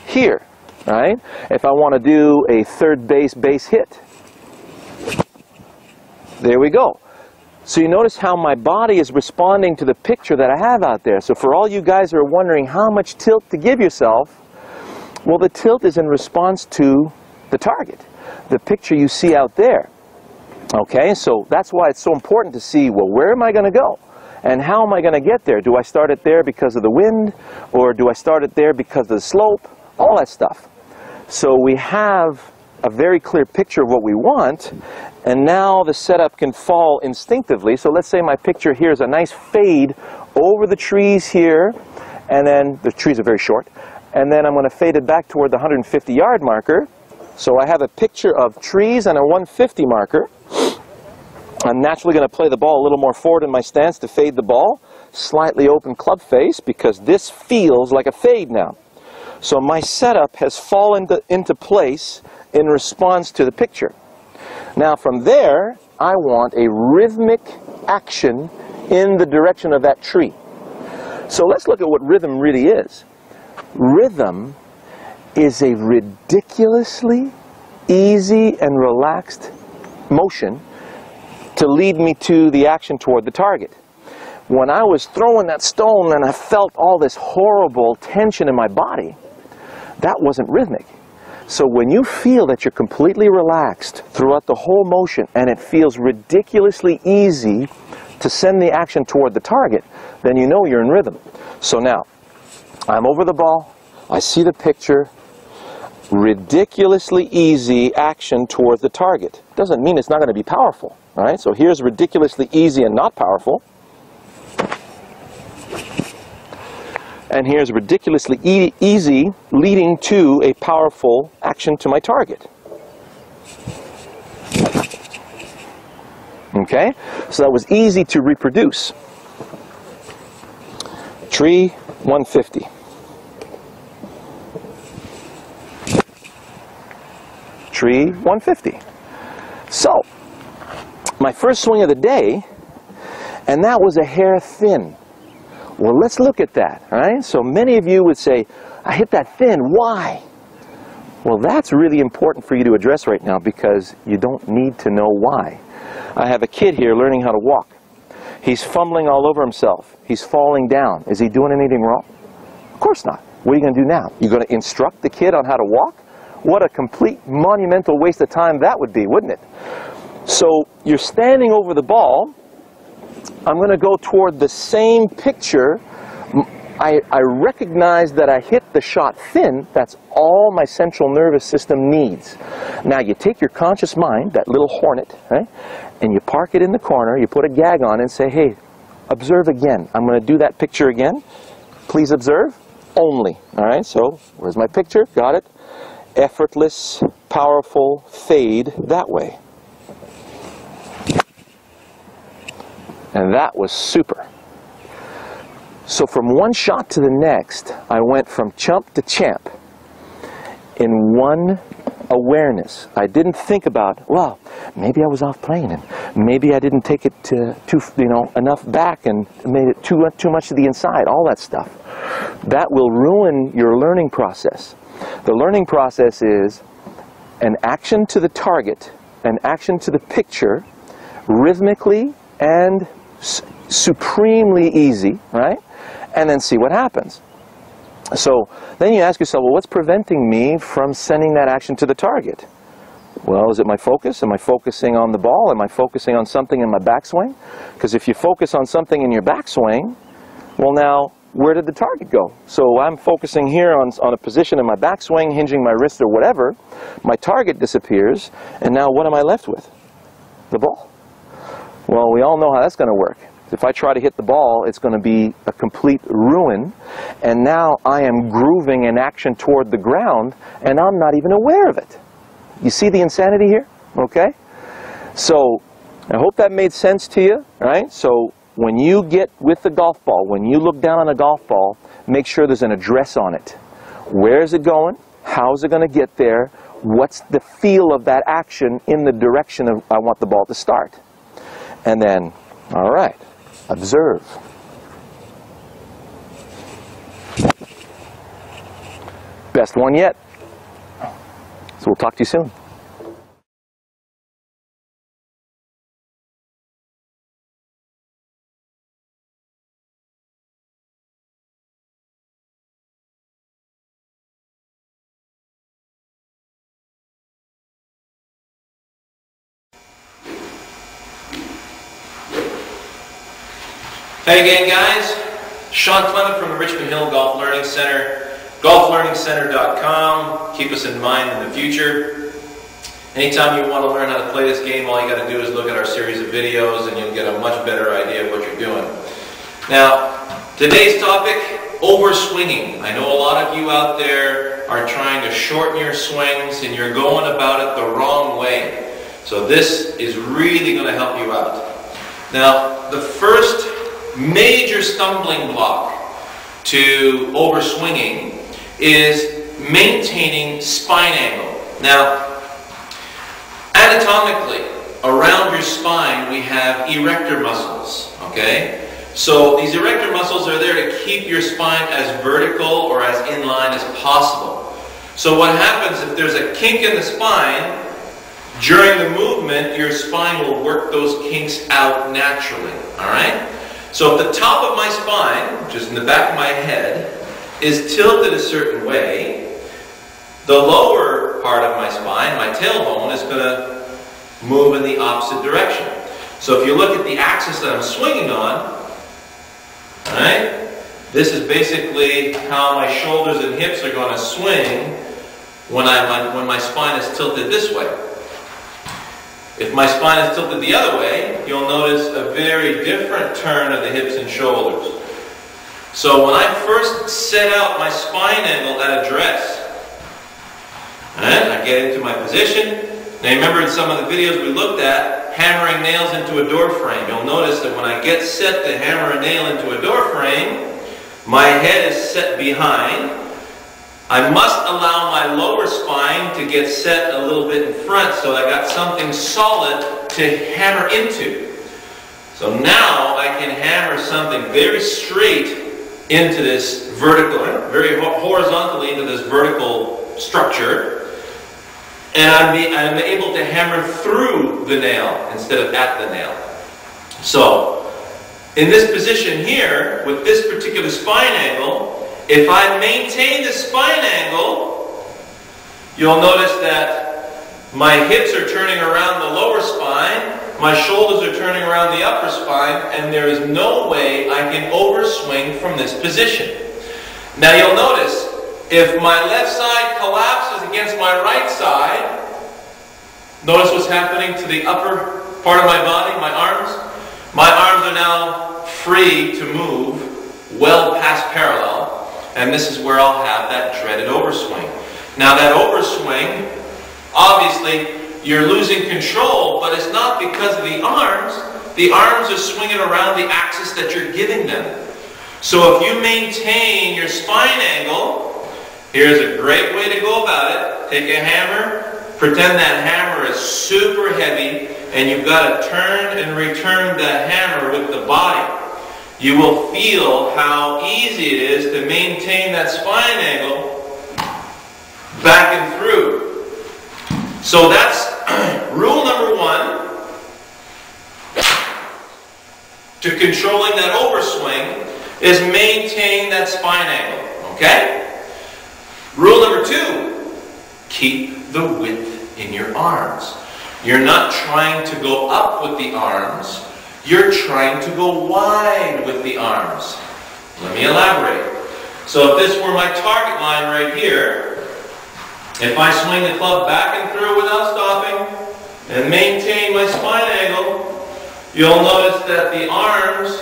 here, right? If I want to do a third base hit, there we go. So you notice how my body is responding to the picture that I have out there. So for all you guys who are wondering how much tilt to give yourself, well, the tilt is in response to the target, the picture you see out there. Okay, so that's why it's so important to see, well, where am I going to go? And how am I going to get there? Do I start it there because of the wind? Or do I start it there because of the slope? All that stuff. So we have a very clear picture of what we want, and now the setup can fall instinctively. So let's say my picture here is a nice fade over the trees here, and then the trees are very short, and then I'm going to fade it back toward the 150-yard marker. So I have a picture of trees and a 150 marker. I'm naturally going to play the ball a little more forward in my stance to fade the ball, slightly open club face, because this feels like a fade now. So my setup has fallen into place in response to the picture. Now from there, I want a rhythmic action in the direction of that tree. So let's look at what rhythm really is. Rhythm is a ridiculously easy and relaxed motion to lead me to the action toward the target. When I was throwing that stone and I felt all this horrible tension in my body, that wasn't rhythmic. So when you feel that you're completely relaxed throughout the whole motion and it feels ridiculously easy to send the action toward the target, then you know you're in rhythm. So now, I'm over the ball, I see the picture, ridiculously easy action toward the target. Doesn't mean it's not going to be powerful, right? So here's ridiculously easy and not powerful. And here's ridiculously easy leading to a powerful action to my target. Okay? So that was easy to reproduce. Tree 150. Tree 150. So, my first swing of the day, and that was a hair thin. Well, let's look at that, all right? So many of you would say, I hit that thin, why? Well, that's really important for you to address right now, because you don't need to know why. I have a kid here learning how to walk. He's fumbling all over himself. He's falling down. Is he doing anything wrong? Of course not. What are you going to do now? You're going to instruct the kid on how to walk? What a complete monumental waste of time that would be, wouldn't it? So you're standing over the ball. I'm going to go toward the same picture. I recognize that I hit the shot thin. That's all my central nervous system needs. Now you take your conscious mind, that little hornet, right, and you park it in the corner, you put a gag on it and say, hey, observe again. I'm going to do that picture again. Please observe only. All right, so where's my picture? Got it. Effortless, powerful fade that way. And that was super. So from one shot to the next, I went from chump to champ in one awareness. I didn't think about, well, maybe I was off playing and maybe I didn't take it enough back and made it too much to the inside, all that stuff. That will ruin your learning process. The learning process is an action to the target, an action to the picture, rhythmically and supremely easy, right? And then see what happens. So then you ask yourself, well, what's preventing me from sending that action to the target? Well, is it my focus? Am I focusing on the ball? Am I focusing on something in my backswing? Because if you focus on something in your backswing, well, now, where did the target go? So I'm focusing here on a position in my backswing, hinging my wrist or whatever. My target disappears, and now what am I left with? The ball. Well, we all know how that's going to work. If I try to hit the ball, it's going to be a complete ruin, and now I am grooving an action toward the ground, and I'm not even aware of it. You see the insanity here? Okay? So, I hope that made sense to you, right? So, when you get with the golf ball, when you look down on a golf ball, make sure there's an address on it. Where is it going? How is it going to get there? What's the feel of that action in the direction of I want the ball to start? And then, all right, observe. Best one yet. So we'll talk to you soon. Hey again, guys. Shawn Clement from the Richmond Hill Golf Learning Center. GolfLearningCenter.com. Keep us in mind in the future. Anytime you want to learn how to play this game, all you got to do is look at our series of videos and you'll get a much better idea of what you're doing. Now, today's topic, overswinging. I know a lot of you out there are trying to shorten your swings and you're going about it the wrong way. So this is really going to help you out. Now, the first major stumbling block to overswinging is maintaining spine angle. Now, anatomically, around your spine we have erector muscles, okay? So these erector muscles are there to keep your spine as vertical or as in line as possible. So what happens if there's a kink in the spine, during the movement your spine will work those kinks out naturally, all right? So if the top of my spine, which is in the back of my head, is tilted a certain way, the lower part of my spine, my tailbone, is going to move in the opposite direction. So if you look at the axis that I'm swinging on, right, this is basically how my shoulders and hips are going to swing when my spine is tilted this way. If my spine is tilted the other way, you'll notice a very different turn of the hips and shoulders. So when I first set out my spine angle at address, and I get into my position. Now remember in some of the videos we looked at, hammering nails into a door frame. You'll notice that when I get set to hammer a nail into a door frame, my head is set behind. I must allow my lower spine to get set a little bit in front so I got something solid to hammer into. So now I can hammer something very straight into this vertical, very horizontally into this vertical structure, and I'm able to hammer through the nail instead of at the nail. So in this position here, with this particular spine angle, if I maintain the spine angle, you'll notice that my hips are turning around the lower spine, my shoulders are turning around the upper spine, and there is no way I can overswing from this position. Now you'll notice, if my left side collapses against my right side, notice what's happening to the upper part of my body, my arms? My arms are now free to move well past parallel. And this is where I'll have that dreaded overswing. Now that overswing, obviously, you're losing control, but it's not because of the arms. The arms are swinging around the axis that you're giving them. So if you maintain your spine angle, here's a great way to go about it. Take a hammer, pretend that hammer is super heavy, and you've got to turn and return the hammer with the body. You will feel how easy it is to maintain that spine angle back and through. So that's rule number one to controlling that overswing, is maintain that spine angle. Okay? Rule number 2, keep the width in your arms. You're not trying to go up with the arms, you're trying to go wide with the arms. Let me elaborate. So if this were my target line right here, if I swing the club back and through without stopping and maintain my spine angle, you'll notice that the arms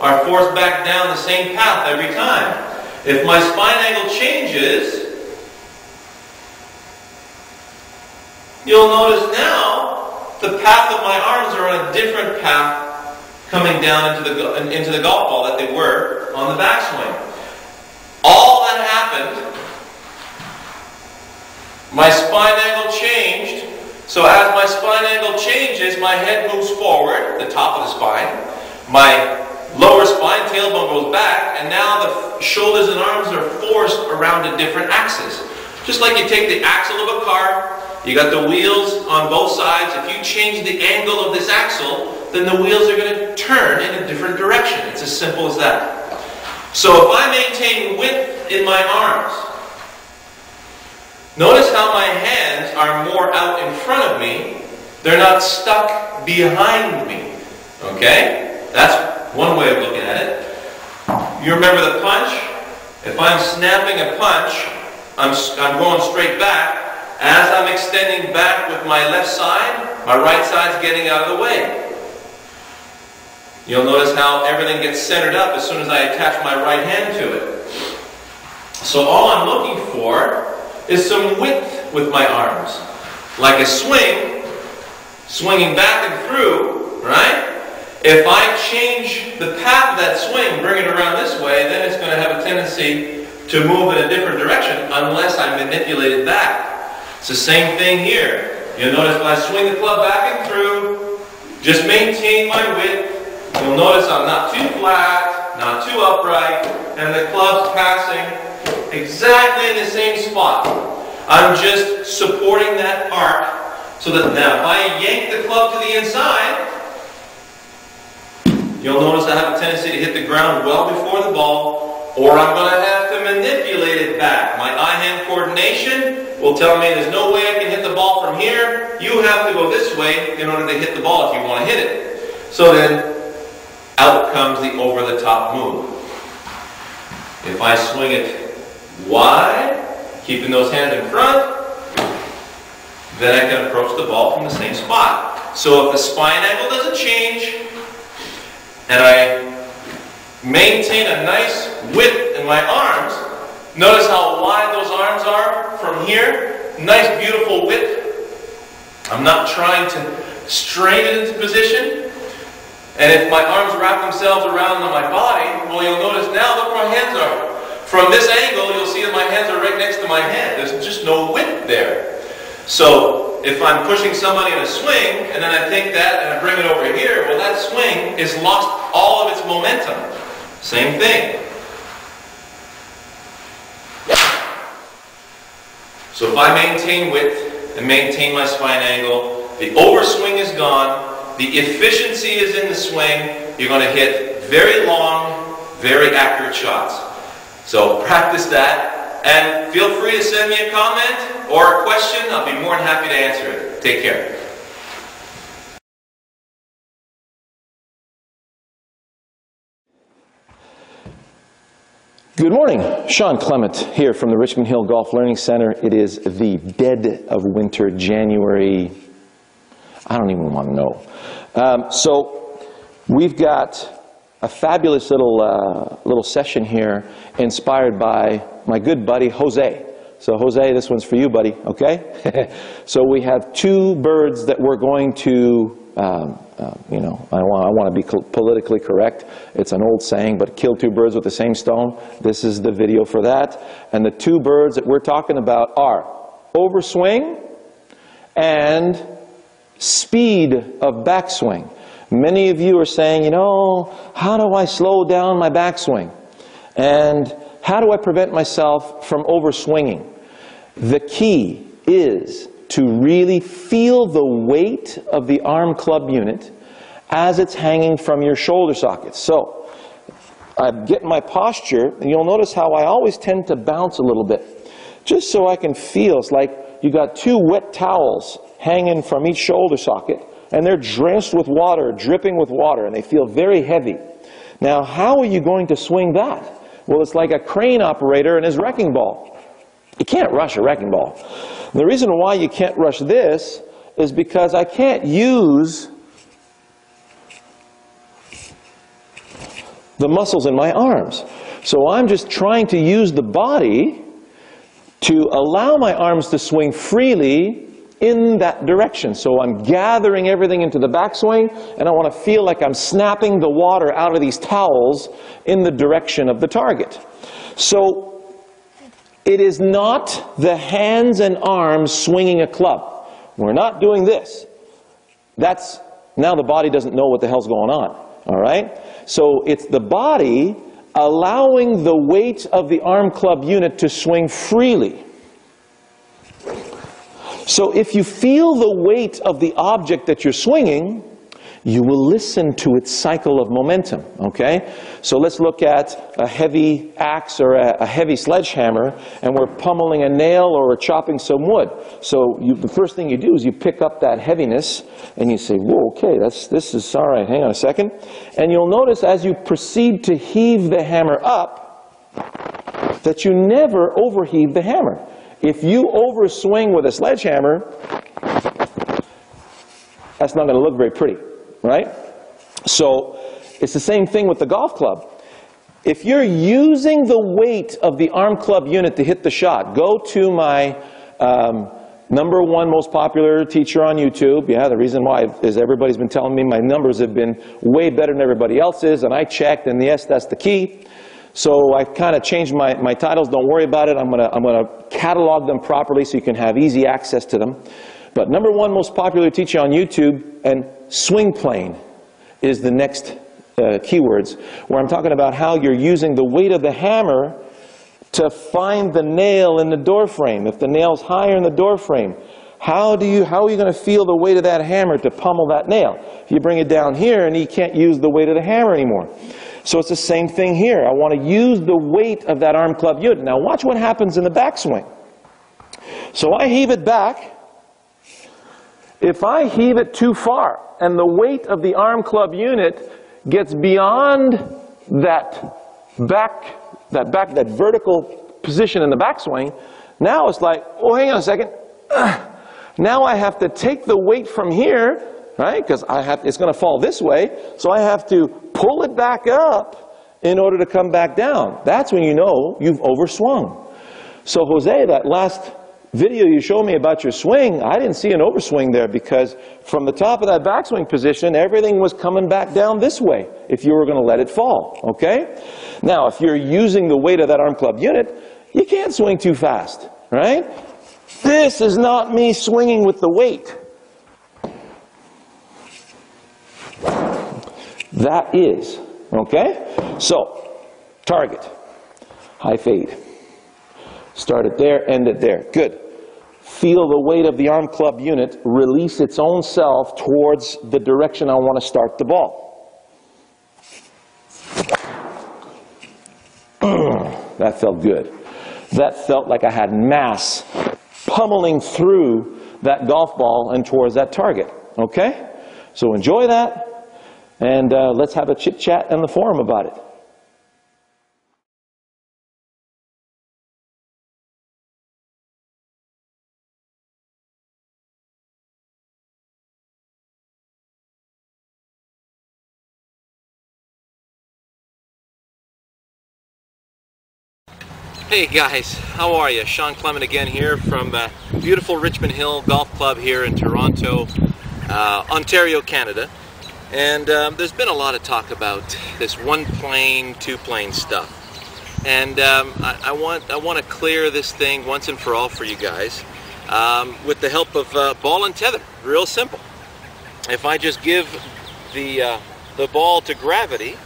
are forced back down the same path every time. If my spine angle changes, you'll notice now the path of my arms are on a different path coming down into the golf ball that they were on the backswing. All that happened, my spine angle changed, so as my spine angle changes, my head moves forward, the top of the spine, my lower spine, tailbone goes back, and now the shoulders and arms are forced around a different axis. Just like you take the axle of a car, you got the wheels on both sides. If you change the angle of this axle, then the wheels are going to turn in a different direction. It's as simple as that. So if I maintain width in my arms, notice how my hands are more out in front of me. They're not stuck behind me. Okay? That's one way of looking at it. You remember the punch? If I'm snapping a punch, I'm going straight back. As I'm extending back with my left side, my right side's getting out of the way. You'll notice how everything gets centered up as soon as I attach my right hand to it. So all I'm looking for is some width with my arms. Like a swing, swinging back and through, right? If I change the path of that swing, bring it around this way, then it's going to have a tendency to move in a different direction unless I manipulate it back. It's the same thing here. You'll notice when I swing the club back and through, just maintain my width. You'll notice I'm not too flat, not too upright, and the club's passing exactly in the same spot. I'm just supporting that arc so that now if I yank the club to the inside, you'll notice I have a tendency to hit the ground well before the ball, or I'm going to have to manipulate it back. My eye-hand coordination will tell me there's no way I can hit the ball from here. You have to go this way in order to hit the ball if you want to hit it. So then, out comes the over-the-top move. If I swing it wide, keeping those hands in front, then I can approach the ball from the same spot. So if the spine angle doesn't change, and I maintain a nice width in my arms, notice how wide those arms are from here. Nice, beautiful width. I'm not trying to strain it into position. And if my arms wrap themselves around my body, well, you'll notice now, look where my hands are. From this angle, you'll see that my hands are right next to my head. There's just no width there. So if I'm pushing somebody in a swing, and then I take that and I bring it over here, well, that swing has lost all of its momentum. Same thing. So if I maintain width and maintain my spine angle, the overswing is gone, the efficiency is in the swing, you're going to hit very long, very accurate shots. So practice that, and feel free to send me a comment or a question. I'll be more than happy to answer it. Take care. Good morning, Shawn Clement here from the Richmond Hill Golf Learning Center. It is the dead of winter, January, I don't even want to know. So we've got a fabulous little session here inspired by my good buddy Jose. So Jose, this one's for you, buddy, okay? So we have two birds that we're going to, you know, I want to be politically correct. It's an old saying, but kill two birds with the same stone. This is the video for that. And the two birds that we're talking about are overswing and speed of backswing. Many of you are saying, you know, how do I slow down my backswing? And how do I prevent myself from overswinging? The key is to really feel the weight of the arm club unit as it's hanging from your shoulder sockets. So I get my posture, and you'll notice how I always tend to bounce a little bit. just so I can feel. It's like you got two wet towels hanging from each shoulder socket, and they're drenched with water, dripping with water, and they feel very heavy. Now, how are you going to swing that? Well, it's like a crane operator and his wrecking ball. You can't rush a wrecking ball. The reason why you can't rush this is because I can't use the muscles in my arms. So I'm just trying to use the body to allow my arms to swing freely in that direction. So I'm gathering everything into the backswing, and I want to feel like I'm snapping the water out of these towels in the direction of the target. So it is not the hands and arms swinging a club. We're not doing this. That's, now the body doesn't know what the hell's going on. All right? So it's the body allowing the weight of the arm club unit to swing freely. So if you feel the weight of the object that you're swinging, you will listen to its cycle of momentum, okay? So let's look at a heavy axe or a heavy sledgehammer, and we're pummeling a nail or we're chopping some wood. So the first thing you do is you pick up that heaviness and you say, whoa, okay, this is, all right, hang on a second. And you'll notice as you proceed to heave the hammer up, that you never overheave the hammer. If you overswing with a sledgehammer, that's not going to look very pretty, right? So it's the same thing with the golf club. If you're using the weight of the arm club unit to hit the shot, go to my #1 most popular teacher on YouTube. Yeah, the reason why is everybody's been telling me my numbers have been way better than everybody else's, and I checked, and yes, that's the key. So I kind of changed my titles. Don't worry about it. I'm gonna catalog them properly so you can have easy access to them. But #1 most popular teacher on YouTube, and swing plane is the next keywords, where I'm talking about how you're using the weight of the hammer to find the nail in the door frame. If the nail's higher in the door frame, how are you going to feel the weight of that hammer to pummel that nail? If you bring it down here, and you can't use the weight of the hammer anymore. So it's the same thing here. I want to use the weight of that arm club unit. Now watch what happens in the backswing. So I heave it back. If I heave it too far and the weight of the arm club unit gets beyond that vertical position in the backswing, now it's like, oh, hang on a second. Now I have to take the weight from here, right? Because it's going to fall this way, so I have to pull it back up in order to come back down. That's when you know you've overswung. So Jose, that last video you showed me about your swing, I didn't see an overswing there, because from the top of that backswing position, everything was coming back down this way if you were going to let it fall, okay? Now, if you're using the weight of that arm club unit, you can't swing too fast, right? This is not me swinging with the weight. That is, okay? So, target, high fade. Start it there, end it there. Good. Feel the weight of the arm club unit release its own self towards the direction I want to start the ball. That felt good. That felt like I had mass pummeling through that golf ball and towards that target. Okay? So enjoy that. And let's have a chit-chat in the forum about it. Hey guys, how are you? Shawn Clement again here from beautiful Richmond Hill Golf Club here in Toronto, Ontario, Canada. And there's been a lot of talk about this one plane, two plane stuff. And I want to clear this thing once and for all for you guys with the help of ball and tether. Real simple. If I just give the ball to gravity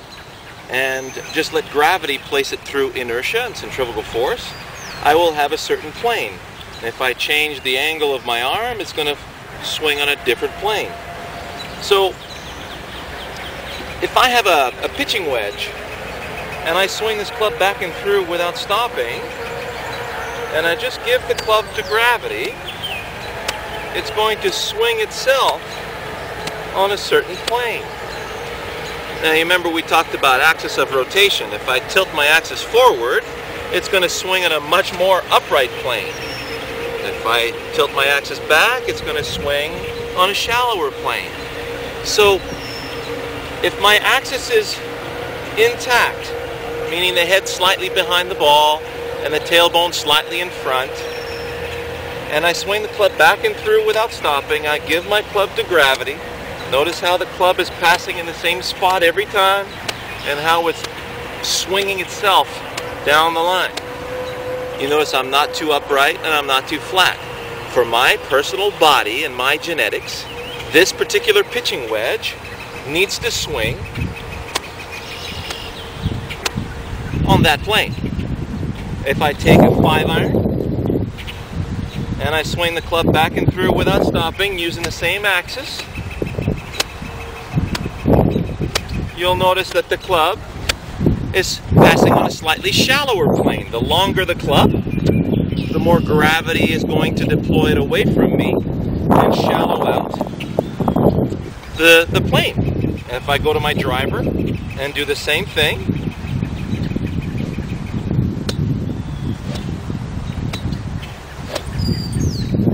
and just let gravity place it through inertia and centrifugal force, I will have a certain plane. And if I change the angle of my arm, it's going to swing on a different plane. So if I have a pitching wedge and I swing this club back and through without stopping, and I just give the club to gravity, it's going to swing itself on a certain plane. Now you remember we talked about axis of rotation. If I tilt my axis forward, it's going to swing on a much more upright plane. If I tilt my axis back, it's going to swing on a shallower plane. So if my axis is intact, meaning the head slightly behind the ball and the tailbone slightly in front, and I swing the club back and through without stopping, I give my club to gravity. Notice how the club is passing in the same spot every time and how it's swinging itself down the line. You notice I'm not too upright and I'm not too flat. For my personal body and my genetics, this particular pitching wedge needs to swing on that plane. If I take a 5-iron and I swing the club back and through without stopping using the same axis, you'll notice that the club is passing on a slightly shallower plane. The longer the club, the more gravity is going to deploy it away from me and shallow out the plane. And if I go to my driver and do the same thing,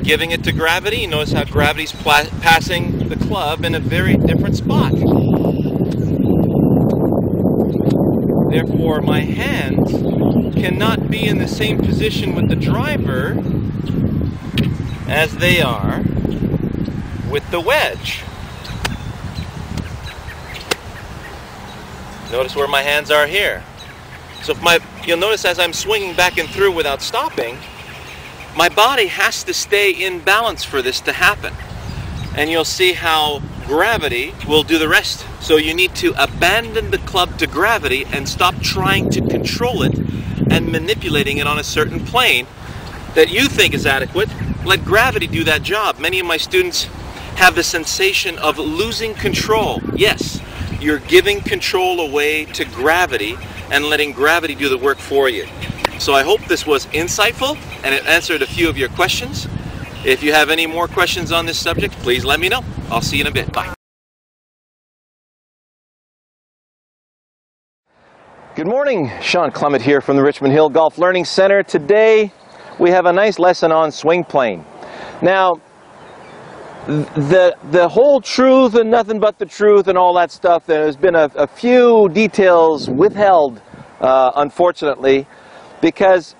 giving it to gravity, you notice how gravity's passing the club in a very different spot. Therefore, my hands cannot be in the same position with the driver as they are with the wedge. Notice where my hands are here. So you'll notice as I'm swinging back and through without stopping, my body has to stay in balance for this to happen. And you'll see how gravity will do the rest. So you need to abandon the club to gravity and stop trying to control it and manipulating it on a certain plane that you think is adequate. Let gravity do that job. Many of my students have the sensation of losing control. Yes, you're giving control away to gravity and letting gravity do the work for you. So I hope this was insightful and it answered a few of your questions. If you have any more questions on this subject, please let me know. I'll see you in a bit. Bye. Good morning, Shawn Clement here from the Richmond Hill Golf Learning Center. Today we have a nice lesson on swing plane. Now, the whole truth and nothing but the truth and all that stuff, there's been a few details withheld, unfortunately, because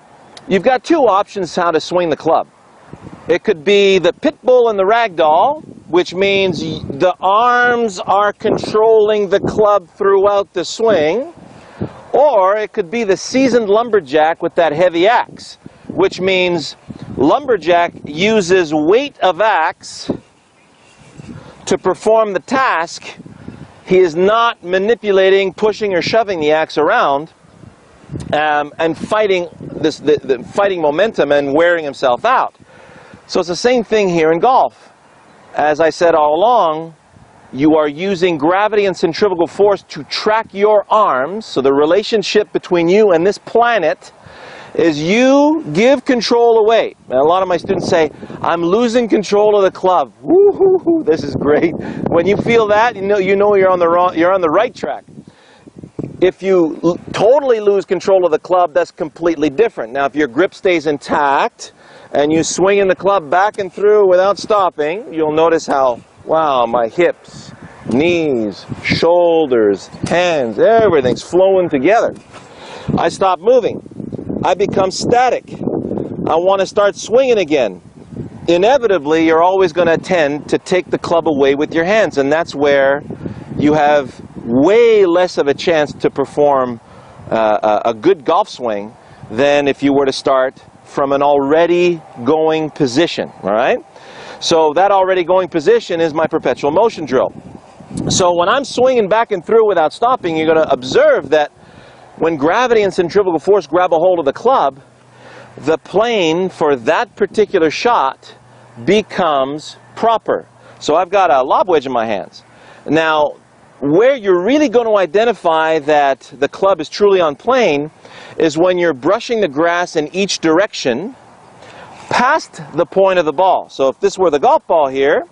you've got two options how to swing the club. It could be the pit bull and the ragdoll, which means the arms are controlling the club throughout the swing. Or it could be the seasoned lumberjack with that heavy axe, which means lumberjack uses weight of axe to perform the task. He is not manipulating, pushing, or shoving the axe around and fighting the fighting momentum and wearing himself out. So it's the same thing here in golf. As I said all along, you are using gravity and centrifugal force to track your arms. So the relationship between you and this planet is you give control away. And a lot of my students say, I'm losing control of the club. Woo-hoo-hoo, this is great. When you feel that, you know you're on the right track. If you totally lose control of the club, that's completely different. Now, if your grip stays intact and you swing in the club back and through without stopping, you'll notice how, wow, my hips, knees, shoulders, hands, everything's flowing together. I stop moving. I become static. I want to start swinging again. Inevitably, you're always going to tend to take the club away with your hands, and that's where you have way less of a chance to perform a good golf swing than if you were to start from an already going position, all right? So that already going position is my perpetual motion drill. So when I'm swinging back and through without stopping, you're going to observe that when gravity and centrifugal force grab a hold of the club, the plane for that particular shot becomes proper. So I've got a lob wedge in my hands. Now, where you're really going to identify that the club is truly on plane is when you're brushing the grass in each direction past the point of the ball. So if this were the golf ball here,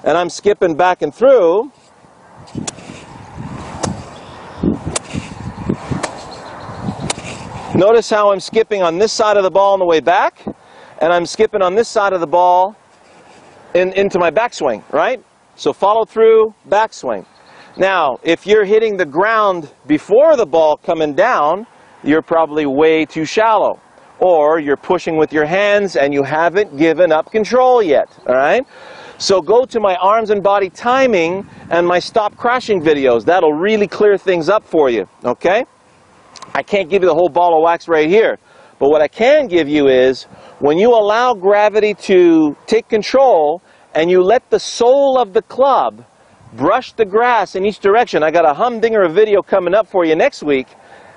and I'm skipping back and through, notice how I'm skipping on this side of the ball on the way back, and I'm skipping on this side of the ball into my backswing, right? So follow through, backswing. Now, if you're hitting the ground before the ball coming down, you're probably way too shallow. Or you're pushing with your hands and you haven't given up control yet, all right? So go to my arms and body timing and my stop crashing videos. That'll really clear things up for you, okay? I can't give you the whole ball of wax right here. But what I can give you is, when you allow gravity to take control and you let the sole of the club brush the grass in each direction. I got a humdinger of video coming up for you next week.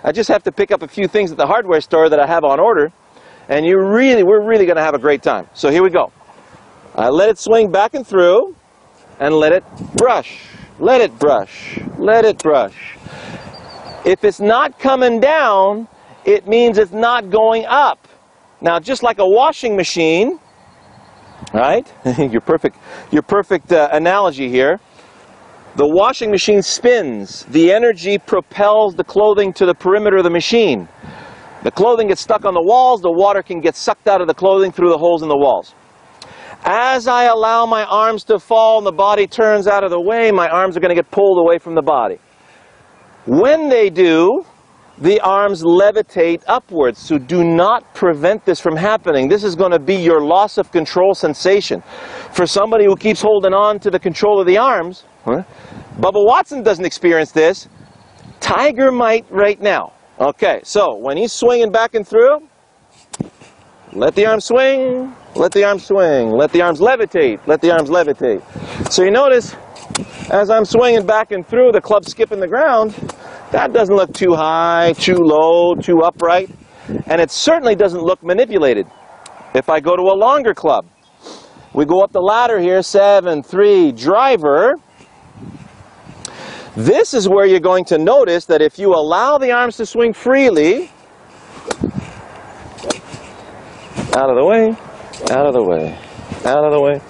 I just have to pick up a few things at the hardware store that I have on order. And we're really going to have a great time. So here we go. I let it swing back and through, and let it brush. Let it brush. Let it brush. If it's not coming down, it means it's not going up. Now, just like a washing machine, right? Your perfect analogy here. The washing machine spins. The energy propels the clothing to the perimeter of the machine. The clothing gets stuck on the walls. The water can get sucked out of the clothing through the holes in the walls. As I allow my arms to fall and the body turns out of the way, my arms are going to get pulled away from the body. When they do, the arms levitate upwards. So do not prevent this from happening. This is going to be your loss of control sensation. For somebody who keeps holding on to the control of the arms, Bubba Watson doesn't experience this. Tiger might right now. Okay, so when he's swinging back and through, let the arms swing, let the arms swing, let the arms levitate, let the arms levitate. So you notice, as I'm swinging back and through, the club skipping the ground, that doesn't look too high, too low, too upright, and it certainly doesn't look manipulated. If I go to a longer club, we go up the ladder here, 7-3 driver. This is where you're going to notice that if you allow the arms to swing freely, out of the way, out of the way, out of the way,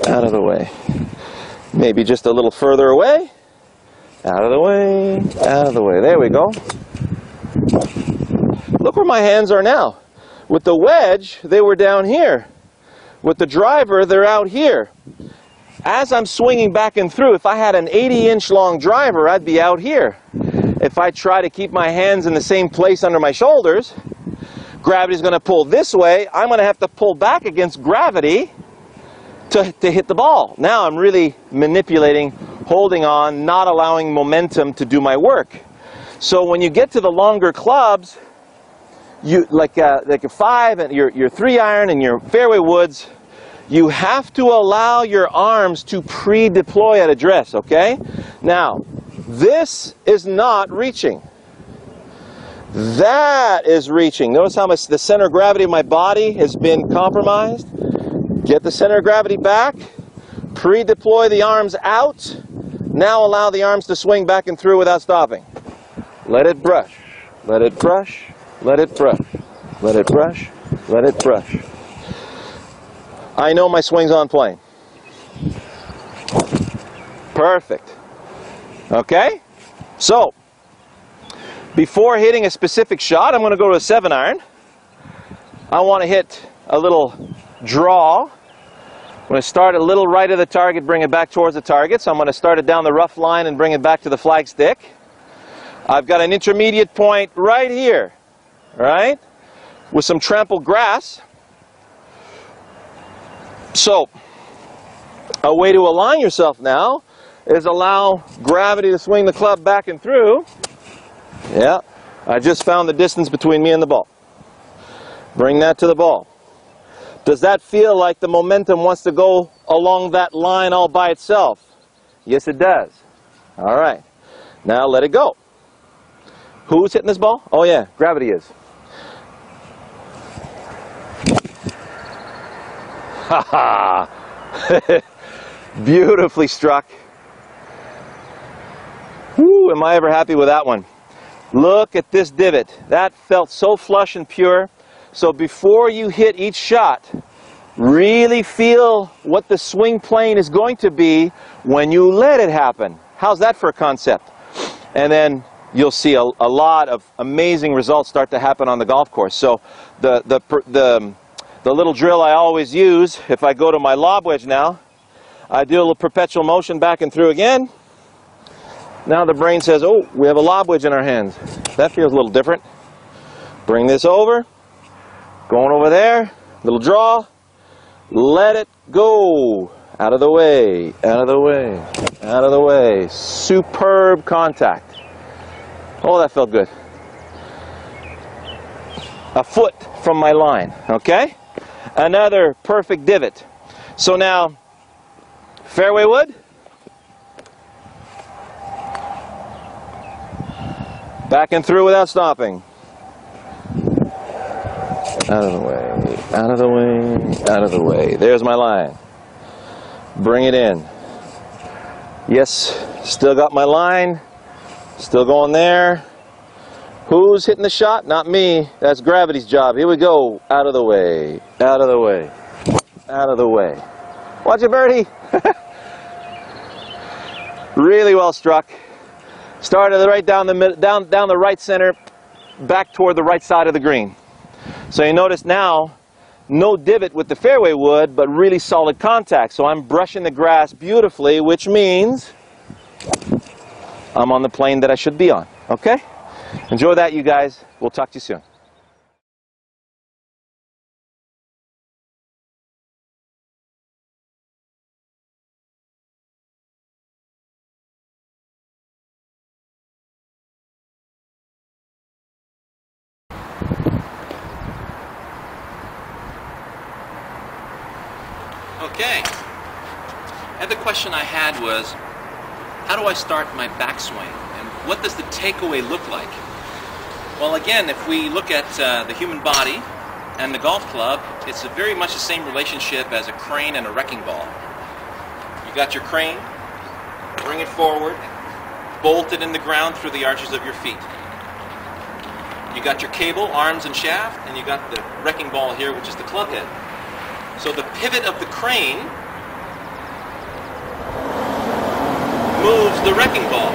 out of the way. Maybe just a little further away, out of the way, out of the way. There we go. Look where my hands are now. With the wedge, they were down here. With the driver, they're out here. As I'm swinging back and through, if I had an 80-inch long driver, I'd be out here. If I try to keep my hands in the same place under my shoulders, gravity's going to pull this way. I'm going to have to pull back against gravity to hit the ball. Now I'm really manipulating, holding on, not allowing momentum to do my work. So when you get to the longer clubs, you like a 5 and your 3-iron and your fairway woods, you have to allow your arms to pre-deploy at address, okay? Now, this is not reaching. That is reaching. Notice how much the center of gravity of my body has been compromised. Get the center of gravity back. Pre-deploy the arms out. Now allow the arms to swing back and through without stopping. Let it brush. Let it brush. Let it brush. Let it brush. Let it brush. I know my swing's on plane. Perfect. Okay? So, before hitting a specific shot, I'm going to go to a 7-iron. I want to hit a little draw. I'm going to start a little right of the target, bring it back towards the target. So I'm going to start it down the rough line and bring it back to the flagstick. I've got an intermediate point right here, right, with some trampled grass. So, a way to align yourself now is allow gravity to swing the club back and through. Yeah, I just found the distance between me and the ball. Bring that to the ball. Does that feel like the momentum wants to go along that line all by itself? Yes, it does. All right. Now let it go. Who's hitting this ball? Oh yeah, gravity is. Ha ha! Beautifully struck. Woo, am I ever happy with that one. Look at this divot. That felt so flush and pure. So before you hit each shot, Really feel what the swing plane is going to be when you let it happen. How's that for a concept? And then you'll see a lot of amazing results start to happen on the golf course. So the little drill I always use, if I go to my lob wedge now, I do a little perpetual motion back and through again. Now the brain says, oh, we have a lob wedge in our hands. That feels a little different. Bring this over, going over there, little draw, let it go. Out of the way, out of the way, out of the way. Superb contact. Oh, that felt good. A foot from my line, okay? Another perfect divot. So now, fairway wood. Back and through without stopping. Out of the way, out of the way, out of the way. There's my line. Bring it in. Yes, still got my line. Still going there. Who's hitting the shot? Not me. That's gravity's job. Here we go. Out of the way, out of the way, out of the way. Watch it, birdie. Really well struck. Started right down the mid, down the right center, back toward the right side of the green. So you notice now, no divot with the fairway wood, but really solid contact. So I'm brushing the grass beautifully, which means I'm on the plane that I should be on. Okay? Enjoy that, you guys. We'll talk to you soon. Okay. And the question I had was, how do I start my backswing? And what does the takeaway look like? Well, again, if we look at the human body and the golf club, it's very much the same relationship as a crane and a wrecking ball. You got your crane, bring it forward, bolt it in the ground through the arches of your feet. You got your cable, arms and shaft, and you got the wrecking ball here, which is the club head. So the pivot of the crane moves the wrecking ball.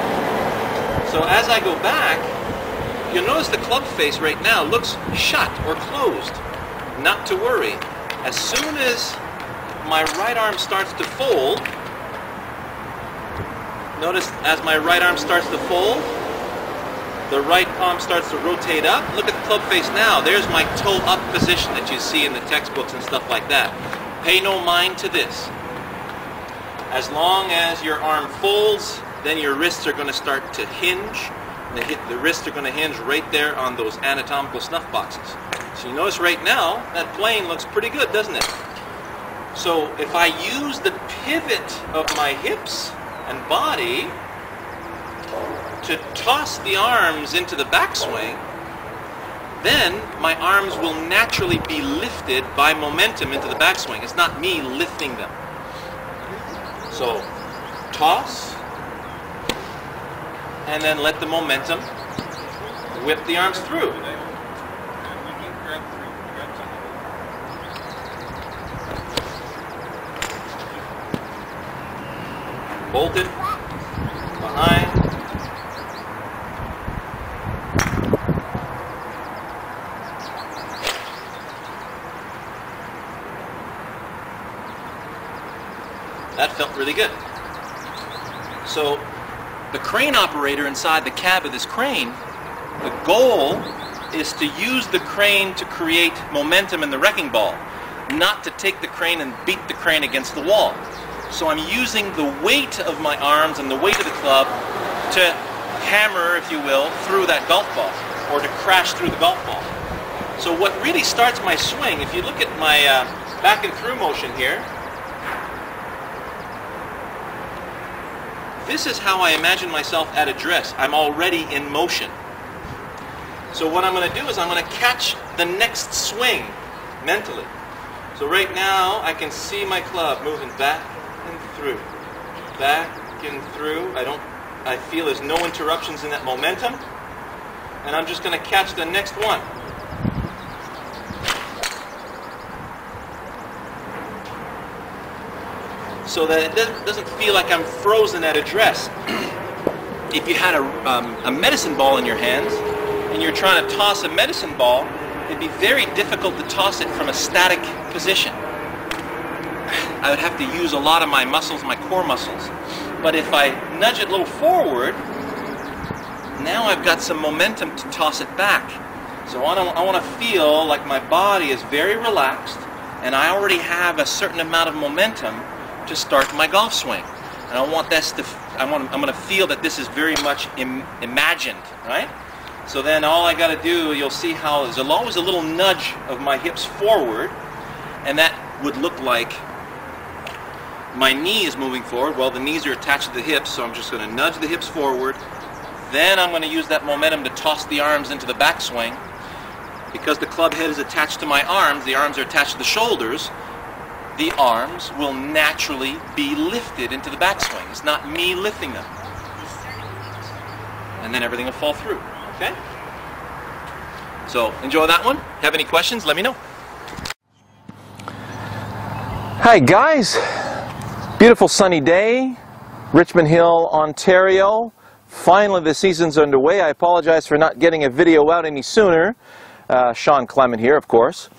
So as I go back, you'll notice the club face right now looks shut or closed. Not to worry. As soon as my right arm starts to fold, notice as my right arm starts to fold, the right palm starts to rotate up. Look at the club face now. There's my toe up position that you see in the textbooks and stuff like that. Pay no mind to this. As long as your arm folds, then your wrists are going to start to hinge. The wrists are going to hinge right there on those anatomical snuff boxes. So you notice right now, that plane looks pretty good, doesn't it? So if I use the pivot of my hips and body to toss the arms into the backswing, then my arms will naturally be lifted by momentum into the backswing. It's not me lifting them. So, toss, and then let the momentum whip the arms through. Bolted, behind. That felt really good. So the crane operator inside the cab of this crane, the goal is to use the crane to create momentum in the wrecking ball, not to take the crane and beat the crane against the wall. So I'm using the weight of my arms and the weight of the club to hammer, if you will, through that golf ball, or to crash through the golf ball. So what really starts my swing, if you look at my back and through motion here, this is how I imagine myself at address. I'm already in motion. So what I'm going to do is I'm going to catch the next swing mentally. So right now I can see my club moving back and through. Back and through. I feel there's no interruptions in that momentum. And I'm just going to catch the next one. so that it doesn't feel like I'm frozen at address. If you had a medicine ball in your hands and you're trying to toss a medicine ball, it'd be very difficult to toss it from a static position. I would have to use a lot of my muscles, my core muscles. But if I nudge it a little forward, now I've got some momentum to toss it back. So I want to feel like my body is very relaxed and I already have a certain amount of momentum to start my golf swing. And I want this to, I'm going to feel that this is very much imagined, right? So then all I got to do, you'll see how there's always a little nudge of my hips forward, and that would look like my knee is moving forward. Well, the knees are attached to the hips, so I'm just going to nudge the hips forward. Then I'm going to use that momentum to toss the arms into the backswing. Because the club head is attached to my arms, the arms are attached to the shoulders, the arms will naturally be lifted into the backswing. It's not me lifting them. And then everything will fall through. Okay? So, enjoy that one. Have any questions? Let me know. Hi guys, beautiful sunny day, Richmond Hill, Ontario. Finally the season's underway. I apologize for not getting a video out any sooner. Shawn Clement here, of course.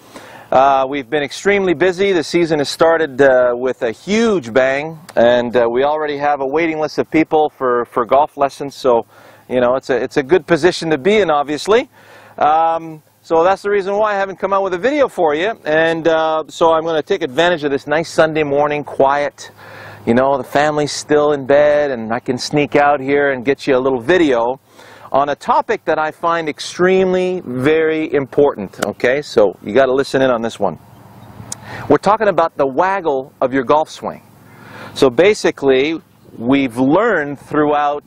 We've been extremely busy. The season has started with a huge bang, and we already have a waiting list of people for golf lessons, so you know it's a good position to be in, obviously. So that's the reason why I haven't come out with a video for you, and so I'm going to take advantage of this nice Sunday morning, quiet, you know, the family's still in bed, and I can sneak out here and get you a little video on a topic that I find extremely very important. Okay, so you got to listen in on this one. We're talking about the waggle of your golf swing. So basically, we've learned throughout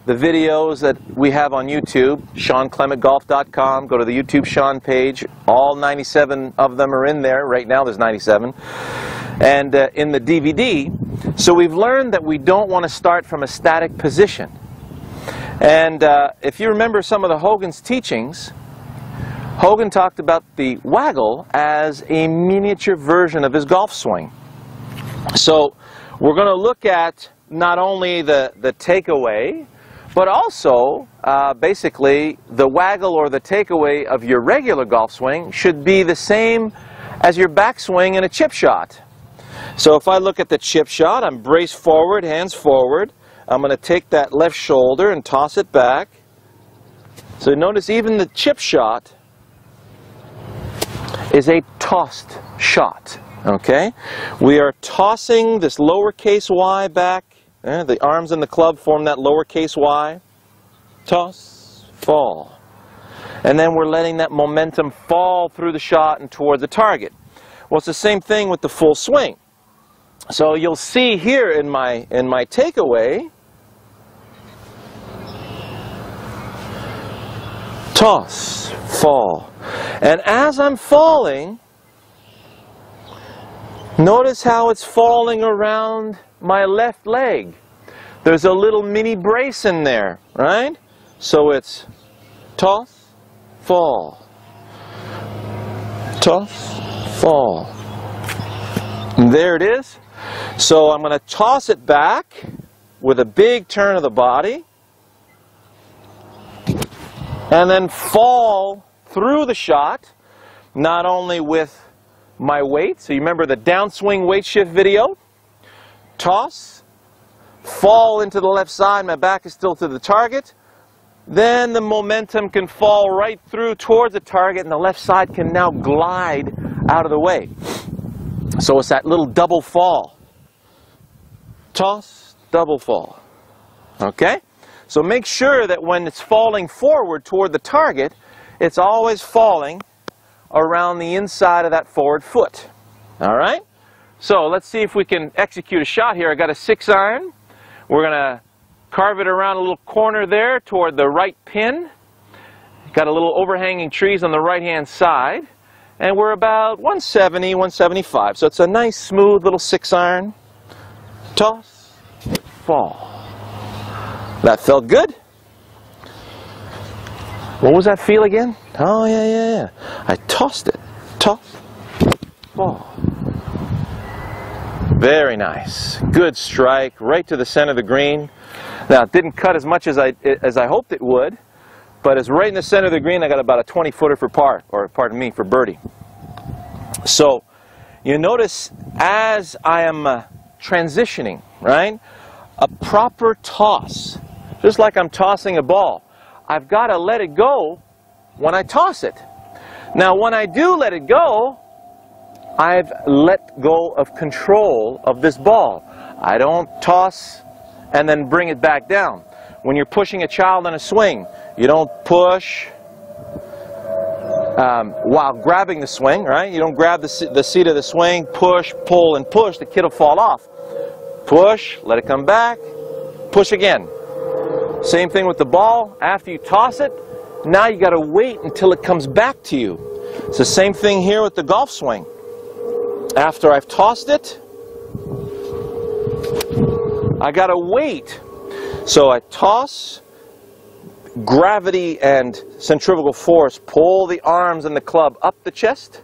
the videos that we have on YouTube, ShawnClementGolf.com. Go to the YouTube Shawn page. All 97 of them are in there. Right now there's 97. And in the DVD. So we've learned that we don't want to start from a static position. And if you remember some of the Hogan's teachings, Hogan talked about the waggle as a miniature version of his golf swing. So we're going to look at not only the takeaway, but also basically the waggle or the takeaway of your regular golf swing should be the same as your backswing in a chip shot. So if I look at the chip shot, I'm braced forward, hands forward. I'm going to take that left shoulder and toss it back. So notice even the chip shot is a tossed shot. Okay? We are tossing this lowercase y back. The arms and the club form that lowercase y. Toss, fall. And then we're letting that momentum fall through the shot and toward the target. Well, it's the same thing with the full swing. So you'll see here in my takeaway, toss, fall. And as I'm falling, notice how it's falling around my left leg. There's a little mini brace in there, right? So it's toss, fall. Toss, fall. And there it is. So I'm going to toss it back with a big turn of the body. And then fall through the shot, not only with my weight. So you remember the downswing weight shift video? Toss, fall into the left side, my back is still to the target. Then the momentum can fall right through towards the target and the left side can now glide out of the way. So it's that little double fall. Toss, double fall. Okay? So make sure that when it's falling forward toward the target, it's always falling around the inside of that forward foot. All right? So let's see if we can execute a shot here. I got a 6-iron. We're going to carve it around a little corner there toward the right pin. Got a little overhanging trees on the right-hand side. And we're about 170, 175. So it's a nice, smooth little 6-iron. Toss, fall. That felt good. What was that feel again? Oh, yeah. I tossed it. Toss, fall. Very nice. Good strike, right to the center of the green. Now, it didn't cut as much as I hoped it would, but it's right in the center of the green. I got about a 20-footer for par, or pardon me, for birdie. So, you notice as I am transitioning, right, a proper toss, just like I'm tossing a ball, I've got to let it go when I toss it. Now, when I do let it go, I've let go of control of this ball. I don't toss and then bring it back down. When you're pushing a child on a swing, you don't push while grabbing the swing, right? You don't grab the seat of the swing, push, pull, and push. The kid will fall off. Push, let it come back, push again. Same thing with the ball. After you toss it, now you got to wait until it comes back to you. It's the same thing here with the golf swing. After I've tossed it, I got to wait. So I toss, gravity and centrifugal force pull the arms and the club up the chest.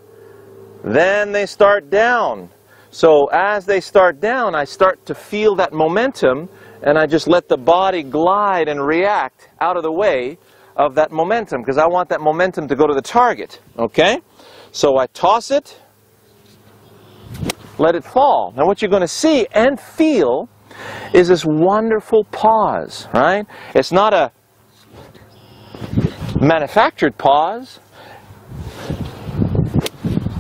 Then they start down. So as they start down, I start to feel that momentum, and I just let the body glide and react out of the way of that momentum, because I want that momentum to go to the target. Okay? So I toss it, let it fall. Now what you're going to see and feel is this wonderful pause, right? It's not a manufactured pause.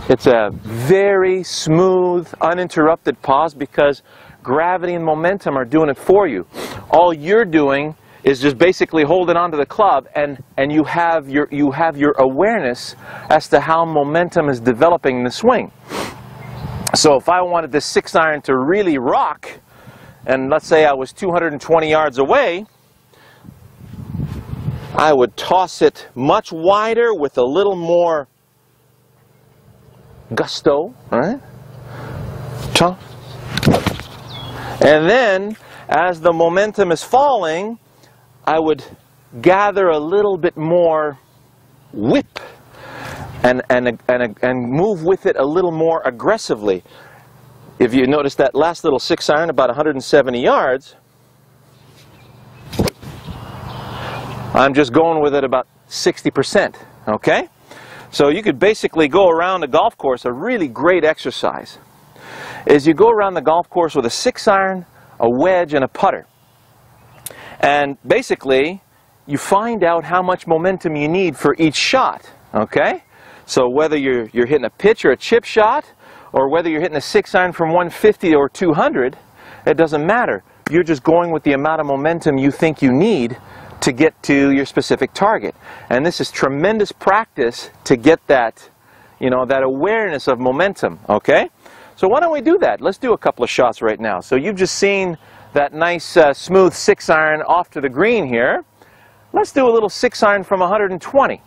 It's a very smooth, uninterrupted pause because gravity and momentum are doing it for you. All you're doing is just basically holding onto the club, and you have your awareness as to how momentum is developing in the swing. So if I wanted this 6-iron to really rock, and let's say I was 220 yards away, I would toss it much wider with a little more gusto, right? And then, as the momentum is falling, I would gather a little bit more whip and move with it a little more aggressively. If you notice that last little 6-iron, about 170 yards, I'm just going with it about 60%, okay? So you could basically go around a golf course. A really great exercise is you go around the golf course with a 6-iron, a wedge, and a putter. And basically, you find out how much momentum you need for each shot, okay? So whether you're hitting a pitch or a chip shot, or whether you're hitting a 6-iron from 150 or 200, it doesn't matter. You're just going with the amount of momentum you think you need to get to your specific target. And this is tremendous practice to get that, you know, that awareness of momentum, okay? So why don't we do that? Let's do a couple of shots right now. So you've just seen that nice smooth 6-iron off to the green here. Let's do a little 6-iron from 120.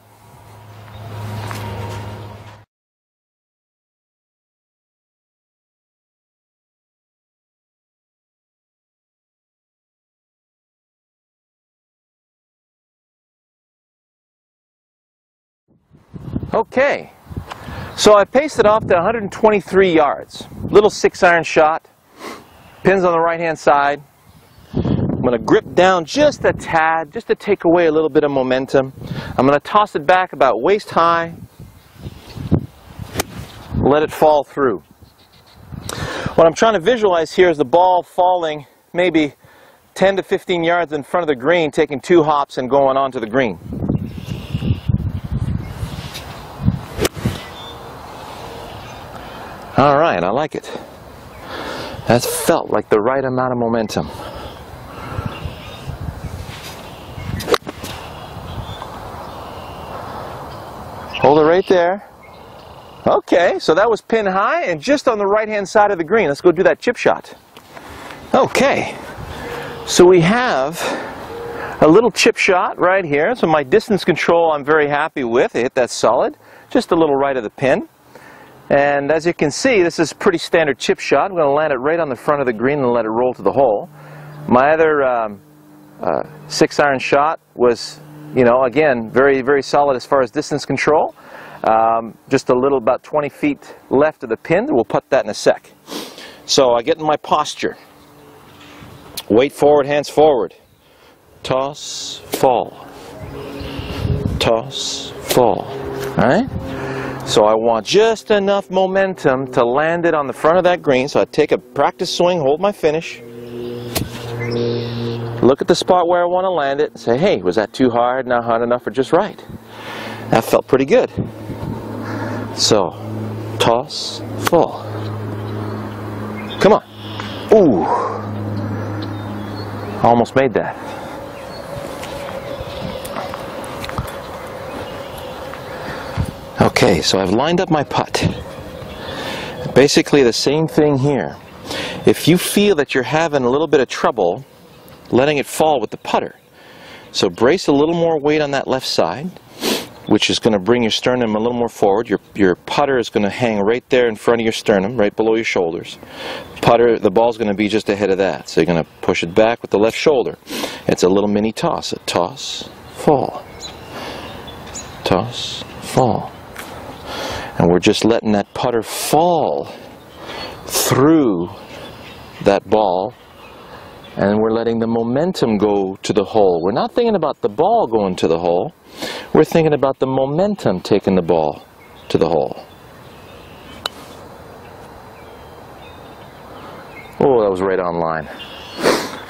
Okay, so I paced it off to 123 yards. Little 6-iron shot, pins on the right-hand side. I'm going to grip down just a tad, just to take away a little bit of momentum. I'm going to toss it back about waist high, let it fall through. What I'm trying to visualize here is the ball falling maybe 10 to 15 yards in front of the green, taking 2 hops and going onto the green. All right, I like it. That felt like the right amount of momentum. Hold it right there. Okay, so that was pin high and just on the right-hand side of the green. Let's go do that chip shot. Okay, so we have a little chip shot right here. So my distance control I'm very happy with. I hit that solid, just a little right of the pin. And as you can see, this is a pretty standard chip shot. I'm going to land it right on the front of the green and let it roll to the hole. My other 6-iron shot was, you know, again, very, very solid as far as distance control. Just a little, about 20 feet left of the pin. We'll put that in a sec. So I get in my posture. Weight forward, hands forward. Toss, fall. Toss, fall. Alright? So I want just enough momentum to land it on the front of that green. So I take a practice swing, hold my finish. Look at the spot where I want to land it and say, hey, was that too hard, not hard enough, or just right? That felt pretty good. So, toss, fall. Come on. Ooh. Almost made that. Okay, so I've lined up my putt. Basically the same thing here. If you feel that you're having a little bit of trouble letting it fall with the putter, so brace a little more weight on that left side, which is going to bring your sternum a little more forward. Your putter is going to hang right there in front of your sternum, right below your shoulders. The ball's going to be just ahead of that. So you're going to push it back with the left shoulder. It's a little mini toss. A toss, fall. Toss, fall. And we're just letting that putter fall through that ball. And we're letting the momentum go to the hole. We're not thinking about the ball going to the hole. We're thinking about the momentum taking the ball to the hole. Oh, that was right on line.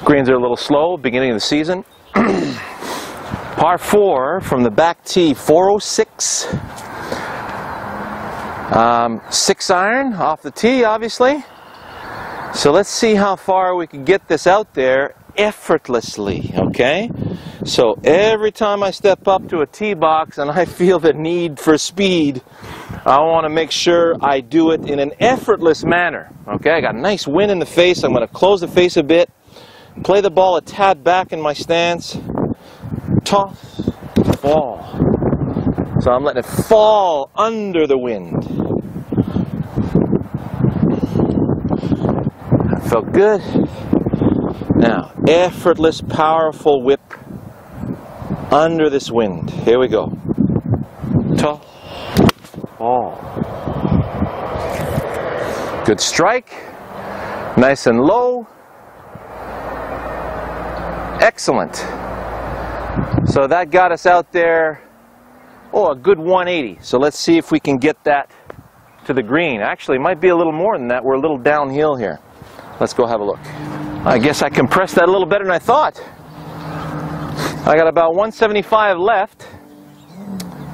Greens are a little slow, beginning of the season. Par 4 from the back tee, 406. 6 iron off the tee, obviously. So let's see how far we can get this out there effortlessly, okay? So every time I step up to a tee box and I feel the need for speed, I want to make sure I do it in an effortless manner, okay? I got a nice wind in the face. I'm going to close the face a bit, play the ball a tad back in my stance, toss, fall. So I'm letting it fall under the wind. That felt good. Now, effortless, powerful whip under this wind. Here we go. Toss, fall. Good strike. Nice and low. Excellent. So that got us out there, a good 180. So let's see if we can get that to the green. Actually, it might be a little more than that. We're a little downhill here. Let's go have a look. I guess I compressed that a little better than I thought. I got about 175 left.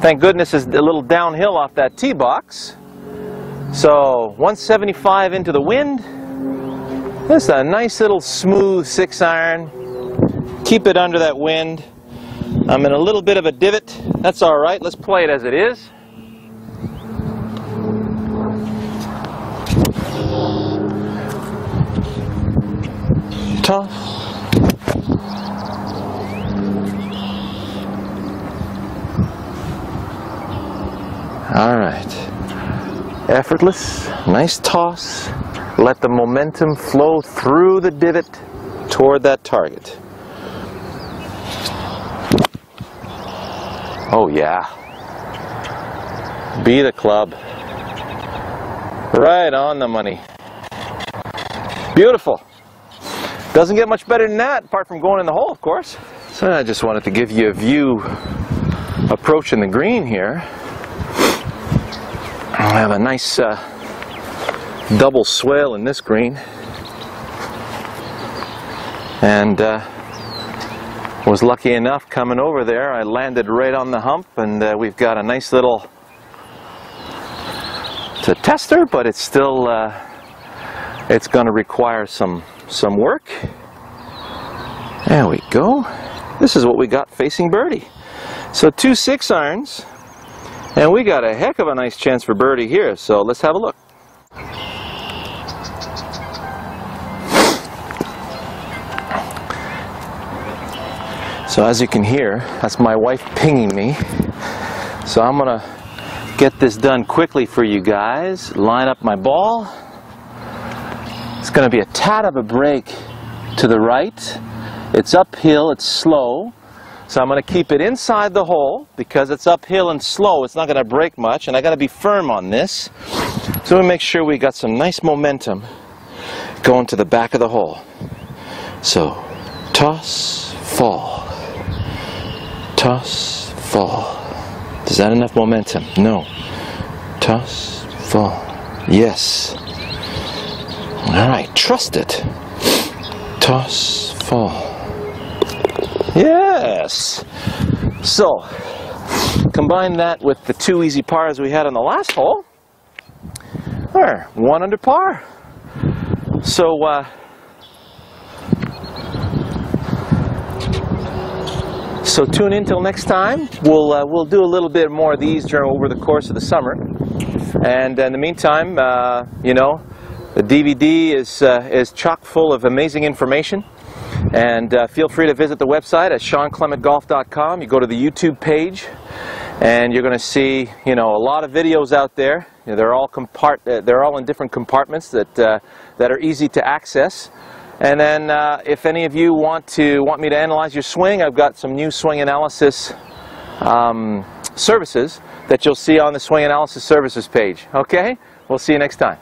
Thank goodness it's a little downhill off that tee box. So 175 into the wind. This is a nice little smooth 6 iron. Keep it under that wind. I'm in a little bit of a divot. That's all right. Let's play it as it is. Toss. All right. Effortless, nice toss. Let the momentum flow through the divot toward that target. Oh yeah. Be the club. Right on the money. Beautiful. Doesn't get much better than that, apart from going in the hole, of course. So I just wanted to give you a view approaching the green here. I have a nice double swale in this green. And was lucky enough coming over there. I landed right on the hump, and we've got a nice little, it's a tester, but it's still, it's going to require some work. There we go. This is what we got facing birdie. So 2 6 irons, and we got a heck of a nice chance for birdie here. So let's have a look. So as you can hear, that's my wife pinging me. So I'm gonna get this done quickly for you guys. Line up my ball. It's going to be a tad of a break to the right. It's uphill, it's slow. So I'm going to keep it inside the hole because it's uphill and slow. It's not going to break much, and I got to be firm on this. So we make sure we got some nice momentum. going to the back of the hole. So, toss, fall. Toss, fall. Is that enough momentum? No. Toss, fall. Yes. Alright, trust it. Toss, fall. Yes! So, combine that with the 2 easy pars we had on the last hole. We're 1 under par. So, so tune in till next time. We'll do a little bit more of these over the course of the summer. And in the meantime, you know, the DVD is chock full of amazing information. And feel free to visit the website at ShawnClementGolf.com. You go to the YouTube page, and you're going to see, you know, a lot of videos out there. You know, they're all in different compartments that are easy to access. And then, if any of you want me to analyze your swing, I've got some new swing analysis services that you'll see on the Swing Analysis Services page. Okay? We'll see you next time.